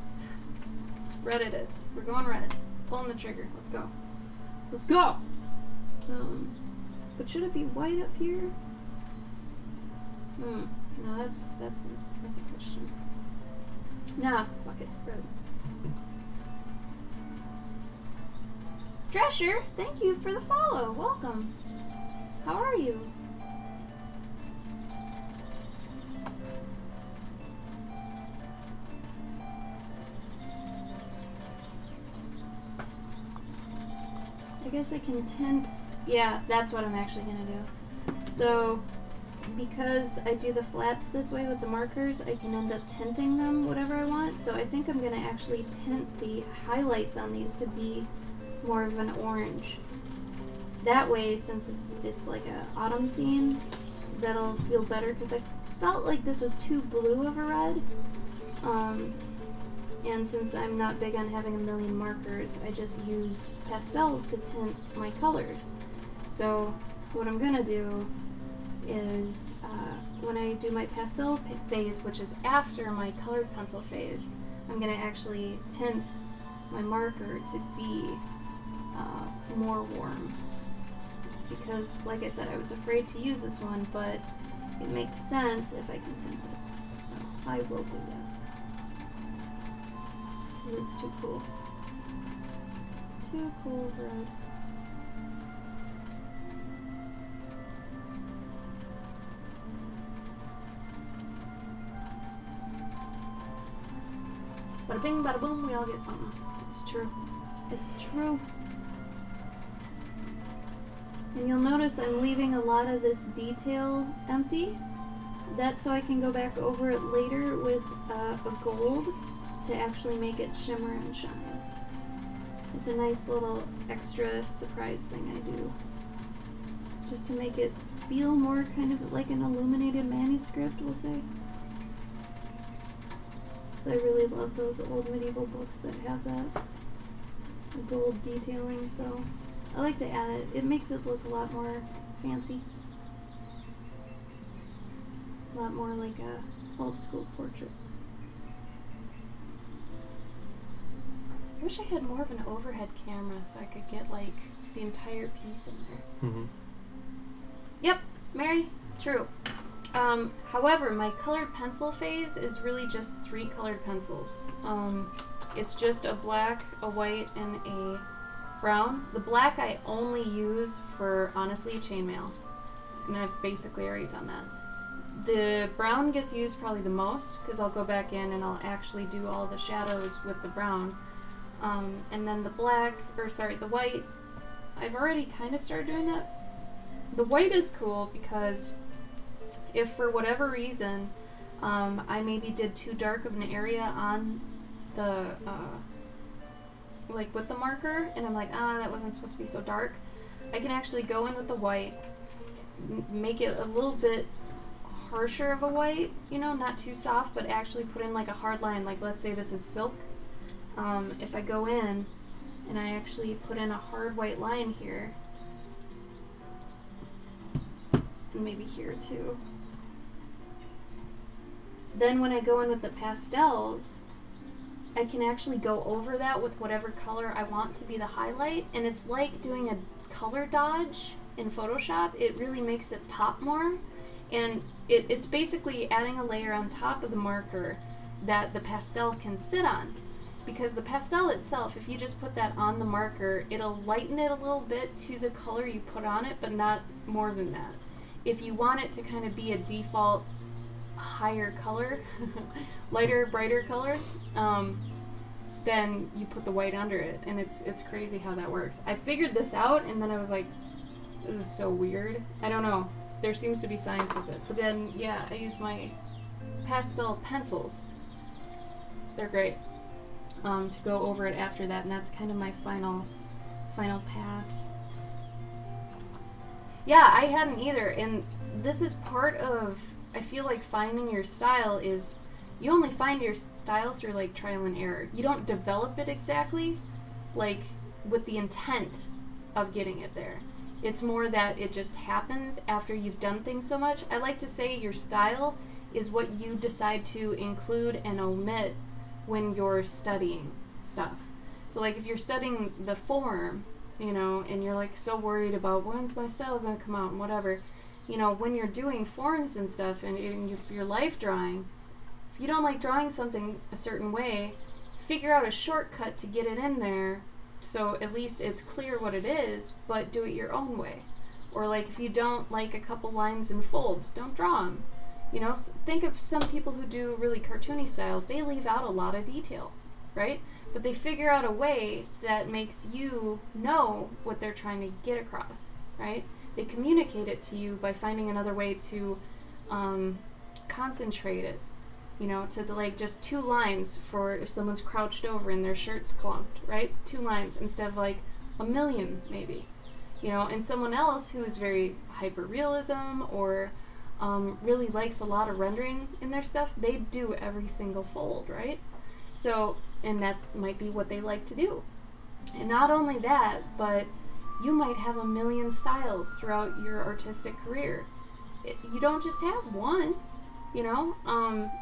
Red it is. We're going red. Pulling the trigger. Let's go. Let's go! But should it be white up here? No, that's a question. Nah, fuck it. Red. Drescher, thank you for the follow. Welcome. How are you? I guess I can tint. Yeah, that's what I'm actually gonna do. So, because I do the flats this way with the markers, I can end up tinting them whatever I want. So I think I'm going to actually tint the highlights on these to be more of an orange. That way, since it's like a autumn scene, that'll feel better, because I felt like this was too blue of a red. And since I'm not big on having a million markers, I just use pastels to tint my colors. So what I'm gonna do is, when I do my pastel phase, which is after my colored pencil phase, I'm gonna actually tint my marker to be more warm. Because, like I said, I was afraid to use this one, but it makes sense if I can tint it. So I will do that. It's too cool. Too cool, red. Bada bing, bada boom, we all get something. It's true. It's true. And you'll notice I'm leaving a lot of this detail empty. That's so I can go back over it later with a gold to actually make it shimmer and shine. It's a nice little extra surprise thing I do, just to make it feel more kind of like an illuminated manuscript, we'll say. So I really love those old medieval books that have that gold detailing, so I like to add it. It makes it look a lot more fancy. A lot more like a old school portrait. I wish I had more of an overhead camera so I could get like the entire piece in there. Mm-hmm. Yep, Mary, true. However, my colored pencil phase is really just 3 colored pencils. It's just a black, a white, and a brown. The black I only use for, honestly, chainmail. And I've basically already done that. The brown gets used probably the most, because I'll go back in and I'll actually do all the shadows with the brown. And then the white, I've already kind of started doing that. The white is cool because if for whatever reason I maybe did too dark of an area on the, like with the marker, and I'm like, that wasn't supposed to be so dark, I can actually go in with the white, make it a little bit harsher of a white, you know, not too soft, but actually put in like a hard line, like let's say this is silk. If I go in and I actually put in a hard white line here, and maybe here too, then when I go in with the pastels, I can actually go over that with whatever color I want to be the highlight, and it's like doing a color dodge in Photoshop. It really makes it pop more, and it's basically adding a layer on top of the marker that the pastel can sit on. Because the pastel itself, if you just put that on the marker, it'll lighten it a little bit to the color you put on it, but not more than that. If you want it to kind of be a default higher color, lighter, brighter color, then you put the white under it, and it's crazy how that works. I figured this out, and then I was like, this is so weird. I don't know. There seems to be science with it. But then, yeah, I use my pastel pencils. They're great. To go over it after that, and that's kind of my final pass. Yeah, I hadn't either, and this is part of, I feel like finding your style is, you only find your style through like trial and error. You don't develop it exactly, like with the intent of getting it there. It's more that it just happens after you've done things so much. I like to say your style is what you decide to include and omit when you're studying stuff. So like if you're studying the form, you know, and you're like so worried about when's my style going to come out and whatever, you know, when you're doing forms and stuff and if you're life drawing, if you don't like drawing something a certain way, figure out a shortcut to get it in there so at least it's clear what it is, but do it your own way. Or like if you don't like a couple lines and folds, don't draw them. You know, think of some people who do really cartoony styles. They leave out a lot of detail, right? But they figure out a way that makes you know what they're trying to get across, right? They communicate it to you by finding another way to concentrate it, to like just 2 lines for if someone's crouched over and their shirt's clumped, right? 2 lines instead of like a million maybe, and someone else who is very hyper-realism or really likes a lot of rendering in their stuff, they do every single fold, right? So, and that might be what they like to do. And not only that, but you might have a million styles throughout your artistic career. You don't just have one,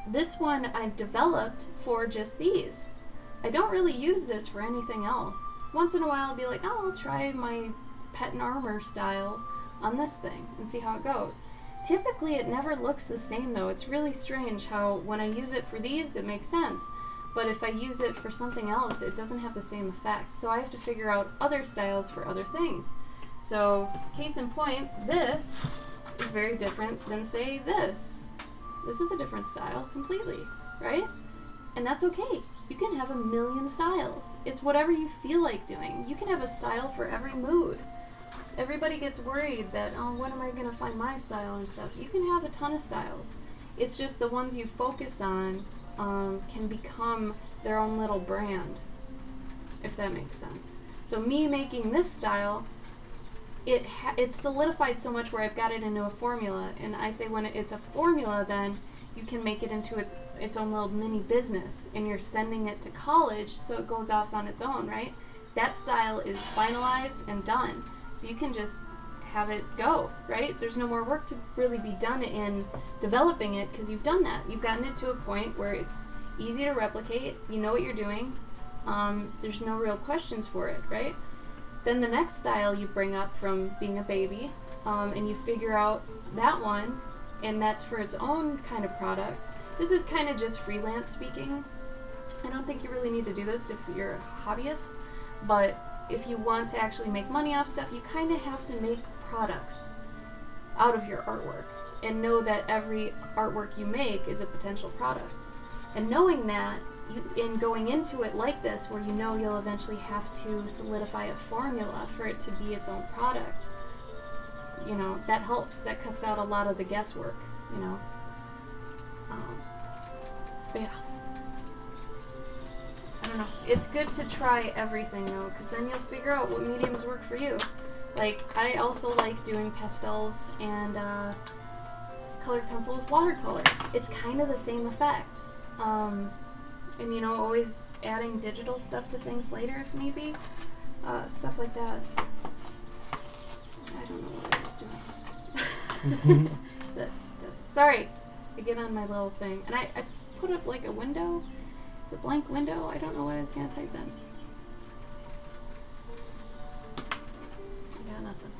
this one I've developed for just these. I don't really use this for anything else. Once in a while I'll be like, oh, I'll try my pet and armor style on this thing and see how it goes. Typically it never looks the same though. It's really strange how when I use it for these it makes sense, but if I use it for something else it doesn't have the same effect. So I have to figure out other styles for other things. So case in point, this is very different than say this. This is a different style completely, right? And that's okay. You can have a million styles. It's whatever you feel like doing. You can have a style for every mood. Everybody gets worried that, oh, when am I going to find my style and stuff? You can have a ton of styles. It's just the ones you focus on can become their own little brand, if that makes sense. So me making this style, it's solidified so much where I've got it into a formula, and I say when it's a formula, then you can make it into its own little mini business, and you're sending it to college so it goes off on its own, right? That style is finalized and done, so you can just have it go, right? There's no more work to really be done in developing it because you've done that. You've gotten it to a point where it's easy to replicate, you know what you're doing, there's no real questions for it, right? Then the next style you bring up from being a baby, and you figure out that one, and that's for its own kind of product. This is kind of just freelance speaking. I don't think you really need to do this if you're a hobbyist, but if you want to actually make money off stuff, you kind of have to make products out of your artwork and know that every artwork you make is a potential product. And knowing that, in going into it like this, where you know you'll eventually have to solidify a formula for it to be its own product, that helps. That cuts out a lot of the guesswork, but yeah, I don't know. It's good to try everything though, because then you'll figure out what mediums work for you. Like, I also like doing pastels and colored pencil with watercolor. It's kind of the same effect. And always adding digital stuff to things later if need be. Stuff like that. I don't know what I was doing. This. Sorry. I get on my little thing. And I put up like a window. It's a blank window. I don't know what I was going to type in. I got nothing.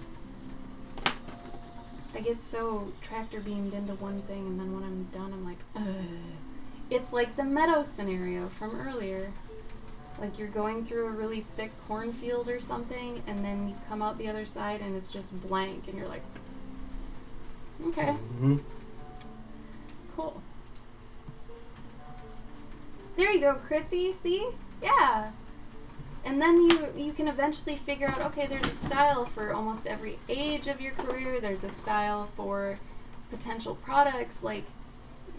I get so tractor beamed into one thing, and then when I'm done, I'm like, ugh. It's like the meadow scenario from earlier. Like you're going through a really thick cornfield or something, and then you come out the other side and it's just blank, and you're like, okay. Mm-hmm. Cool. There you go, Chrissy. See? Yeah. And then you can eventually figure out, okay, there's a style for almost every age of your career. There's a style for potential products. Like,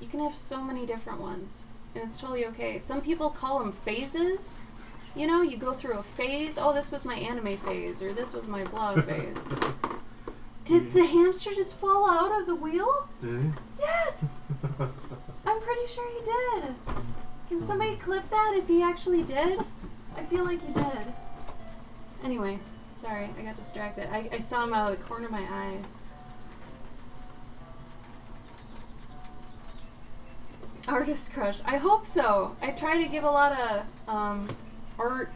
you can have so many different ones, and it's totally okay. Some people call them phases. You go through a phase. Oh, this was my anime phase, or this was my blah phase. Did the hamster just fall out of the wheel? Did he? Yes! I'm pretty sure he did. Can somebody clip that if he actually did? I feel like he did. Anyway, sorry, I got distracted. I saw him out of the corner of my eye. Artist crush. I hope so. I try to give a lot of art,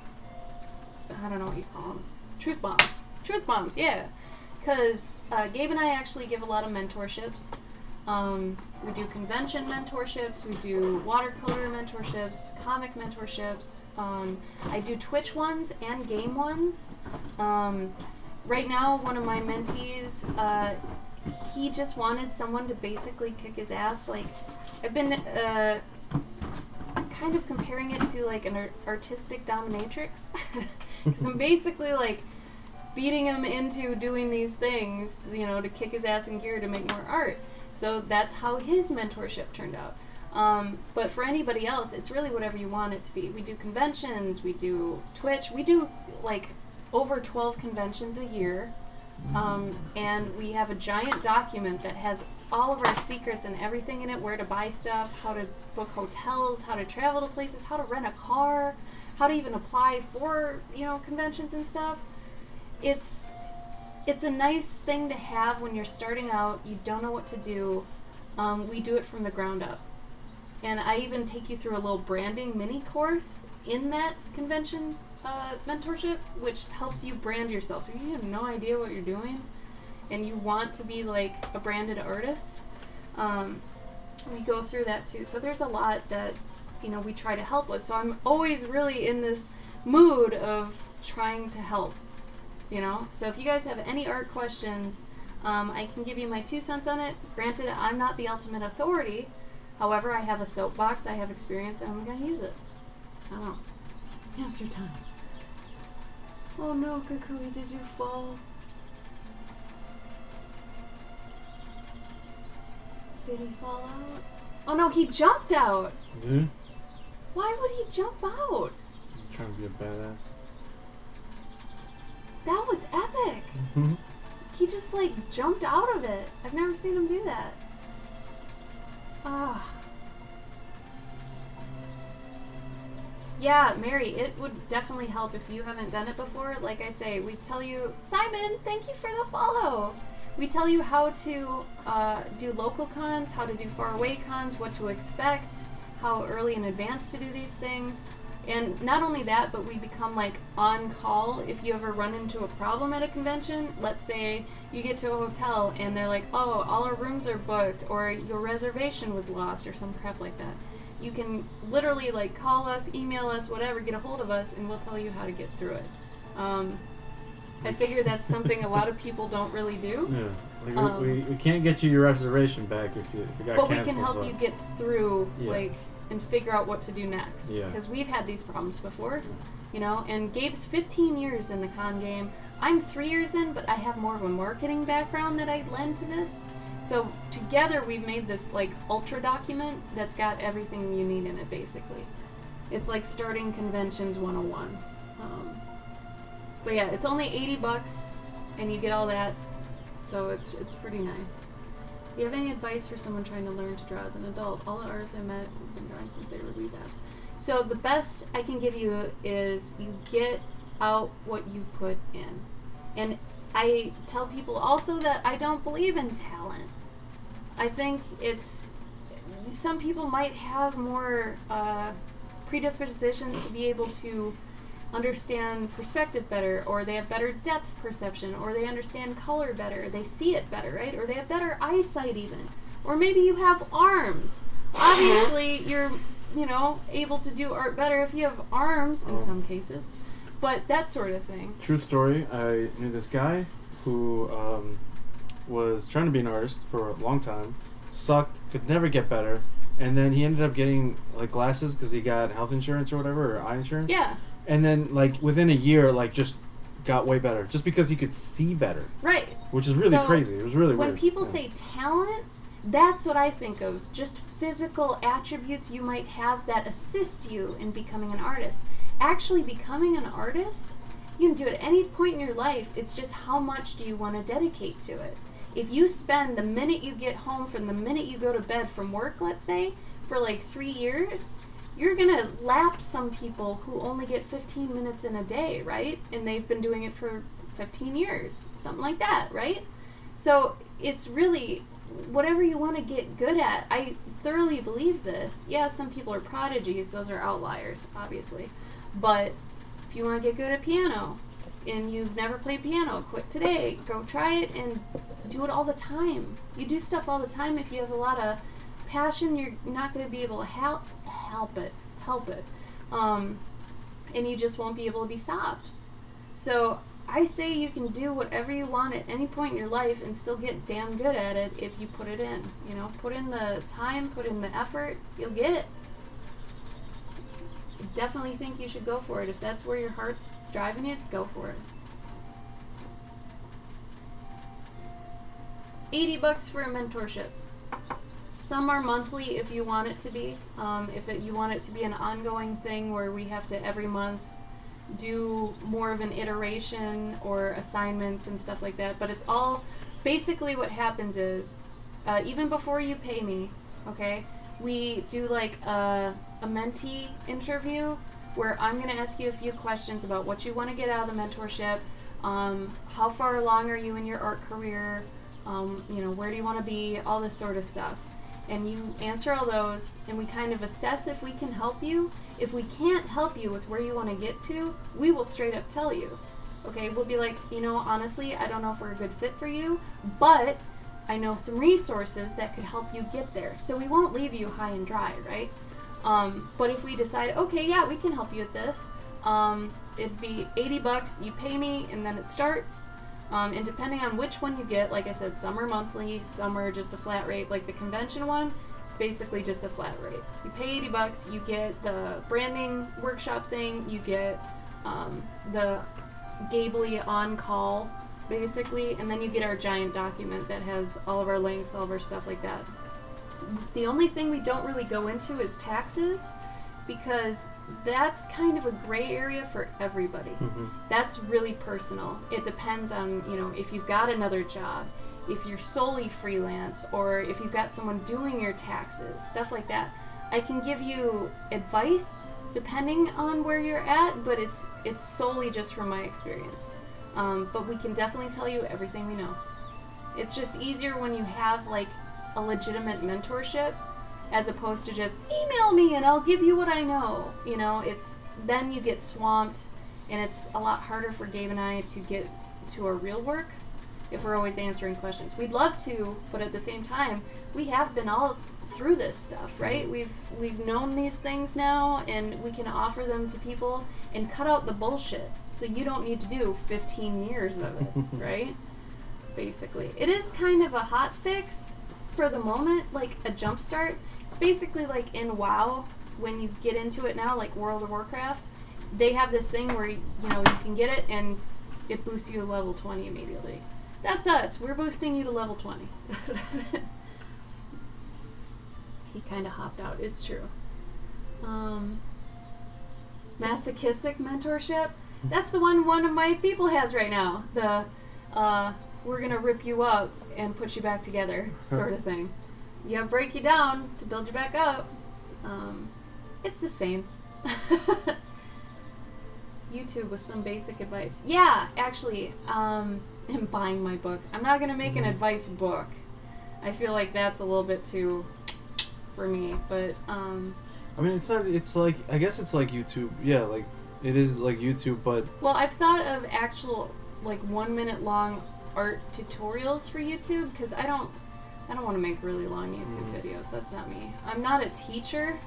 I don't know what you call them. Truth bombs. Truth bombs, yeah. Because Gabe and I actually give a lot of mentorships. We do convention mentorships, we do watercolor mentorships, comic mentorships. I do Twitch ones and game ones. Right now, one of my mentees, he just wanted someone to basically kick his ass. Like, I've been kind of comparing it to like an artistic dominatrix. Because I'm basically like beating him into doing these things, to kick his ass in gear to make more art. So that's how his mentorship turned out. But for anybody else, it's really whatever you want it to be. We do conventions, we do Twitch, we do like over 12 conventions a year. And we have a giant document that has all of our secrets and everything in it, where to buy stuff, how to book hotels, how to travel to places, how to rent a car, how to even apply for, conventions and stuff. It's a nice thing to have when you're starting out, you don't know what to do. We do it from the ground up. And I even take you through a little branding mini course in that convention mentorship, which helps you brand yourself. If you have no idea what you're doing and you want to be like a branded artist, we go through that too. So there's a lot that, we try to help with. So I'm always really in this mood of trying to help, So if you guys have any art questions, I can give you my 2 cents on it. Granted, I'm not the ultimate authority. However, I have a soapbox, I have experience, and I'm going to use it. I don't know. Now's your time. Oh no, Kukui, did you fall? Did he fall out? Oh no, he jumped out! Mm-hmm. Why would he jump out? He's trying to be a badass. That was epic! Mm-hmm. He just jumped out of it. I've never seen him do that. Ah. Yeah, Mary, it would definitely help if you haven't done it before. Like I say, we tell you, Simon, thank you for the follow. We tell you how to do local cons, how to do faraway cons, what to expect, how early in advance to do these things. And not only that, but we become on call if you ever run into a problem at a convention. Let's say you get to a hotel and they're like, oh, all our rooms are booked, or your reservation was lost, or some crap like that. You can literally call us, email us, whatever, get a hold of us, and we'll tell you how to get through it. I figure that's something a lot of people don't really do. Yeah, we can't get you your reservation back if you got but canceled. But we can help you get through, yeah. And figure out what to do next. Because we've had these problems before, and Gabe's 15 years in the con game. I'm 3 years in, but I have more of a marketing background that I lend to this. So together we've made this ultra document that's got everything you need in it, basically. It's like starting conventions 101. But yeah, it's only $80 and you get all that. So it's pretty nice. Do you have any advice for someone trying to learn to draw as an adult? All the artists I met have been drawing since they were weebabs. So the best I can give you is you get out what you put in. And I tell people also that I don't believe in talent. I think some people might have more predispositions to be able to understand perspective better, or they have better depth perception, or they understand color better, they see it better, right? Or they have better eyesight even. Or maybe you have arms. Obviously, you're, able to do art better if you have arms in some cases. But that sort of thing. True story. I knew this guy who was trying to be an artist for a long time, sucked, could never get better, and then he ended up getting glasses because he got health insurance or whatever, or eye insurance. Yeah. And then within a year, just got way better, just because he could see better. Right. Which is really crazy. It was really weird. When people say talent, that's what I think of. Just physical attributes you might have that assist you in becoming an artist. Actually becoming an artist, you can do it at any point in your life. It's just how much do you want to dedicate to it. If you spend the minute you get home from the minute you go to bed from work, let's say, for 3 years, you're going to lap some people who only get 15 minutes in a day, right? And they've been doing it for 15 years, something like that, right? So it's really whatever you want to get good at. I thoroughly believe this. Yeah, some people are prodigies. Those are outliers, obviously. But if you want to get good at piano and you've never played piano, quit today. Go try it and do it all the time. You do stuff all the time. If you have a lot of passion, you're not going to be able to help it. And you just won't be able to be stopped. So I say you can do whatever you want at any point in your life and still get damn good at it if you put it in. Put in the time, put in the effort, you'll get it. I definitely think you should go for it. If that's where your heart's driving you, go for it. $80 for a mentorship. Some are monthly if you want it to be. You want it to be an ongoing thing where we have to every month do more of an iteration or assignments and stuff like that. But it's all basically what happens is even before you pay me, okay, we do like a mentee interview where I'm going to ask you a few questions about what you want to get out of the mentorship, how far along are you in your art career, where do you want to be, all this sort of stuff. And you answer all those, and we kind of assess if we can help you. If we can't help you with where you want to get to, we will straight up tell you. Okay, we'll be like, honestly, I don't know if we're a good fit for you, but I know some resources that could help you get there. So we won't leave you high and dry, right? But if we decide, okay, yeah, we can help you with this, it'd be $80, you pay me, and then it starts. And depending on which one you get, like I said, some are monthly, some are just a flat rate. Like the convention one, it's basically just a flat rate. You pay $80, you get the branding workshop thing, you get the Gably on-call, basically, and then you get our giant document that has all of our links, all of our stuff like that. The only thing we don't really go into is taxes, because that's kind of a gray area for everybody. Mm-hmm. That's really personal. It depends on, if you've got another job, if you're solely freelance, or if you've got someone doing your taxes, stuff like that. I can give you advice depending on where you're at, but it's solely just from my experience. But we can definitely tell you everything we know. It's just easier when you have like a legitimate mentorship, as opposed to just email me and I'll give you what I know. Then you get swamped, and it's a lot harder for Gabe and I to get to our real work if we're always answering questions. We'd love to, but at the same time, we have been all through this stuff, right? We've known these things now, and we can offer them to people and cut out the bullshit, so you don't need to do 15 years of it, right? Basically. It is kind of a hot fix for the moment, like a jump start. It's basically like in WoW, when you get into it now, like World of Warcraft, they have this thing where, you can get it and it boosts you to level 20 immediately. That's us. We're boosting you to level 20. He kind of hopped out. It's true. Masochistic mentorship. That's the one of my people has right now. The, we're going to rip you up and put you back together sort of thing. Yeah, break you down to build you back up. It's the same. YouTube with some basic advice. Yeah, actually, I'm buying my book. I'm not going to make an advice book. I feel like that's a little bit too for me, but I mean, I guess it's like YouTube. Yeah, like it is like YouTube, but well, I've thought of actual like 1 minute long art tutorials for YouTube, because I don't want to make really long YouTube videos. That's not me. I'm not a teacher.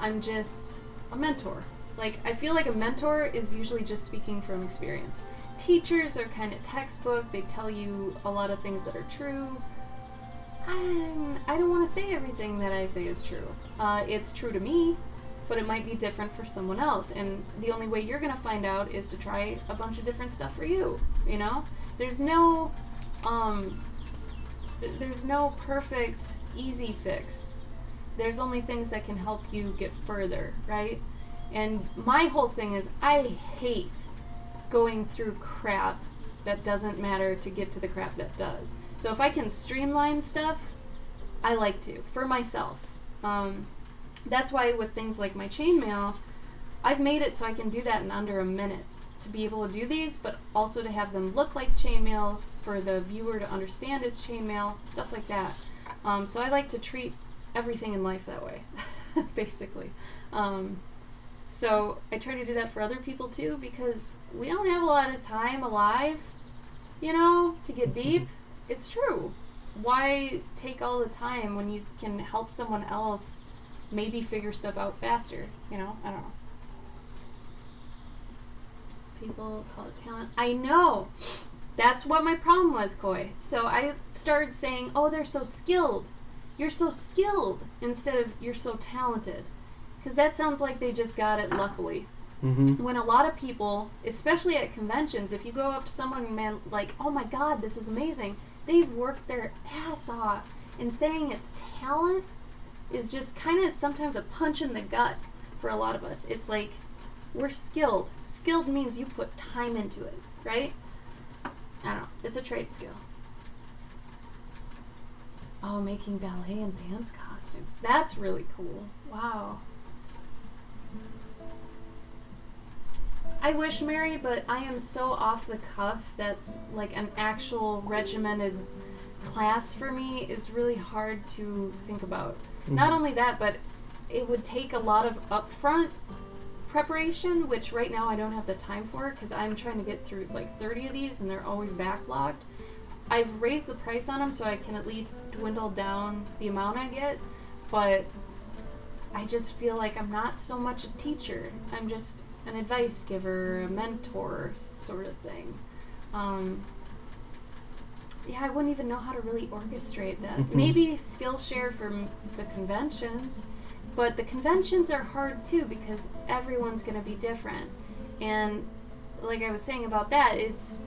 I'm just a mentor. Like, I feel like a mentor is usually just speaking from experience. Teachers are kind of textbook. They tell you a lot of things that are true. I don't want to say everything that I say is true. It's true to me, but it might be different for someone else. And the only way you're going to find out is to try a bunch of different stuff for you, There's no perfect, easy fix. There's only things that can help you get further, right? And my whole thing is, I hate going through crap that doesn't matter to get to the crap that does. So if I can streamline stuff, I like to, for myself. That's why with things like my chainmail, I've made it so I can do that in under a minute. To be able to do these, but also to have them look like chainmail for the viewer to understand it's chainmail, stuff like that. So I like to treat everything in life that way, basically. So I try to do that for other people too, because we don't have a lot of time alive, to get deep. It's true. Why take all the time when you can help someone else maybe figure stuff out faster? I don't know. People call it talent. I know. That's what my problem was, Koi. So I started saying, oh, they're so skilled. You're so skilled, instead of you're so talented. Because that sounds like they just got it luckily. Mm-hmm. When a lot of people, especially at conventions, if you go up to someone, man, like, oh my God, this is amazing. They've worked their ass off. And saying it's talent is just kind of sometimes a punch in the gut for a lot of us. It's like, we're skilled. Skilled means you put time into it, right? I don't know. It's a trade skill. Oh, making ballet and dance costumes. That's really cool. Wow. I wish, Mary, but I am so off the cuff that's like an actual regimented class for me is really hard to think about. Mm-hmm. Not only that, but it would take a lot of upfront preparation, which right now I don't have the time for because I'm trying to get through like 30 of these and they're always backlogged. I've raised the price on them so I can at least dwindle down the amount I get, but I just feel like I'm not so much a teacher. I'm just an advice giver, a mentor sort of thing. Yeah, I wouldn't even know how to really orchestrate that. Maybe Skillshare for the conventions, but the conventions are hard too because everyone's going to be different. And like I was saying about that, it's...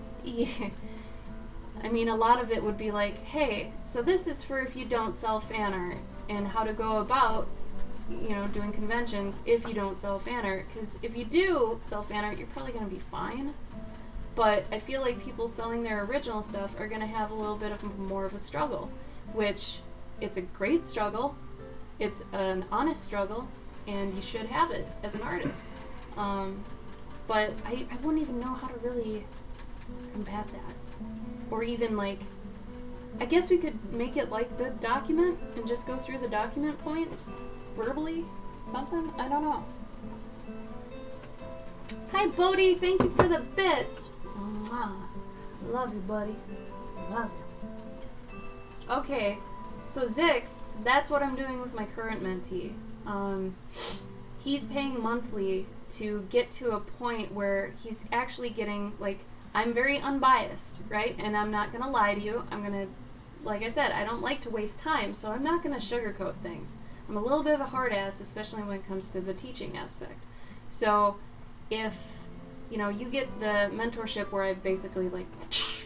I mean, a lot of it would be like, hey, so this is for if you don't sell fan art and how to go about, you know, doing conventions if you don't sell fan art. Because if you do sell fan art, you're probably going to be fine. But I feel like people selling their original stuff are going to have a little bit of more of a struggle, which it's a great struggle. It's an honest struggle, and you should have it as an artist. But I wouldn't even know how to really combat that. Or even like, I guess we could make it like the document and just go through the document points verbally, something? I don't know. Hi, Bodhi. Thank you for the bits. Mwah. Love you, buddy. Love you. Okay, so Zix, that's what I'm doing with my current mentee. He's paying monthly to get to a point where he's actually getting, like, I'm very unbiased, right? And I'm not going to lie to you. I'm going to, like I said, I don't like to waste time, so I'm not going to sugarcoat things. I'm a little bit of a hard ass, especially when it comes to the teaching aspect. So if, you know, you get the mentorship where I basically like,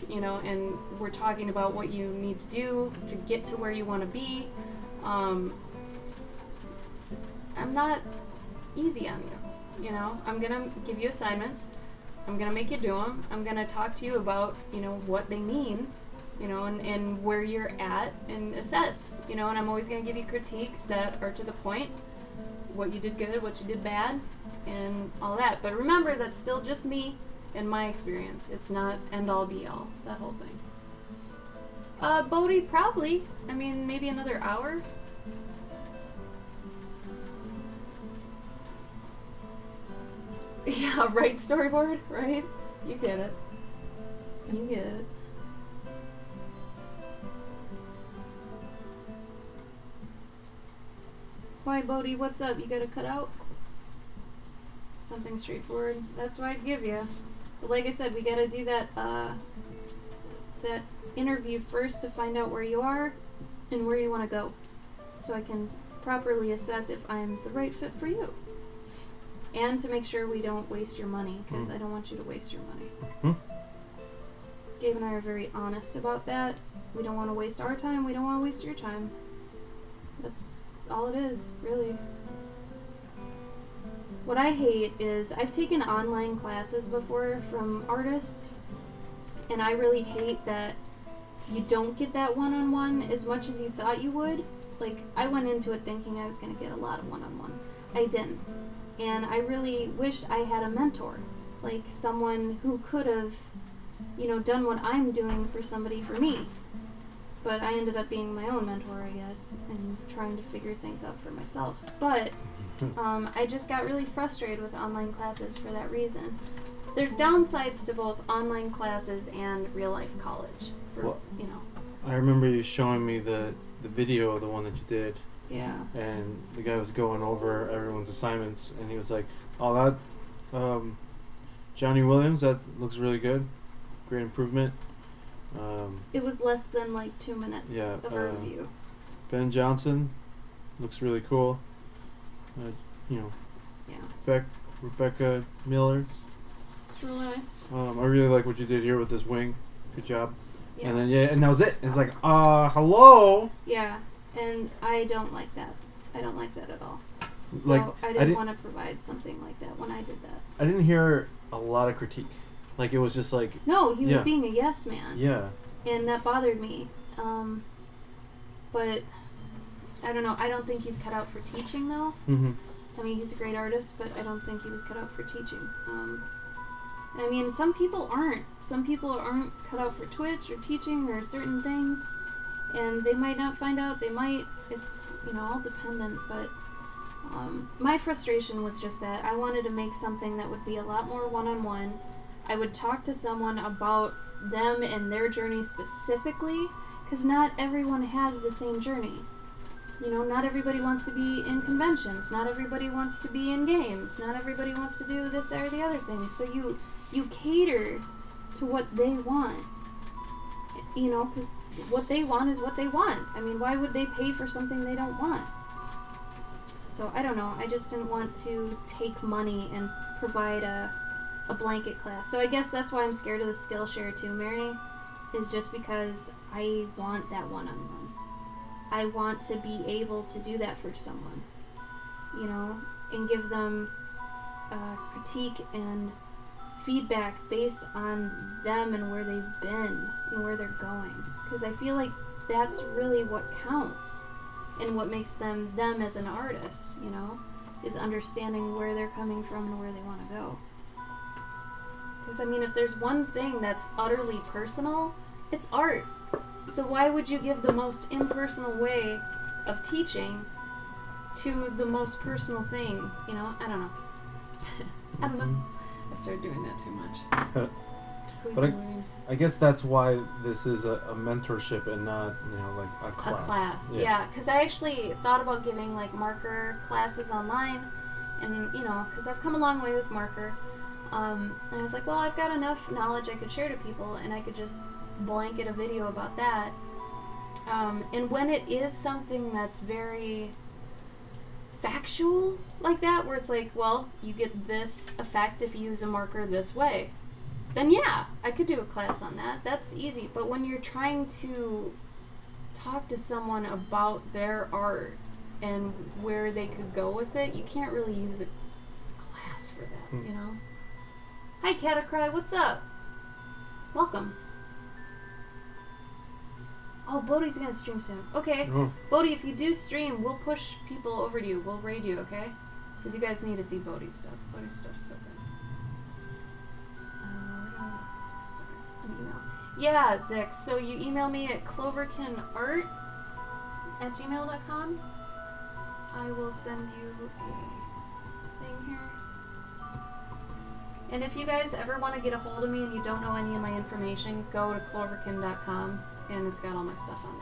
you know, and we're talking about what you need to do to get to where you want to be, I'm not easy on you, you know? I'm going to give you assignments. I'm going to make you do them. I'm going to talk to you about, you know, what they mean, you know, and where you're at and assess, you know, and I'm always going to give you critiques that are to the point, what you did good, what you did bad, and all that. But remember, that's still just me and my experience. It's not end-all be-all, that whole thing. Bodhi, probably. I mean, maybe another hour. Yeah, right, storyboard, right? You get it. You get it. Why, Bodhi, what's up? You got a cutout? Something straightforward. That's what I'd give you. But like I said, we gotta do that, that interview first to find out where you are and where you want to go. So I can properly assess if I'm the right fit for you. And to make sure we don't waste your money, because I don't want you to waste your money. Gabe and I are very honest about that. We don't want to waste our time. We don't want to waste your time. That's all it is, really. What I hate is I've taken online classes before from artists, and I really hate that you don't get that one-on-one as much as you thought you would. Like, I went into it thinking I was going to get a lot of one-on-one. I didn't. And I really wished I had a mentor, like someone who could have, you know, done what I'm doing for somebody for me. But I ended up being my own mentor, I guess, and trying to figure things out for myself. But I just got really frustrated with online classes for that reason. There's downsides to both online classes and real-life college, for, you know. I remember you showing me the video of the one that you did. Yeah. And the guy was going over everyone's assignments, and he was like, "Oh, that Johnny Williams, that looks really good. Great improvement." It was less than like 2 minutes of a review. Ben Johnson looks really cool. You know. Yeah. Rebecca Miller. It's really nice. I really like what you did here with this wing. Good job. Yeah. And then and that was it. It's like, hello. Yeah, and I don't like that. I don't like that at all. So Like, I didn't want to provide something like that when I did that. I didn't hear a lot of critique. Like, it was just like... No, he was being a yes man. Yeah. And that bothered me. But, I don't know. I don't think he's cut out for teaching, though. Mm-hmm. I mean, he's a great artist, but I don't think he was cut out for teaching. I mean, some people aren't. Some people aren't cut out for Twitch or teaching or certain things. And they might not find out. They might. It's, all dependent. But my frustration was just that I wanted to make something that would be a lot more one-on-one. I would talk to someone about them and their journey specifically, because not everyone has the same journey. Not everybody wants to be in conventions. Not everybody wants to be in games. Not everybody wants to do this, that, or the other thing. So you cater to what they want. Because what they want is what they want. I mean, why would they pay for something they don't want? So, I don't know. I just didn't want to take money and provide a blanket class. So I guess that's why I'm scared of the Skillshare too, Mary, is just because I want that one-on-one. I want to be able to do that for someone, and give them critique and feedback based on them and where they've been and where they're going. Because I feel like that's really what counts and what makes them as an artist, is understanding where they're coming from and where they want to go. Because, I mean, if there's one thing that's utterly personal, it's art. So why would you give the most impersonal way of teaching to the most personal thing? I don't know. I don't know. I started doing that too much. But I guess that's why this is a mentorship and not, like a class. A class, yeah. Because I actually thought about giving, like, marker classes online. And, because I've come a long way with marker. And I was like, well, I've got enough knowledge I could share to people, and I could just blanket a video about that. And when it is something that's very factual like that, where it's like, well, you get this effect if you use a marker this way, then yeah, I could do a class on that. That's easy. But when you're trying to talk to someone about their art and where they could go with it, you can't really use a class for that, Hi, Catacry, what's up? Welcome. Oh, Bodhi's gonna stream soon. Okay. Oh. Bodhi, if you do stream, we'll push people over to you. We'll raid you, okay? Because you guys need to see Bodhi's stuff. Bodhi's stuff's so good. Start an email. Yeah, Zix. So you email me at cloverkinart@gmail.com. I will send you a thing here. And if you guys ever want to get a hold of me and you don't know any of my information, go to cloverkin.com and it's got all my stuff on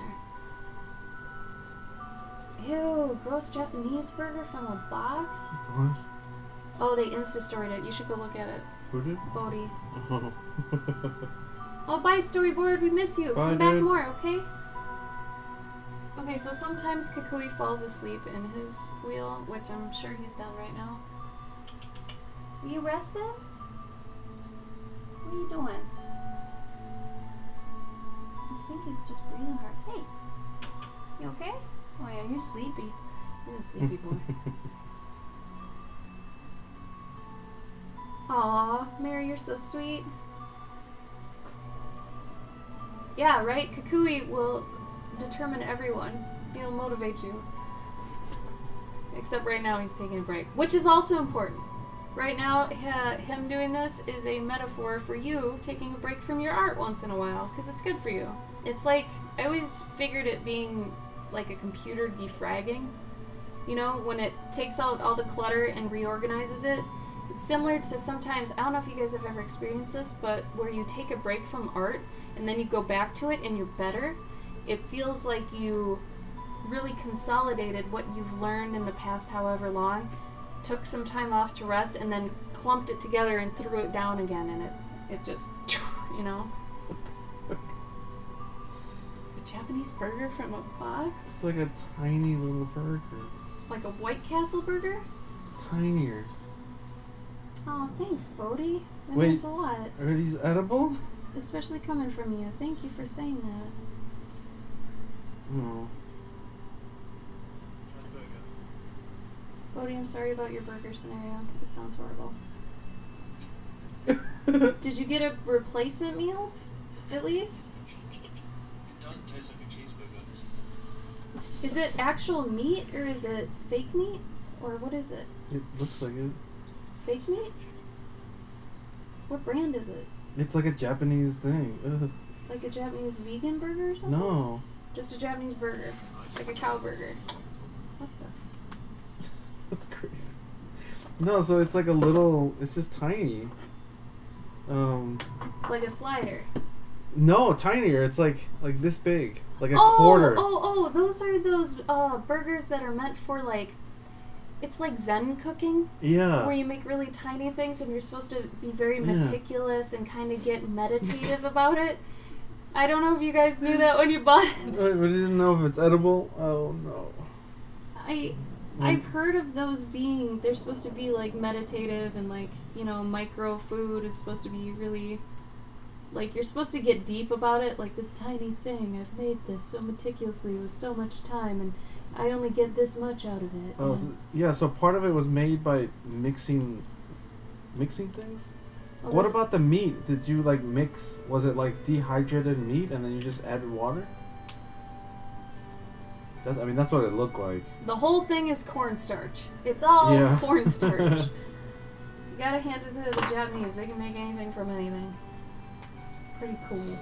there. Ew, gross Japanese burger from a box? What? Oh, they Insta-storied it. You should go look at it. Who did? Bodhi. Oh. Oh, bye, storyboard. We miss you. Bye, Come back dude. more, okay? Okay, so sometimes Kakui falls asleep in his wheel, which I'm sure he's done right now. Are you rested? What are you doing? I think he's just breathing hard. Hey, you okay? Oh yeah, you're sleepy. You're a sleepy boy. Aw, Mary, you're so sweet. Yeah, right? Kakui will determine everyone. He'll motivate you. Except right now he's taking a break, which is also important. Right now, him doing this is a metaphor for you taking a break from your art once in a while, because it's good for you. It's like, I always figured it being like a computer defragging. You know, when it takes out all the clutter and reorganizes it. It's similar to sometimes, I don't know if you guys have ever experienced this, but where you take a break from art and then you go back to it and you're better. It feels like you really consolidated what you've learned in the past however long, took some time off to rest, and then clumped it together and threw it down again, and it just, you know. A Japanese burger from a box? It's like a tiny little burger. Like a White Castle burger? Tinier. Oh, thanks, Bodhi. That Wait, means a lot. Are these edible? especially coming from you. Thank you for saying that. Oh. Bodhi, I'm sorry about your burger scenario. It sounds horrible. Did you get a replacement meal, at least? It does taste like a cheeseburger. Is it actual meat, or is it fake meat? Or what is it? It looks like it. Fake meat? What brand is it? It's like a Japanese thing. Ugh. Like a Japanese vegan burger or something? No. Just a Japanese burger. Like a cow burger. What the? That's crazy. No, so it's like a little. It's just tiny. Like a slider. No, tinier. It's like this big, like a quarter. Oh! Those are those burgers that are meant for like. It's like Zen cooking. Yeah. Where you make really tiny things and you're supposed to be very meticulous and kind of get meditative about it. I don't know if you guys knew that when you bought it. Wait, we didn't know if it's edible. Oh no. I've heard of those being, they're supposed to be like meditative and like, you know, micro food is supposed to be really, like you're supposed to get deep about it, like this tiny thing, I've made this so meticulously with so much time and I only get this much out of it. Oh, so part of it was made by mixing things? Oh, What about the meat? Did you like mix, was it like dehydrated meat and then you just added water? That's what it looked like. The whole thing is cornstarch. It's all cornstarch. You gotta hand it to the Japanese. They can make anything from anything. It's pretty cool.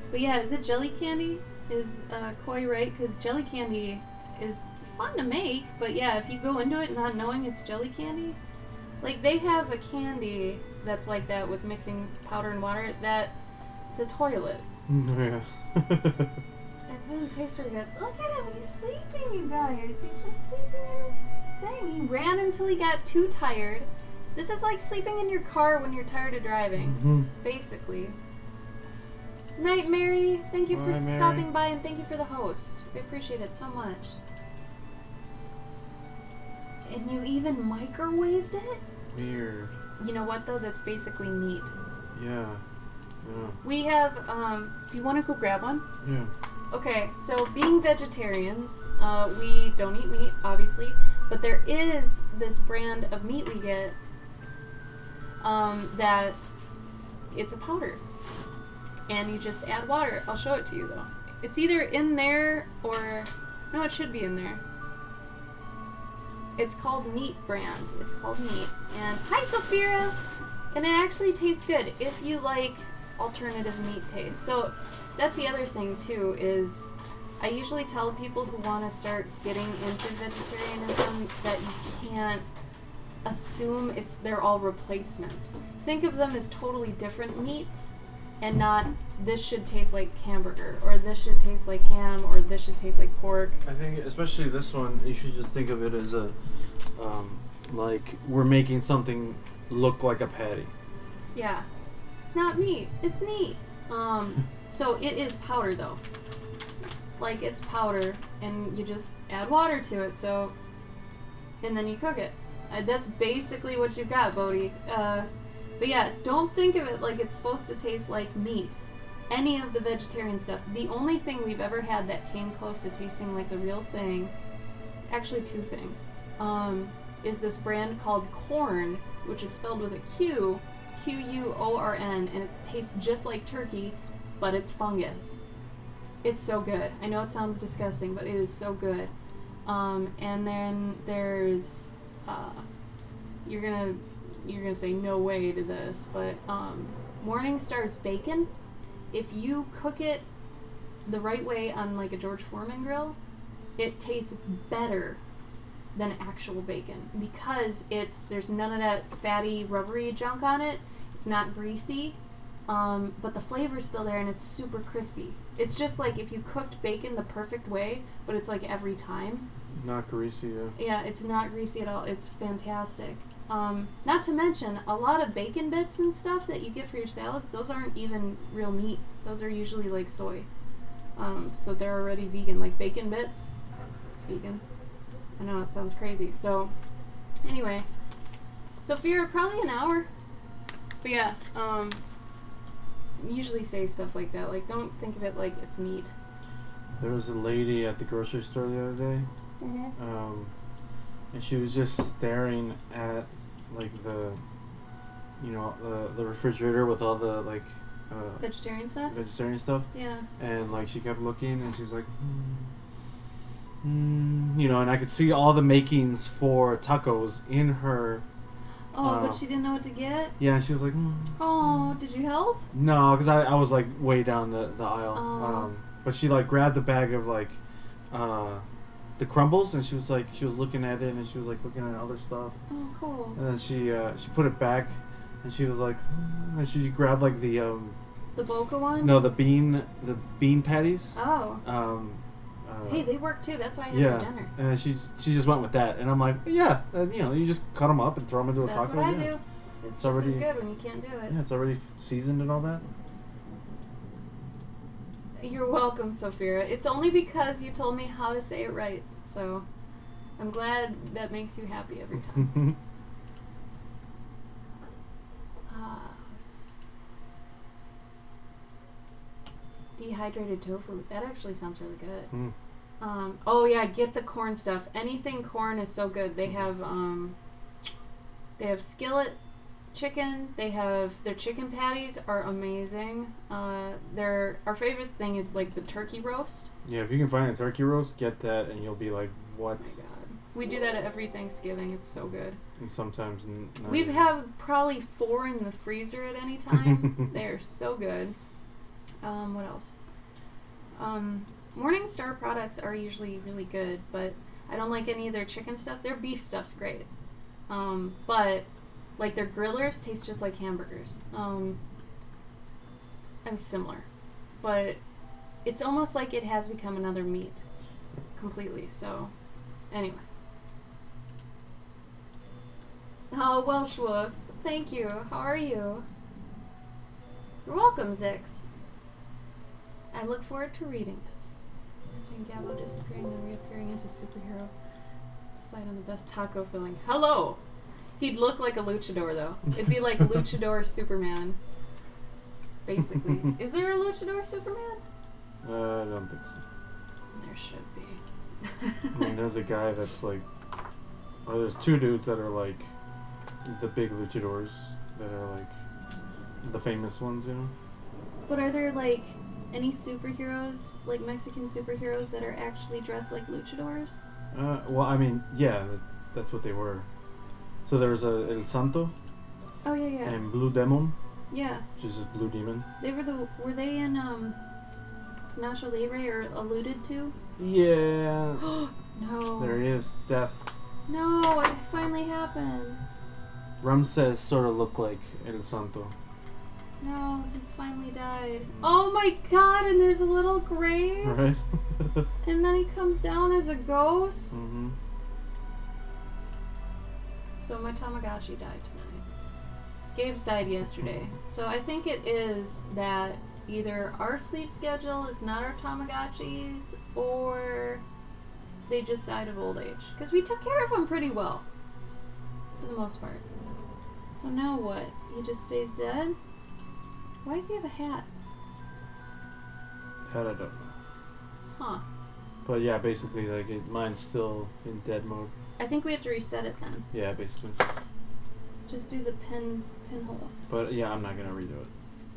But yeah, is it jelly candy? Is Koi right? Because jelly candy is fun to make, but yeah, if you go into it not knowing it's jelly candy, like they have a candy that's like that with mixing powder and water, that it's a toilet. Yeah. It doesn't taste very good. Look at him, he's sleeping, you guys. He's just sleeping in his thing. He ran until he got too tired. This is like sleeping in your car when you're tired of driving, basically. Night, Mary. Thank you for stopping by and thank you for the host. We appreciate it so much. And you even microwaved it? Weird. You know what though? That's basically meat. Yeah. We have, do you want to go grab one? Yeah. Okay, so being vegetarians, we don't eat meat, obviously, but there is this brand of meat we get, that it's a powder. And you just add water. I'll show it to you though. It's either in there or, no, it should be in there. It's called Neat brand. It's called Neat. And hi, Sophia! And it actually tastes good if you like alternative meat taste. So that's the other thing too, is I usually tell people who want to start getting into vegetarianism that you can't assume they're all replacements. Think of them as totally different meats and not this should taste like hamburger or this should taste like ham or this should taste like pork. I think especially this one, you should just think of it as a like we're making something look like a patty. Yeah. It's not meat. It's neat. So it is powder though. Like it's powder and you just add water to it, so and then you cook it. That's basically what you've got, Bodhi. But yeah, don't think of it like it's supposed to taste like meat. Any of the vegetarian stuff. The only thing we've ever had that came close to tasting like the real thing, actually two things, is this brand called Corn, which is spelled with a Q. It's Quorn, and it tastes just like turkey, but it's fungus. It's so good. I know it sounds disgusting, but it is so good. And then there's, you're gonna say no way to this, but Morningstar's bacon. If you cook it the right way on like a George Foreman grill, it tastes better than actual bacon because there's none of that fatty rubbery junk on it. It's not greasy, but the flavor's still there and it's super crispy. It's just like if you cooked bacon the perfect way, but it's like every time. Not greasy, yeah. Yeah, it's not greasy at all. It's fantastic. Not to mention, a lot of bacon bits and stuff that you get for your salads, those aren't even real meat. Those are usually like soy. So they're already vegan. Like bacon bits, it's vegan. I know, it sounds crazy. So, anyway. Sophia, probably an hour. But yeah, usually say stuff like that. Like, don't think of it like it's meat. There was a lady at the grocery store the other day, Mm-hmm. and she was just staring at like the refrigerator with all the like Vegetarian stuff? vegetarian stuff, Yeah. and like she kept looking and she was like, and I could see all the makings for tacos in her. Oh, but she didn't know what to get? Yeah, and she was like, Oh, did you help? no, because I was like way down the aisle. Oh. But she like grabbed a bag of like the crumbles, and she was looking at it, and she was like looking at other stuff, Oh, cool. and then she put it back, and she was like, and she grabbed like the The Boca one? no, the bean patties. Oh. Hey, they work too. That's why I had Yeah, for dinner. and she just went with that, and I'm like, yeah, you just cut them up and throw them into a That's taco. what I yeah. do. It's It's just as already- good when you can't do it. Yeah, it's already seasoned and all that. You're welcome, Sophia. It's only because you told me how to say it right. So I'm glad that makes you happy every time. Dehydrated tofu. That actually sounds really good. Oh yeah, get the corn stuff. Anything corn is so good. They have skillet chicken. They have their chicken patties are amazing. Our favorite thing is like the turkey roast. Yeah, if you can find a turkey roast, get that, and you'll be like, what? Oh my god. We do that at every Thanksgiving. It's so good. And sometimes not We've even. had probably 4 in the freezer at any time. They are so good. What else? Morningstar products are usually really good, but I don't like any of their chicken stuff. Their beef stuff's great. But like their grillers taste just like hamburgers. I'm similar. But it's almost like it has become another meat completely. So anyway. Oh, Welsh Wolf. Thank you. How are you? You're welcome, Zix. I look forward to reading it. Imagine Gabo disappearing, then reappearing as a superhero. Decide on the best taco filling. Hello! He'd look like a luchador, though. It'd be like luchador Superman. Basically. Is there a luchador Superman? I don't think so. There should be. I mean, there's a guy that's like, or there's 2 dudes that are like the big luchadors that are like the famous ones, But are there, like, any superheroes, like Mexican superheroes, that are actually dressed like luchadors? Well, I mean, yeah, that's what they were. So there's El Santo Oh, yeah. and Blue Demon, Yeah. which is just Blue Demon. Were they in, Nacho Libre or alluded to? Yeah. No. There he is. Death. No, it finally happened. Ramses sort of looked like El Santo. No, he's finally died. Oh my god, and there's a little grave? Right? And then he comes down as a ghost? Mm-hmm. So my Tamagotchi died tonight. Gabe's died yesterday. So I think it is that either our sleep schedule is not our Tamagotchi's, or they just died of old age. Because we took care of him pretty well. For the most part. So now what? He just stays dead? Why does he have a hat? That I don't know. Huh. But yeah, basically, like, mine's still in dead mode. I think we have to reset it then. Yeah, basically. Just do the pinhole. But yeah, I'm not gonna redo it.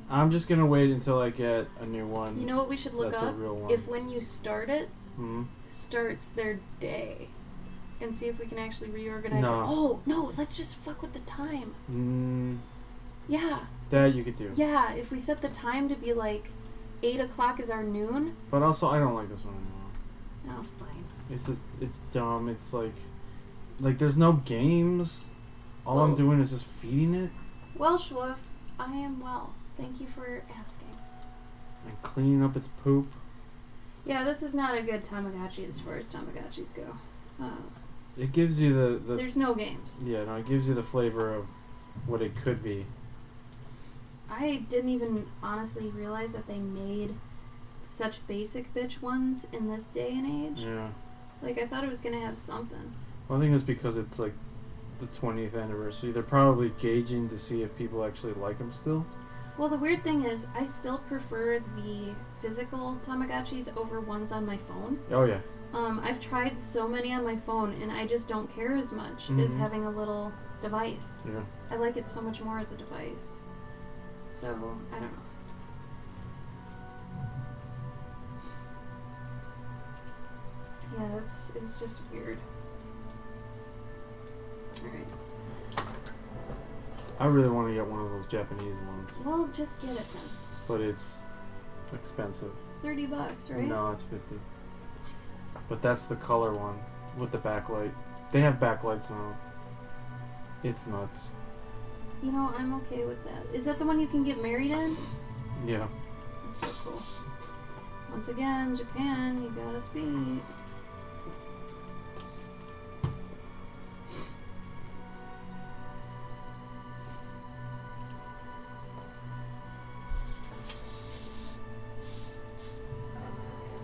I'm just gonna wait until I get a new one. You know what we should look That's a up? real one. If when you start it, Hmm. starts their day. And see if we can actually reorganize No. it. Oh, no, let's just fuck with the time. Yeah. That you could do. Yeah, if we set the time to be like 8 o'clock is our noon. But also, I don't like this one anymore. Oh, fine. It's dumb. It's like there's no games. All I'm Well- doing is just feeding it Welsh Wolf, I am well. Thank you for asking. and cleaning up its poop. Yeah, this is not a good Tamagotchi as far as Tamagotchis go. It gives you the There's no games. yeah, no, it gives you the flavor of what it could be. I didn't even honestly realize that they made such basic bitch ones in this day and age. Yeah. Like, I thought it was gonna have something. Well, I think it's because it's like the 20th anniversary. They're probably gauging to see if people actually like them still. Well, the weird thing is, I still prefer the physical Tamagotchis over ones on my phone. Oh yeah. I've tried so many on my phone, and I just don't care as much as having a little device. Yeah. I like it so much more as a device. So, I don't know. Yeah, it's just weird. Alright. I really want to get one of those Japanese ones, Well, just get it then. but it's expensive. It's $30, right? No, it's 50. Jesus. But that's the color one with the backlight. They have backlights now. It's nuts. You know, I'm okay with that. Is that the one you can get married in? Yeah. That's so cool. Once again, Japan, you gotta speak.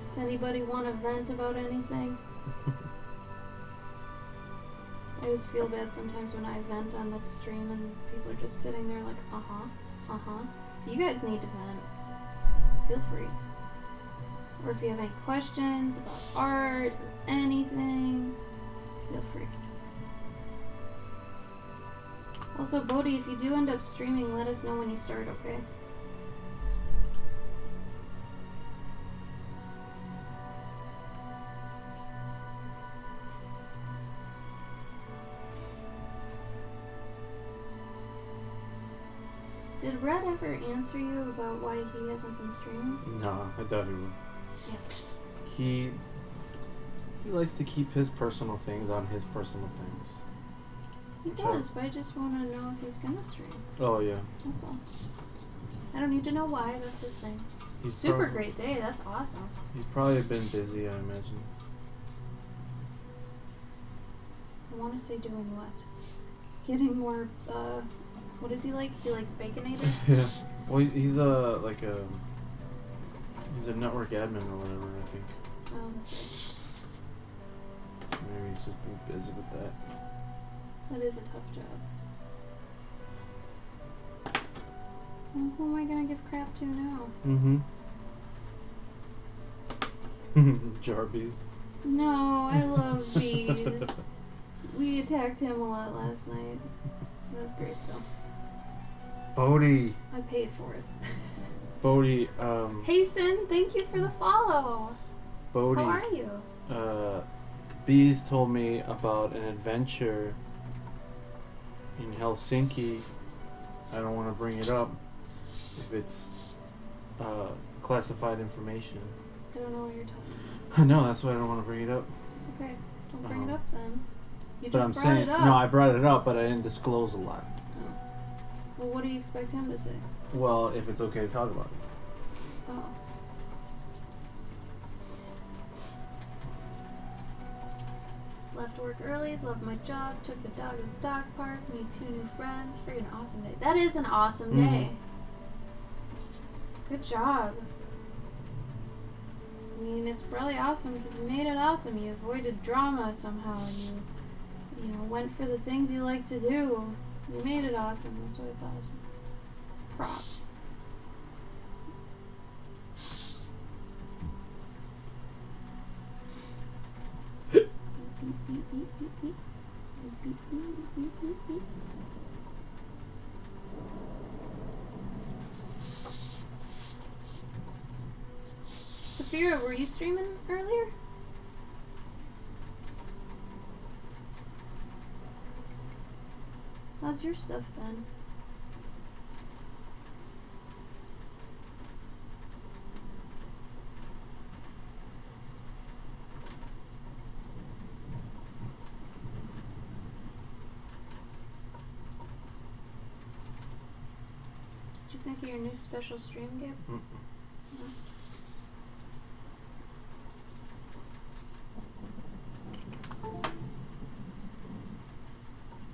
Does anybody want to vent about anything? I just feel bad sometimes when I vent on the stream and people are just sitting there like, If you guys need to vent, feel free. Or if you have any questions about art or anything, feel free. Also, Bodhi, if you do end up streaming, let us know when you start, okay? Did Red ever answer you about why he hasn't been streaming? No, I doubt he would. Yeah. He likes to keep his personal things on his personal things. He Which does, but I just want to know if he's gonna stream. Oh yeah. That's all. I don't need to know why. That's his thing. He's Super prob- great day. That's awesome. He's probably been busy, I imagine. I want to say doing what? Getting more. What is he like? He likes baconators. Yeah. Well, he's a network admin or whatever, I think. Oh, that's Maybe he's just been busy with that. right. That is a tough job. Well, who am I gonna give crap to now? Mm-hmm. Jarbies. No, I love bees. We attacked him a lot last night. That was great though. Bodhi. I paid for it. Bodhi, Hasten, thank you for the follow. Bodhi. How are you? Bees told me about an adventure in Helsinki. I don't want to bring it up if it's classified information. I don't know what you're talking I know, that's why I don't want to bring it up. about. Okay, don't bring it Uh-huh. up then. You But just I'm brought saying, it up. no, I brought it up, but I didn't disclose a lot. Oh. Well, what do you expect him to say? Well, if it's okay to talk about it. Oh. Left work early, loved my job, took the dog to the dog park, made 2 new friends. Freaking awesome day. That is an awesome day. Good job. I mean, it's probably awesome because you made it awesome. You avoided drama somehow. You know, went for the things you like to do. You made it awesome. That's why it's awesome. Props. Sophia, were you streaming earlier? How's your stuff been? What'd you think of your new special stream, Gabe? Mm-mm. No?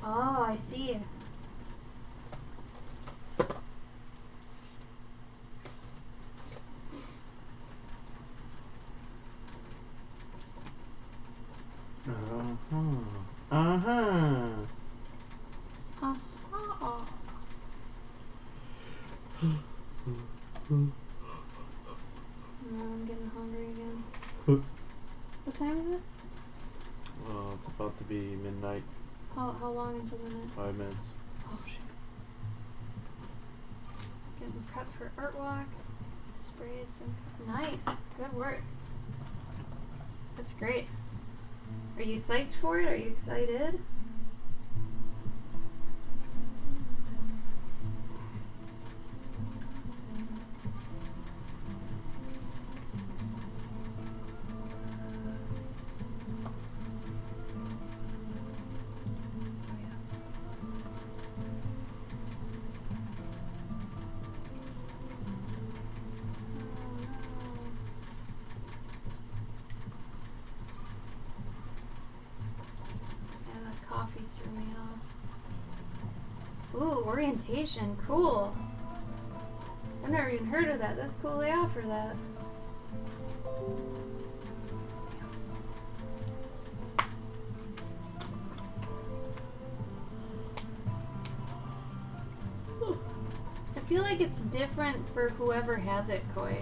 Oh, I see. Uh-huh. Uh-huh. I'm getting hungry again. What time is it? It's about to be midnight. How long until midnight? 5 minutes. Oh shit. Getting prepped for art walk. Sprayed some. Nice. Good work. That's great. Are you psyched for it? Are you excited? Coffee threw me off. Ooh, orientation, cool. I've never even heard of that. That's cool they offer that. I feel like it's different for whoever has it, Koi.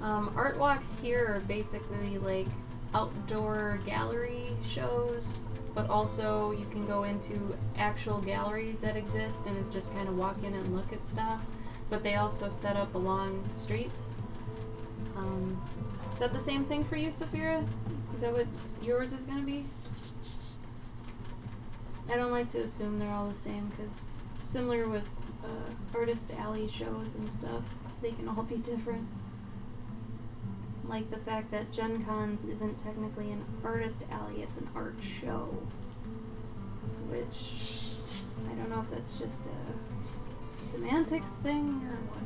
Art walks here are basically like outdoor gallery shows, but also you can go into actual galleries that exist and it's just kind of walk in and look at stuff. But they also set up along streets. Is that the same thing for you, Sophia? Is that what yours is going to be? I don't like to assume they're all the same because similar with artist alley shows and stuff, they can all be different. Like the fact that Gen Cons isn't technically an artist alley, it's an art show. Which, I don't know if that's just a semantics thing or what.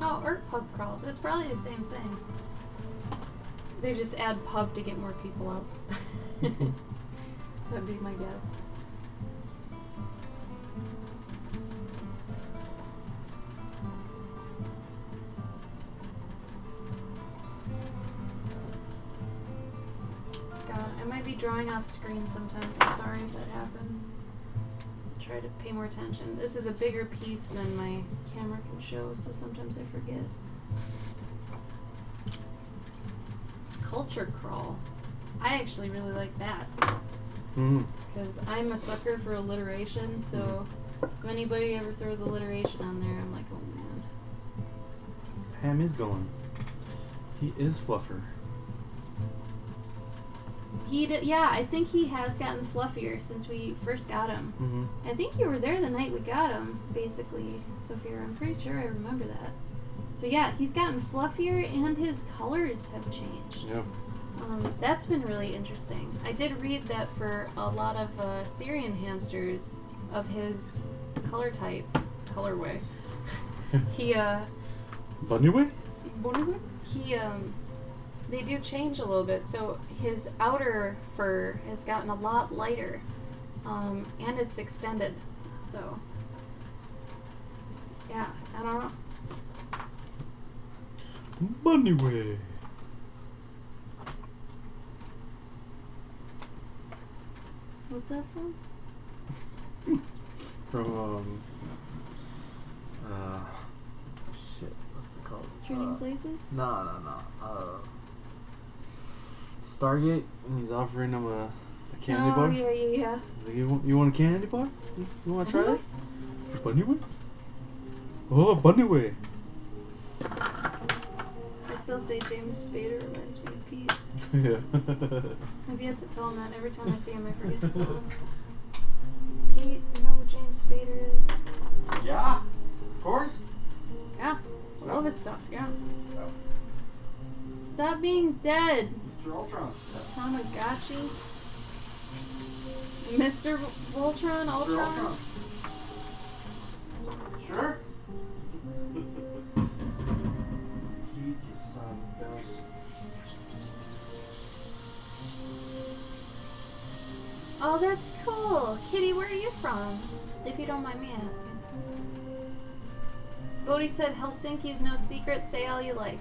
Oh, art pub crawl, that's probably the same thing. They just add pub to get more people out. That'd be my guess. I might be drawing off screen sometimes. I'm sorry if that happens. I'll try to pay more attention. This is a bigger piece than my camera can show, so sometimes I forget. Culture crawl. I actually really like that. Because I'm a sucker for alliteration, so if anybody ever throws alliteration on there, I'm like, oh man. Ham is going. He is fluffer. Yeah, I think he has gotten fluffier since we first got him. I think you were there the night we got him, basically, Sophia. I'm pretty sure I remember that. So yeah, he's gotten fluffier and his colors have changed. Yeah. That's been really interesting. I did read that for a lot of Syrian hamsters of his colorway. He Bunnyway? They do change a little bit. So his outer fur has gotten a lot lighter, and it's extended. So yeah, I don't know. Bunnyway. What's that from? From shit, what's it called? Trading Places? No. Stargate, and he's offering him a candy bar. Oh, yeah. He's like, you want a candy bar? You want to try that? Bunnyway? Oh, Bunnyway. I still say James Spader reminds me of Pete. Yeah. I've yet to tell him that. Every time I see him, I forget to tell him. Pete, you know who James Spader is? Yeah, of course. Yeah, I love his stuff, yeah. Stop being dead, Mr. Ultron. Tamagotchi. Mr. Voltron, Ultron? Sure. He just son of a bitch. Oh, that's cool. Kitty, where are you from? If you don't mind me asking. Bodhi said Helsinki is no secret. Say all you like.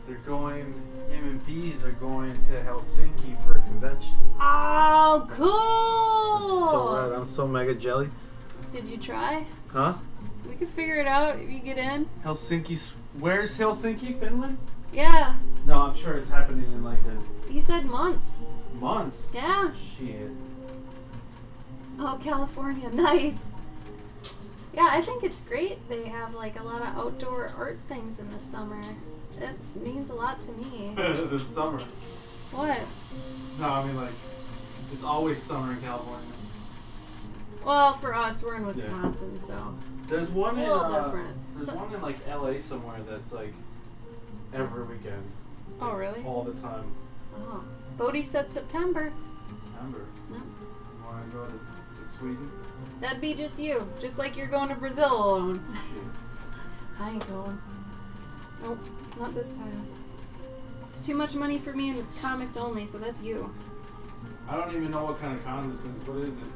They're going. Him and Bees are going to Helsinki for a convention. Oh, cool! That's so rad. I'm so mega jelly. Did you try? Huh? We could figure it out if you get in. Helsinki. Where's Helsinki, Finland? Yeah. No, I'm sure it's happening in like He said months. months. Yeah. Shit. Oh, California. Nice. Yeah, I think it's great. They have like a lot of outdoor art things in the summer. It means a lot to me. This summer. What? No, I mean like it's always summer in California. Well, for us, we're in Wisconsin, so There's one it's a in little different. there's one in like LA somewhere that's like every weekend. Oh, really? All the time. Oh. Bodie said September. September. No. You wanna go to Sweden? That'd be just you. Just like you're going to Brazil alone. Shit. I ain't going. Nope, not this time. It's too much money for me and it's comics only, so that's you. I don't even know what kind of con this is. What is it?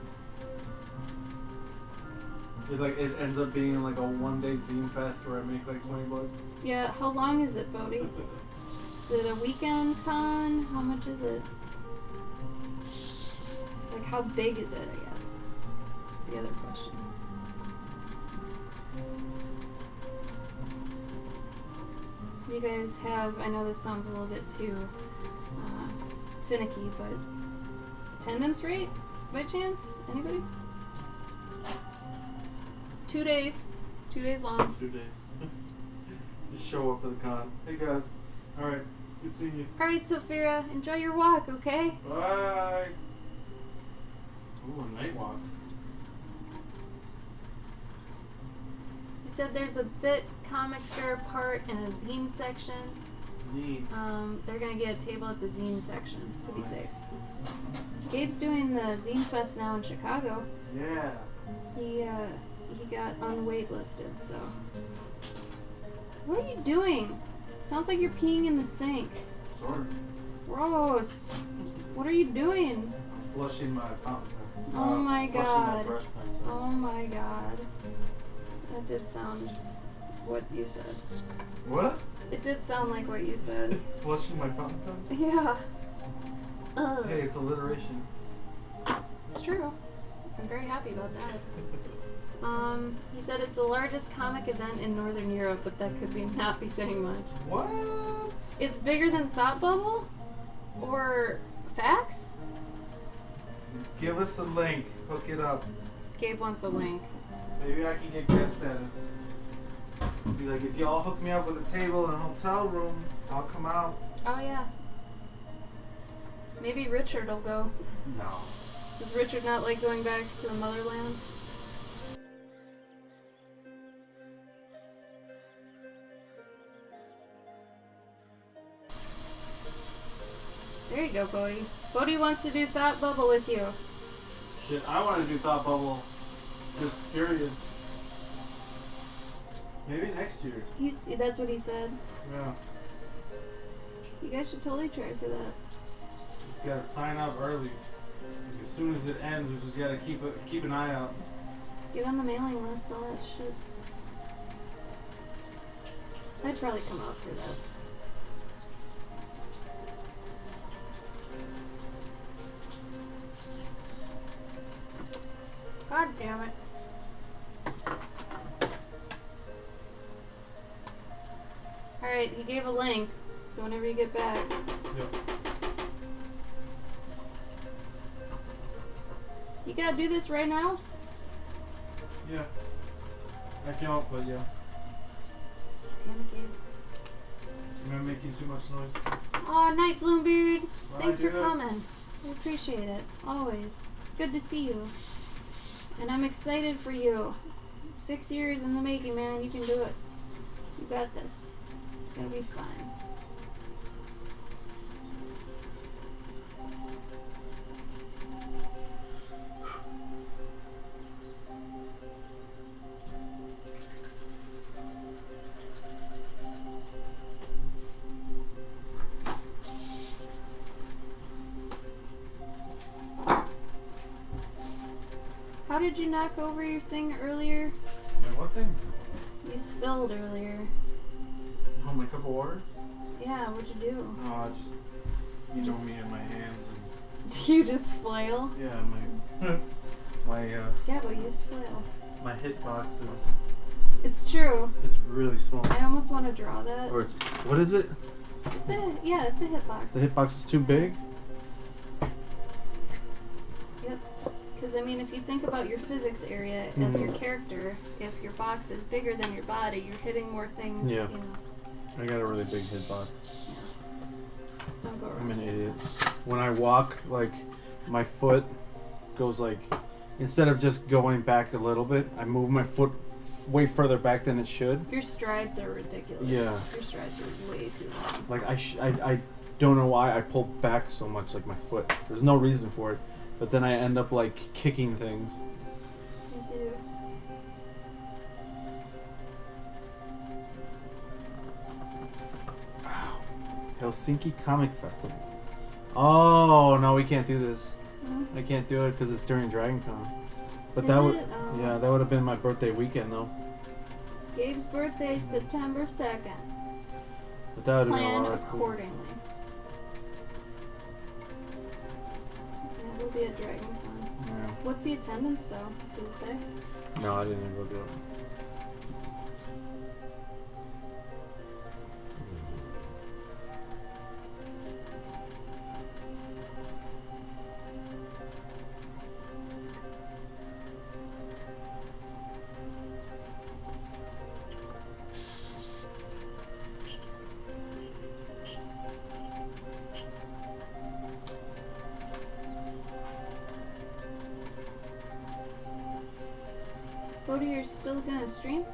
It's like it ends up being like a one-day zine fest where I make like $20. Yeah, how long is it, Bodie? Is it a weekend con? How much is it? Like, how big is it, I guess? That's the other question. You guys have, I know this sounds a little bit too finicky, but attendance rate, by chance? Anybody? 2 days. 2 days long. 2 days. Just show up for the con. Hey guys. Alright. Good seeing you. Alright, Sophia, enjoy your walk, okay? Bye. Ooh, a night walk. He said there's a bit comic fair part and a zine section. Neat. They're gonna get a table at the zine section to be safe. Gabe's doing the Zine Fest now in Chicago. Yeah. He got unwaitlisted, so. What are you doing? Sounds like you're peeing in the sink. Sort of. Gross. What are you doing? I'm flushing my fountain pen. Oh my flushing god. My brush pen, sorry. Oh my god. That did sound what you said. What? It did sound like what you said. Flushing my fountain pen? Yeah. Ugh. Hey, it's alliteration. It's true. I'm very happy about that. He said it's the largest comic event in Northern Europe, but that could not be saying much. What? It's bigger than Thought Bubble? Or Fax? Give us a link. Hook it up. Gabe wants a link. Maybe I can get guest status. Be like, if y'all hook me up with a table and a hotel room, I'll come out. Oh yeah. Maybe Richard will go. No. Does Richard not like going back to the motherland? There you go, Bodie. Bodie wants to do Thought Bubble with you. Shit, I want to do Thought Bubble. Just period. Maybe next year. That's what he said. Yeah. You guys should totally try for that. Just gotta sign up early. As soon as it ends, we just gotta keep an eye out. Get on the mailing list, all that shit. I'd probably come out for that. God damn it. Alright, he gave a link, so whenever you get back. Yep. You gotta do this right now? Yeah. I can't, but yeah. Damn it, Gabe. Am I making too much noise? Aw, Night Bloombeard. Bye, Thanks for dude. coming. I appreciate it. Always. It's good to see you. And I'm excited for you. 6 years in the making, man. You can do it. You got this. It's gonna be fine. How did you knock over your thing earlier? My what thing? You spilled earlier. Oh, my cup of water? Yeah, what'd you do? No, I just you know me in my hands You just flail? and yeah, my Yeah, but use flail. my hitbox It's true. is really small. I almost want to draw that. Or it's what is it? It's a hitbox. The hitbox is too big. Yep. Because I mean, if you think about your physics area as your character, if your box is bigger than your body, you're hitting more things. Yeah. You know. I got a really big hitbox. Don't go around. I'm an saying idiot. that. When I walk, like my foot goes like instead of just going back a little bit, I move my foot way further back than it should. Your strides are ridiculous. Yeah. Your strides are way too long. Like I don't know why I pull back so much, like my foot. There's no reason for it, but then I end up like kicking things. Yes, you do. Helsinki Comic Festival. Oh no, we can't do this. No? I can't do it because it's during Dragon Con. But Is that would, it? Oh. yeah, that would have been my birthday weekend though. Gabe's birthday, September 2nd. But that would have been a Plan lot of cool. accordingly. Yeah, we'll be at Dragon Con. Yeah. What's the attendance though? Does it say? No, I didn't even look it up. Bodhi, you're still gonna stream?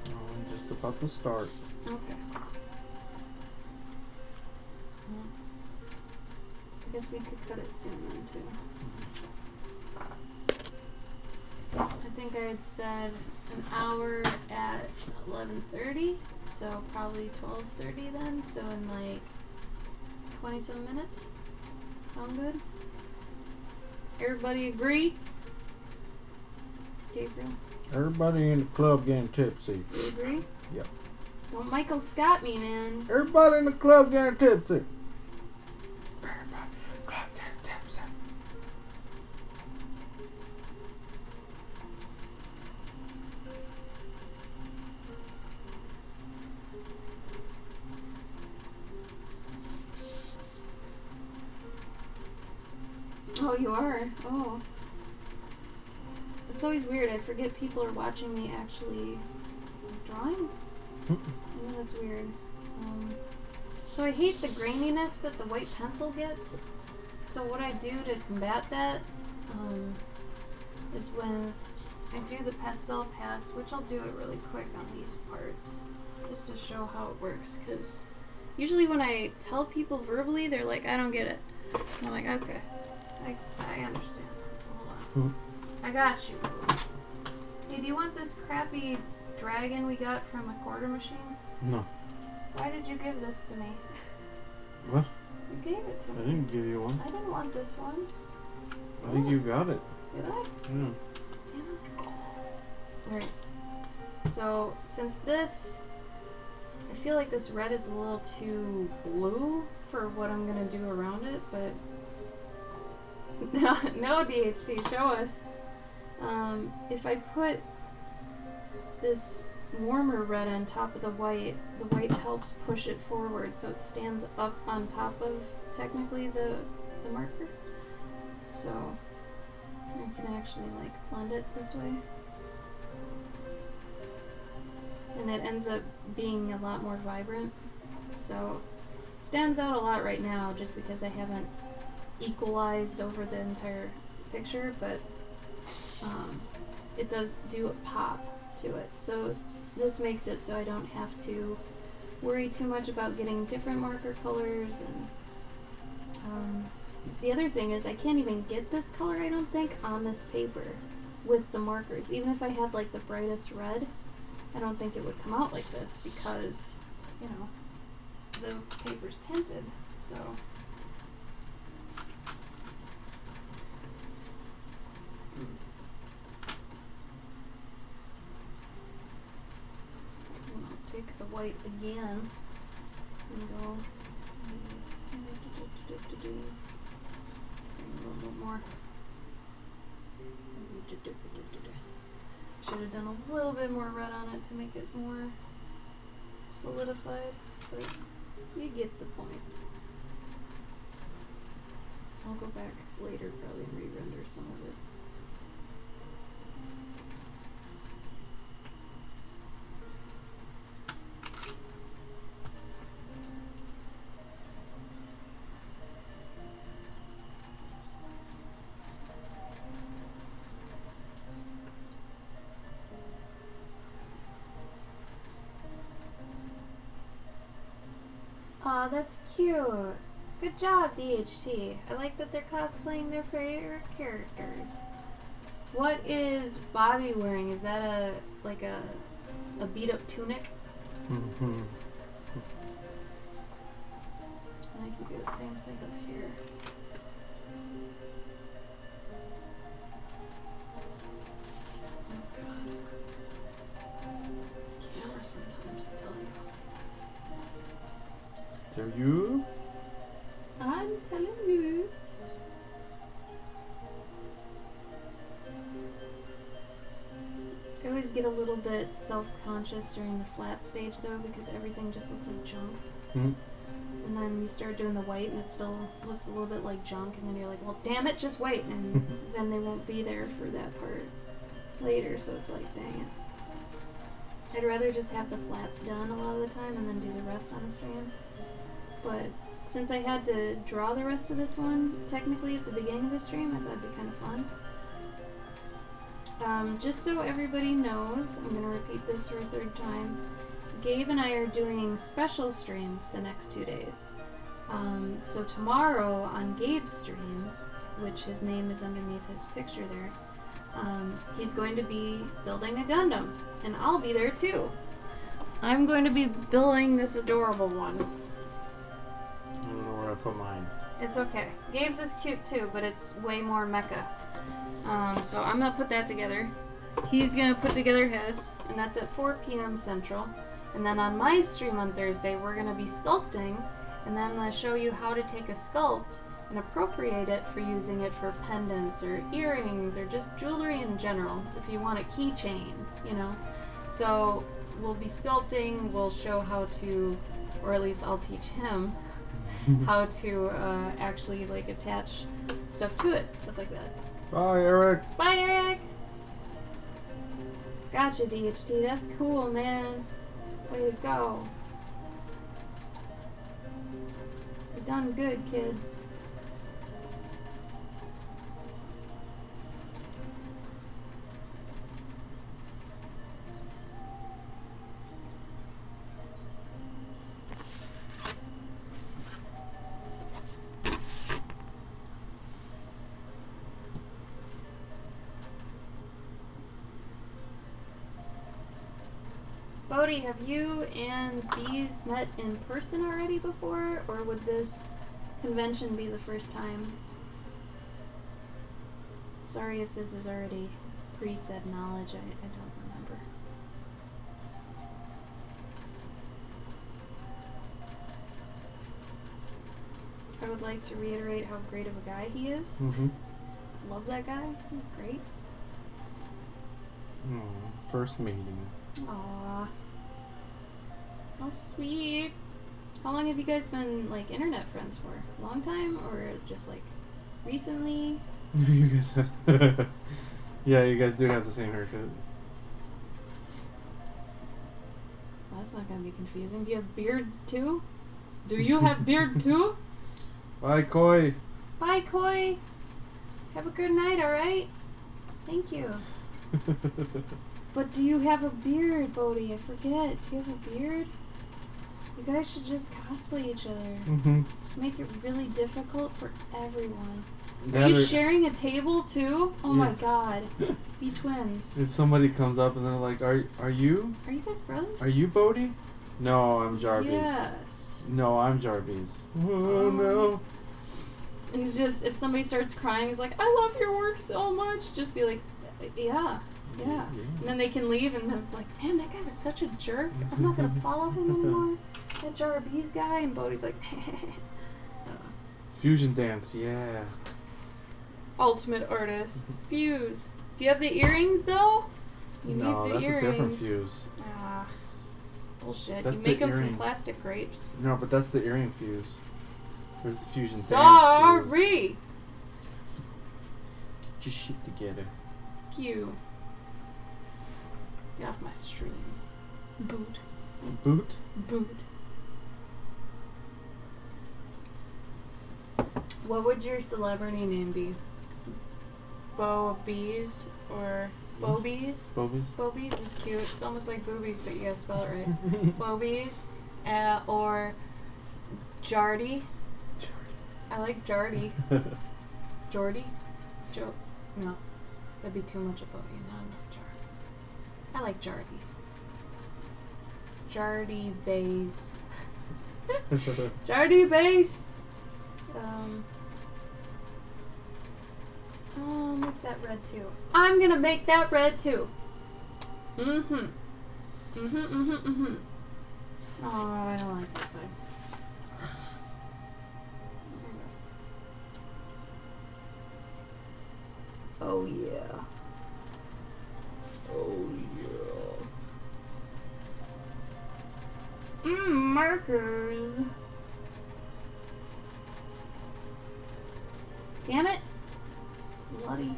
I'm just about to start. Okay. Well, I guess we could cut it soon then too. I think I had said an hour at 11:30, so probably 12:30 then. So in like 20-some minutes. Sound good? Everybody agree? Gabriel, Everybody in the club getting tipsy. do you agree? Yep. Don't Michael Scott me, man. Everybody in the club getting tipsy. Everybody in the club getting tipsy. Oh, you are? Oh. It's always weird. I forget people are watching me actually drawing. I know that's weird. So I hate the graininess that the white pencil gets. So what I do to combat that is when I do the pastel pass, which I'll do it really quick on these parts, just to show how it works. Because usually when I tell people verbally, they're like, I don't get it. And I'm like, okay. I understand. Hold on. I got you. Hey, do you want this crappy dragon we got from a quarter machine? No. Why did you give this to me? What? You gave it to I me. didn't give you one. I didn't want this one. I think you got it. Did I? Yeah. Damn it. Alright. So, since this... I feel like this red is a little too blue for what I'm gonna do around it, but... No, DHT, show us. If I put this warmer red on top of the white helps push it forward so it stands up on top of technically the marker. So I can actually like blend it this way. And it ends up being a lot more vibrant. So it stands out a lot right now just because I haven't equalized over the entire picture, but it does do a pop to it. So this makes it so I don't have to worry too much about getting different marker colors. And the other thing is I can't even get this color, I don't think, on this paper with the markers. Even if I had like the brightest red, I don't think it would come out like this because, you know, the paper's tinted. So I'll take the white again and go a little bit more. Should have done a little bit more red on it to make it more solidified, but you get the point. I'll go back later probably and re-render some of it. Aw, that's cute. Good job, DHT. I like that they're cosplaying their favorite characters. What is Bobby wearing? Is that a beat up tunic? Mm-hmm. And I can do the same thing up here. Oh god. This camera sometimes, I tell you. Tell you? I'm telling you. I always get a little bit self-conscious during the flat stage though because everything just looks like junk. Mm-hmm. And then you start doing the white and it still looks a little bit like junk and then you're like, well damn it, just wait, and then they won't be there for that part later, so it's like, dang it. I'd rather just have the flats done a lot of the time and then do the rest on the stream. But since I had to draw the rest of this one technically at the beginning of the stream, I thought it'd be kind of fun. Just so everybody knows, I'm going to repeat this for a third time. Gabe and I are doing special streams the next 2 days. So tomorrow on Gabe's stream, which his name is underneath his picture there, he's going to be building a Gundam, and I'll be there too. I'm going to be building this adorable one. I don't know where I put mine. It's okay. Gabe's is cute too, but it's way more mecha. So I'm gonna put that together. He's gonna put together his, and that's at 4 p.m. Central. And then on my stream on Thursday, we're gonna be sculpting, and then I'm gonna show you how to take a sculpt and appropriate it for using it for pendants or earrings or just jewelry in general. If you want a keychain, you know. So we'll be sculpting. We'll show how to, or at least I'll teach him how to actually like attach stuff to it, stuff like that. Bye, Eric. Bye, Eric. Gotcha, DHT. That's cool, man. Way to go. You done good, kid. Bodhi, have you and Bees met in person already before, or would this convention be the first time? Sorry if this is already pre-said knowledge, I don't remember. I would like to reiterate how great of a guy he is. Mm-hmm. Love that guy, he's great. First meeting. Aww. How sweet. How long have you guys been, like, internet friends for? Long time, or just, like, recently? You guys have... Yeah, you guys do have the same haircut. Well, that's not gonna be confusing. Do you have beard, too? Do you have beard, too? Bye, Koi. Bye, Koi. Have a good night, alright? Thank you. But do you have a beard, Bodhi? I forget. Do you have a beard? You guys should just cosplay each other. Mm-hmm. Just make it really difficult for everyone. Are That you or- sharing a table too? Oh my Yeah. god. Be twins. If somebody comes up and they're like, Are you Are you guys brothers? Are you Bodhi? No, I'm Jarvis. Yes. No, I'm Jarvis. Oh Oh. no. And he's just, if somebody starts crying, he's like, I love your work so much. Just be like, yeah. Yeah. And then they can leave and they're like, man, that guy was such a jerk. I'm not going to follow him anymore. That Jarvis guy. And Bodhi's like, I don't know. Fusion dance, yeah. Ultimate artist. Fuse. Do you have the earrings though? You No, need the that's earrings. a different fuse. Ah, bullshit. That's you the make them earring. from plastic grapes. No, but that's the earring fuse. Where's the fusion dance fuse? Sorry. Get your shit together. You. Get off my stream. Boot. Boot? Boot. What would your celebrity name be? Bo Bees or Bobies? Bobies? Bobies is cute. It's almost like boobies, but you gotta spell it right. Bobies. Or Jardy. I like Jardy. Jordy? No. That'd be too much of Bodhi. Not enough Jardy. I like Jardy. Jardy Bays. Jardy Bays! I'll make that red too. I'm gonna make that red too. Mm-hmm. Oh, I don't like that side. Oh yeah. Oh yeah. Markers. Damn it. Bloody.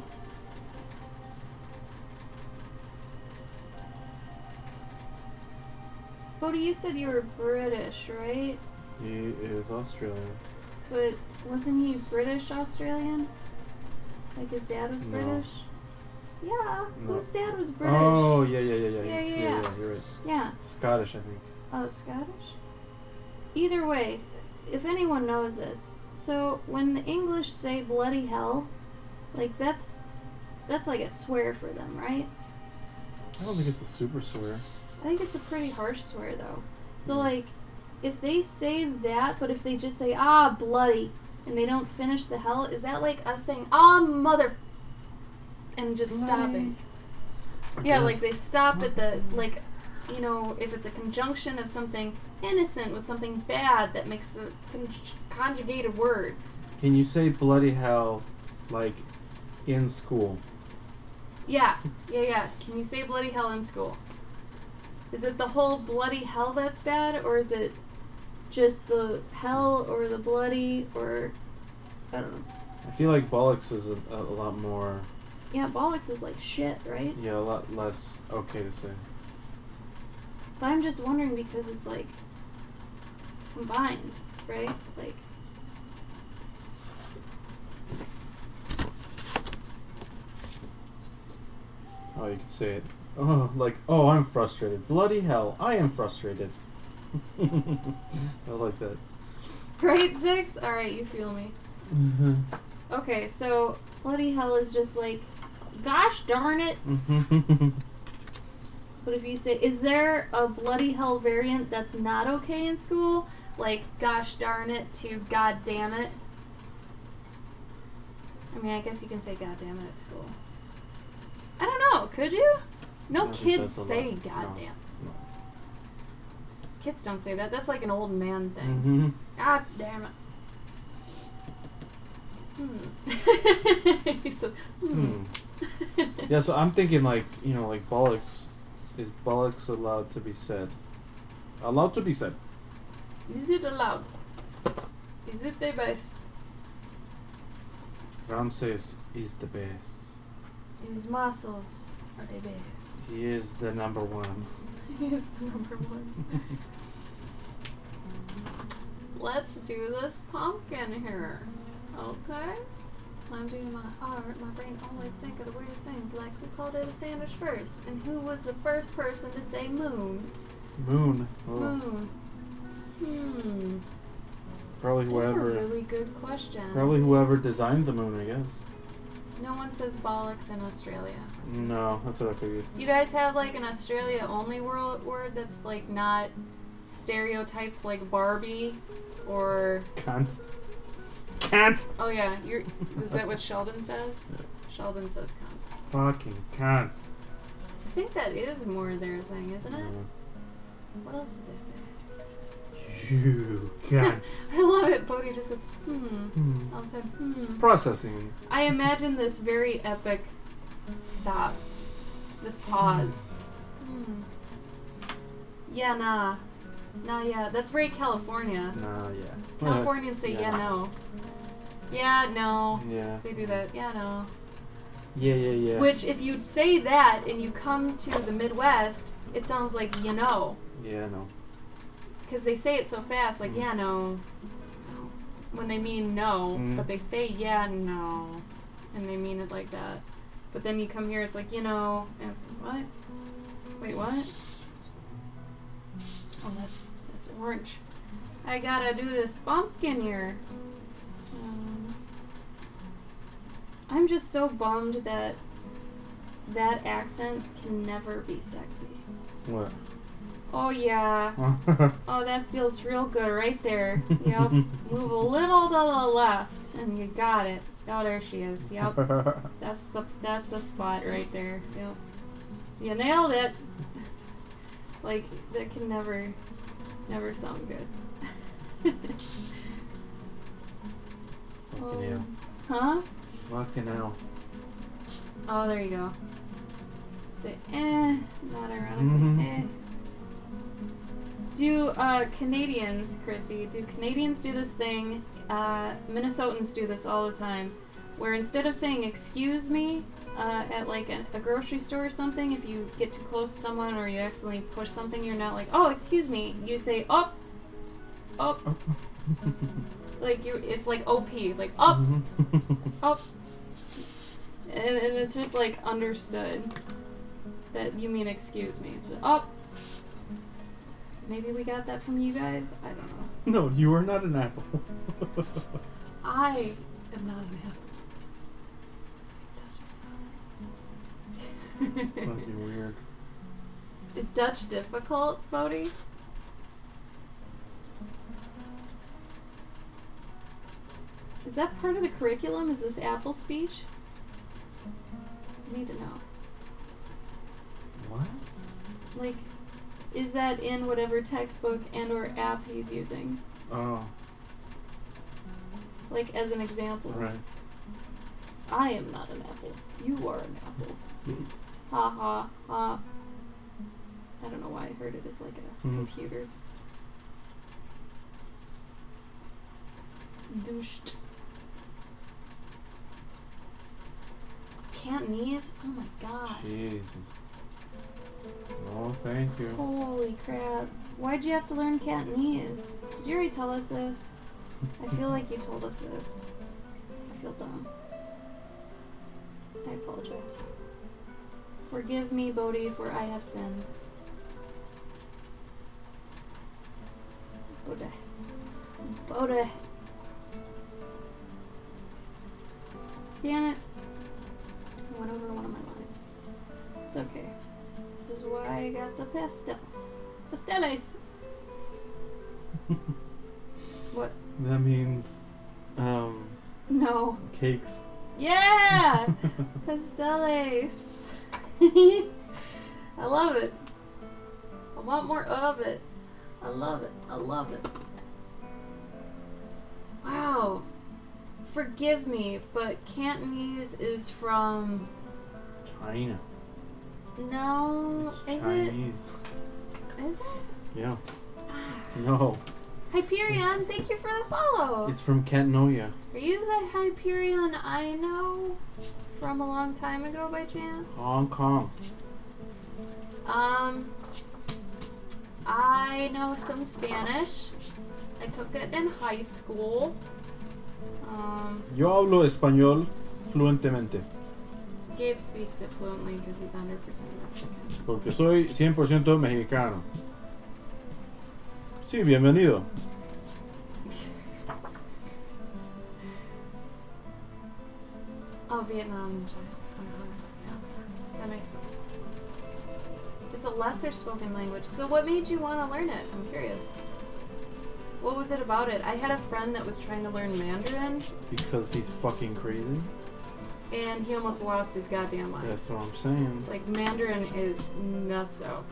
Bodhi, you said you were British, right? He is Australian. But wasn't he British Australian? Like his dad was No. British? Yeah, No. whose dad was British? Oh, yeah. Yeah. You're right. Yeah. Scottish, I think. Oh, Scottish? Either way, if anyone knows this, so when the English say bloody hell, like that's like a swear for them, right? I don't think it's a super swear. I think it's a pretty harsh swear though. So Mm. like, if they say that, but if they just say, ah, bloody, and they don't finish the hell, is that like us saying, ah, mother, and just stopping? Yeah, like they stopped at the, like, you know, if it's a conjunction of something innocent with something bad that makes a conjugated word. Can you say bloody hell, like, in school? Yeah. Can you say bloody hell in school? Is it the whole bloody hell that's bad, or is it just the hell or the bloody, or I don't know. I feel like bollocks is a lot more, Yeah, bollocks is like shit, right? yeah, a lot less okay to say. But I'm just wondering because it's like combined, right? Like, Oh, you could say it. Oh, like, oh, I'm frustrated. Bloody hell, I am frustrated. I like that. right, Zix? Alright, you feel me. Okay, so bloody hell is just like, gosh darn it. But if you say, is there a bloody hell variant that's not okay in school? Like, gosh darn it to god damn it? I mean, I guess you can say god damn it at school. I don't know, could you? No I think kids that's a say lot. god No. damn. No. Kids don't say that. That's like an old man thing. Mm-hmm. God damn it. He says, Yeah, so I'm thinking like, you know, like bollocks. Is bollocks allowed to be said? Allowed to be said. Is it allowed? Is it the best? Ram says he's the best. His muscles are the best. He is the number one. He is the number one. Let's do this pumpkin here. Okay? I'm doing my art. My brain always think of the weirdest things, like who called it a sandwich first, and who was the first person to say moon. Moon. Oh. Moon. Probably Those are whoever. really good questions. Probably whoever designed the moon, I guess. No one says bollocks in Australia. No, that's what I figured. Do you guys have like an Australia only word that's like not stereotyped like Barbie or Can't. Can't. oh yeah, is that what Sheldon says? Yeah. Sheldon says cunt. Fucking can't. I think that is more their thing, isn't it? Mm. What else did they say? You can't. I love it. Bodhi just goes, Hmm. I'll say, Processing. I imagine this very epic stop. This pause. Yeah, nah. Nah, yeah. That's very California. Nah, yeah. Californians say yeah, no. Yeah, no. Yeah. They do that. Yeah, no. Yeah. Which, if you'd say that and you come to the Midwest, it sounds like you know. Yeah, no. Because they say it so fast, like, yeah, no. No. When they mean no, but they say yeah, no. And they mean it like that. But then you come here, it's like, you know, and it's like, what? Wait, what? Oh, that's orange. I gotta do this pumpkin here. I'm just so bummed that that accent can never be sexy. What? Oh, yeah. Oh, that feels real good right there. Yep. Move a little to the left, and you got it. Oh, there she is. Yep. That's the spot right there. Yep. You nailed it. Like, that can never sound good. Fucking hell. Huh? Fucking hell. Oh, there you go. Say, not ironically, Do Canadians, Chrissy, do Canadians do this thing, Minnesotans do this all the time, where instead of saying excuse me at like a grocery store or something, if you get too close to someone or you accidentally push something, you're not like, oh, excuse me, you say up. Like it's like OP, like up, up. And it's just like understood that you mean excuse me. It's up. Maybe we got that from you guys? I don't know. No, you are not an apple. I am not an apple. Fucking weird. Is Dutch difficult, Bodhi? Is that part of the curriculum? Is this Apple speech? I need to know. What? Like, is that in whatever textbook and or app he's using? Oh. Like, as an example. Right. I am not an apple. You are an apple. Ha ha ha. I don't know why I heard it as like a computer. Douched. Cantonese? Oh my god. Jesus. No, thank you. Holy crap. Why'd you have to learn Cantonese? Did you already tell us this? I feel like you told us this. I feel dumb. I apologize. Forgive me, Bodhi, for I have sinned. Bodhi. Bodhi. Damn it. I went over one of my lines. It's okay. This is why I got the pastels. Pasteles! What? That means, No. cakes. Yeah! Pasteles! I love it. I want more of it. I love it. I love it. Wow. Forgive me, but Cantonese is from... China. No, It's is Chinese. it? Is it? Yeah. Ah. No. Hyperion, thank you for the follow. It's from Cantonia. Are you the Hyperion I know from a long time ago by chance? Hong Kong. I know some Spanish. I took it in high school. Yo hablo español. fluentemente. Gabe speaks it fluently because he's 100% Mexican. Porque soy 100% mexicano. Sí, bienvenido. Oh, Vietnam and China. Yeah, that makes sense. It's a lesser spoken language. So what made you want to learn it? I'm curious. What was it about it? I had a friend that was trying to learn Mandarin, Because he's fucking crazy. and he almost lost his goddamn mind. That's what I'm saying. Like, Mandarin is nutso.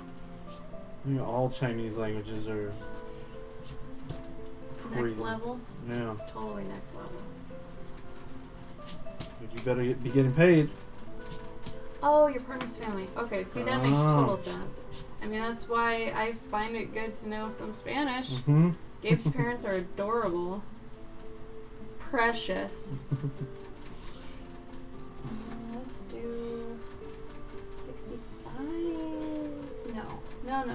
You know, all Chinese languages are Next crazy. level? Yeah. Totally next level. You better be getting paid. Oh, your partner's family. Okay, see, that makes Ah. total sense. I mean, that's why I find it good to know some Spanish. Mm-hmm. Gabe's parents are adorable. Precious. Let's do 65. No. Yeah.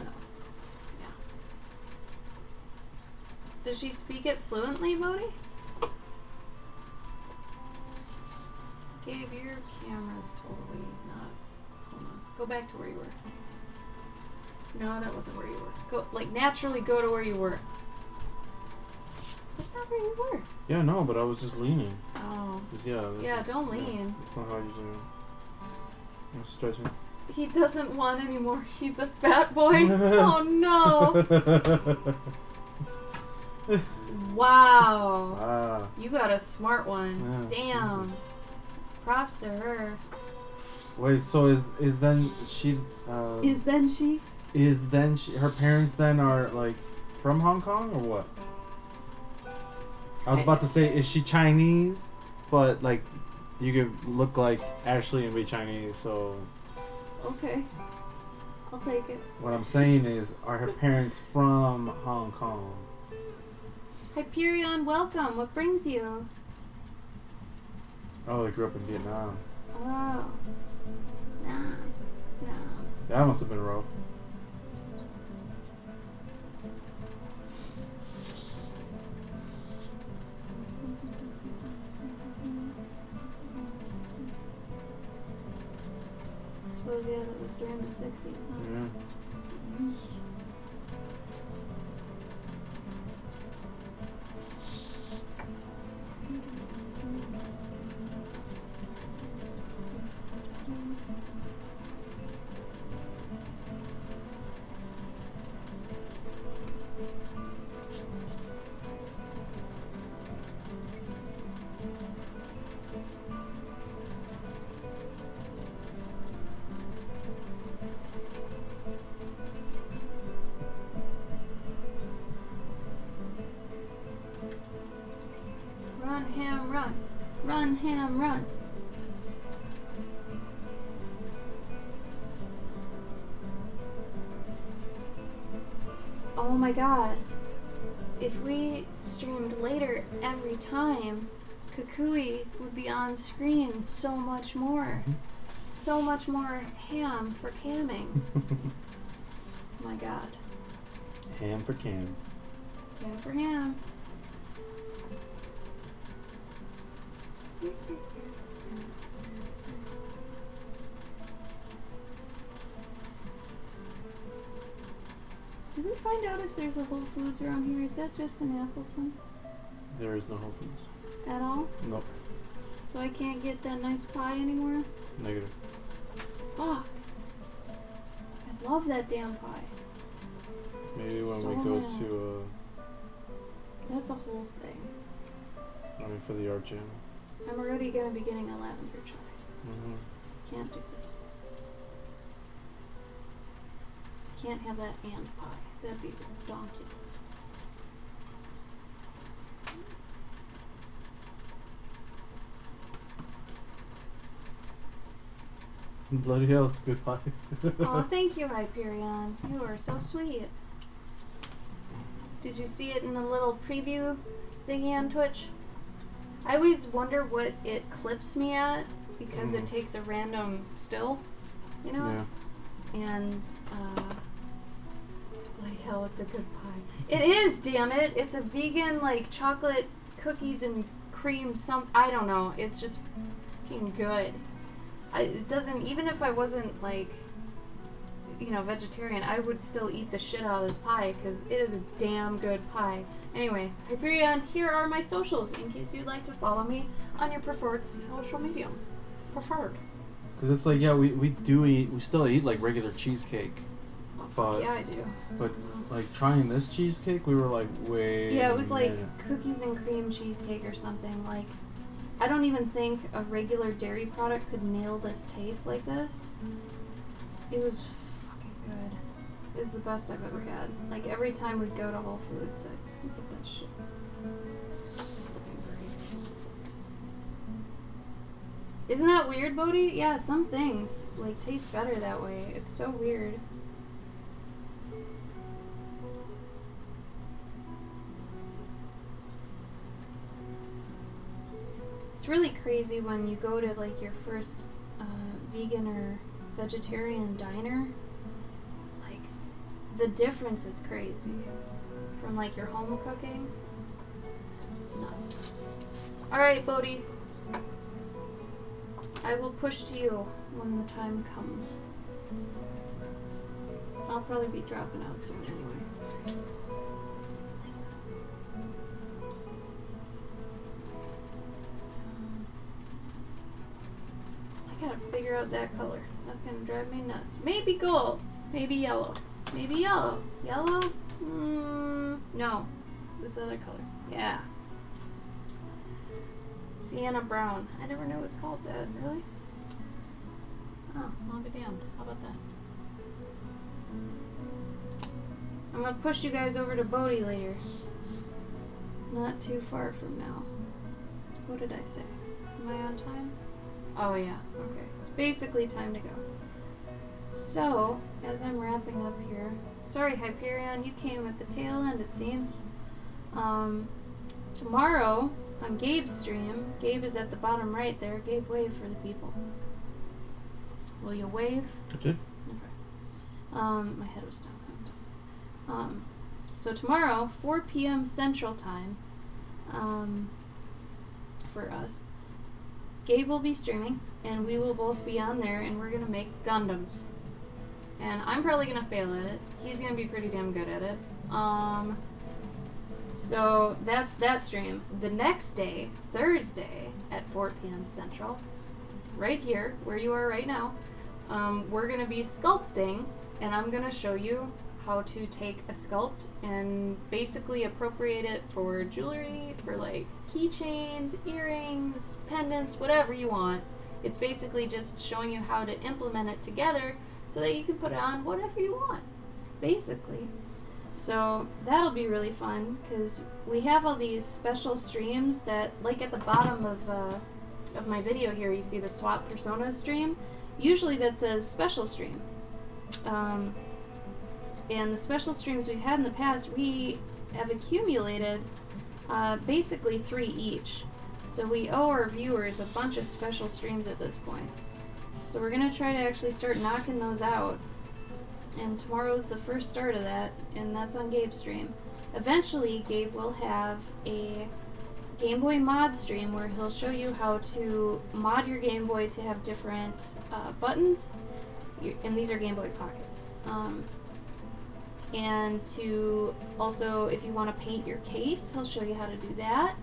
Does she speak it fluently, Bodhi? Gabe, your camera's totally not. Hold on. Go back to where you were. No, that wasn't where you were. Go, like, naturally go to where you were. That's not where you were. Yeah, no, but I was just leaning. Oh. 'Cause, yeah. Yeah, don't lean. That's not how I usually. I'm stretching. He doesn't want any more. He's a fat boy. Oh no. Wow. Ah. You got a smart one. Yeah, Damn. Jesus. Props to her. Wait, so is then she her parents then are like from Hong Kong or what? I was about to say, is she Chinese? But like, you could look like Ashley and be Chinese. So Okay. I'll take it. what I'm saying is, are her parents from Hong Kong? Hyperion, welcome. What brings you? Oh, they grew up in Vietnam. Oh. Nah. That must have been rough. I suppose, yeah, that was during the 60s, huh? Yeah. Run, Ham, run. Run, Ham, run. Oh my god. If we streamed later every time, Kukui would be on screen so much more. So much more ham for camming. My god. Ham for Cam. Ham for ham. Did we find out if there's a Whole Foods around here? Is that just in Appleton There is no Whole Foods. at all? Nope. So I can't get that nice pie anymore? Negative. Fuck. I love that damn pie. Maybe when So we go mad. to That's a whole thing. for the art jam. I'm already gonna be getting a lavender chai. Mm-hmm. Can't do this. Can't have that and pie. That'd be redonkulous. Bloody hell, it's a good pie. Oh, thank you, Hyperion. You are so sweet. Did you see it in the little preview thingy on Twitch? I always wonder what it clips me at because it takes a random still, you know? Yeah. And, bloody hell, it's a good pie. It is, damn it! It's a vegan, like, chocolate cookies and cream I don't know. It's just fucking good. It doesn't, even if I wasn't like, you know, vegetarian, I would still eat the shit out of this pie because it is a damn good pie. Anyway, Hyperion, here are my socials in case you'd like to follow me on your preferred social medium. Preferred. Because it's like, yeah, we still eat like regular cheesecake. Oh, But, fuck yeah, I do. But like trying this cheesecake, we were like, wait. Yeah, it was a like minute. cookies and cream cheesecake or something. Like, I don't even think a regular dairy product could nail this taste like this. It was fucking good. It's the best I've ever had. Like, every time we'd go to Whole Foods, I'd get that shit. Fucking great. Isn't that weird, Bodhi? Yeah, some things, like, taste better that way. It's so weird. It's really crazy when you go to like your first vegan or vegetarian diner. Like, the difference is crazy from like your home cooking. It's nuts. Alright, Bodhi. I will push to you when the time comes. I'll probably be dropping out soon anyway. I gotta figure out that color. That's gonna drive me nuts. Maybe gold. Maybe yellow. Maybe yellow. Yellow? No. This other color. Yeah. Sienna brown. I never knew it was called that. Really? Oh, I'll be damned. How about that? I'm gonna push you guys over to Bodhi later. Not too far from now. What did I say? Am I on time? Oh yeah, okay. It's basically time to go. So, as I'm wrapping up here, sorry Hyperion, you came at the tail end it seems. Tomorrow, on Gabe's stream, Gabe is at the bottom right there. Gabe, wave for the people. Will you wave? I did. Okay. My head was down. So tomorrow, 4 p.m. Central Time, for us, Gabe will be streaming, and we will both be on there, and we're gonna make Gundams. And I'm probably gonna fail at it. He's gonna be pretty damn good at it. So that's that stream. The next day, Thursday, at 4 p.m. Central, right here, where you are right now, we're gonna be sculpting, and I'm gonna show you how to take a sculpt and basically appropriate it for jewelry, for like keychains, earrings, pendants, whatever you want. It's basically just showing you how to implement it together so that you can put it on whatever you want, basically. So that'll be really fun because we have all these special streams that, like at the bottom of my video here, you see the Swap Personas stream. Usually that says special stream. And the special streams we've had in the past, we have accumulated basically 3 each. So we owe our viewers a bunch of special streams at this point. So we're going to try to actually start knocking those out. And tomorrow's the first start of that, and that's on Gabe's stream. Eventually, Gabe will have a Game Boy mod stream where he'll show you how to mod your Game Boy to have different buttons. And these are Game Boy pockets. And to also, if you want to paint your case, he'll show you how to do that.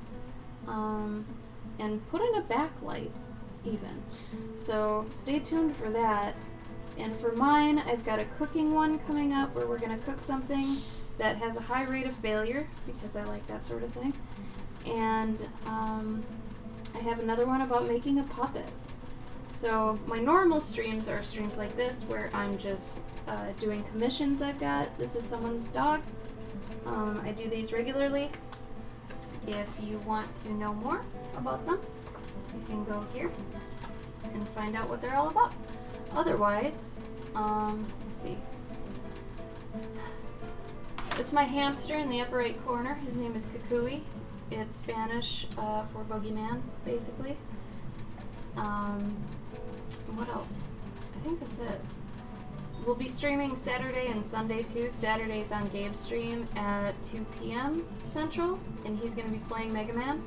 And put in a backlight, even. So stay tuned for that. And for mine, I've got a cooking one coming up where we're going to cook something that has a high rate of failure, because I like that sort of thing. And I have another one about making a puppet. So my normal streams are streams like this, where I'm just doing commissions I've got. This is someone's dog. I do these regularly. If you want to know more about them, you can go here and find out what they're all about. Otherwise, let's see. This is my hamster in the upper right corner. His name is Kukui. It's Spanish for boogeyman, basically. What else? I think that's it. We'll be streaming Saturday and Sunday too. Saturday's on Gabe's stream at 2 p.m. Central, and he's going to be playing Mega Man.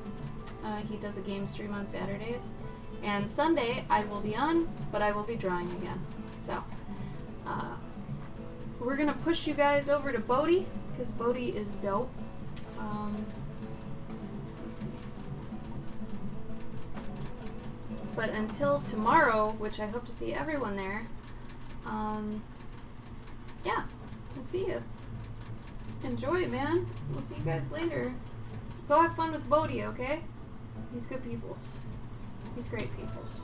He does a game stream on Saturdays. And Sunday I will be on, but I will be drawing again. So, we're gonna push you guys over to Bodhi, because Bodhi is dope. Let's see. But until tomorrow, which I hope to see everyone there, yeah, I'll see you. Enjoy, man. We'll see you guys later. Go have fun with Bodhi, okay? He's good peoples. He's great peoples.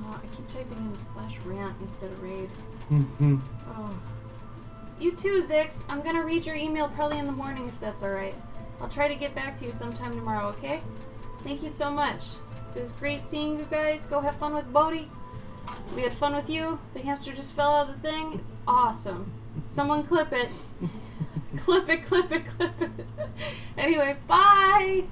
I keep typing in /rant instead of raid. Oh. You too, Zix. I'm gonna read your email probably in the morning if that's alright. I'll try to get back to you sometime tomorrow, okay? Thank you so much. It was great seeing you guys. Go have fun with Bodhi. We had fun with you. The hamster just fell out of the thing. It's awesome. Someone clip it. Clip it, clip it, clip it. Anyway, bye!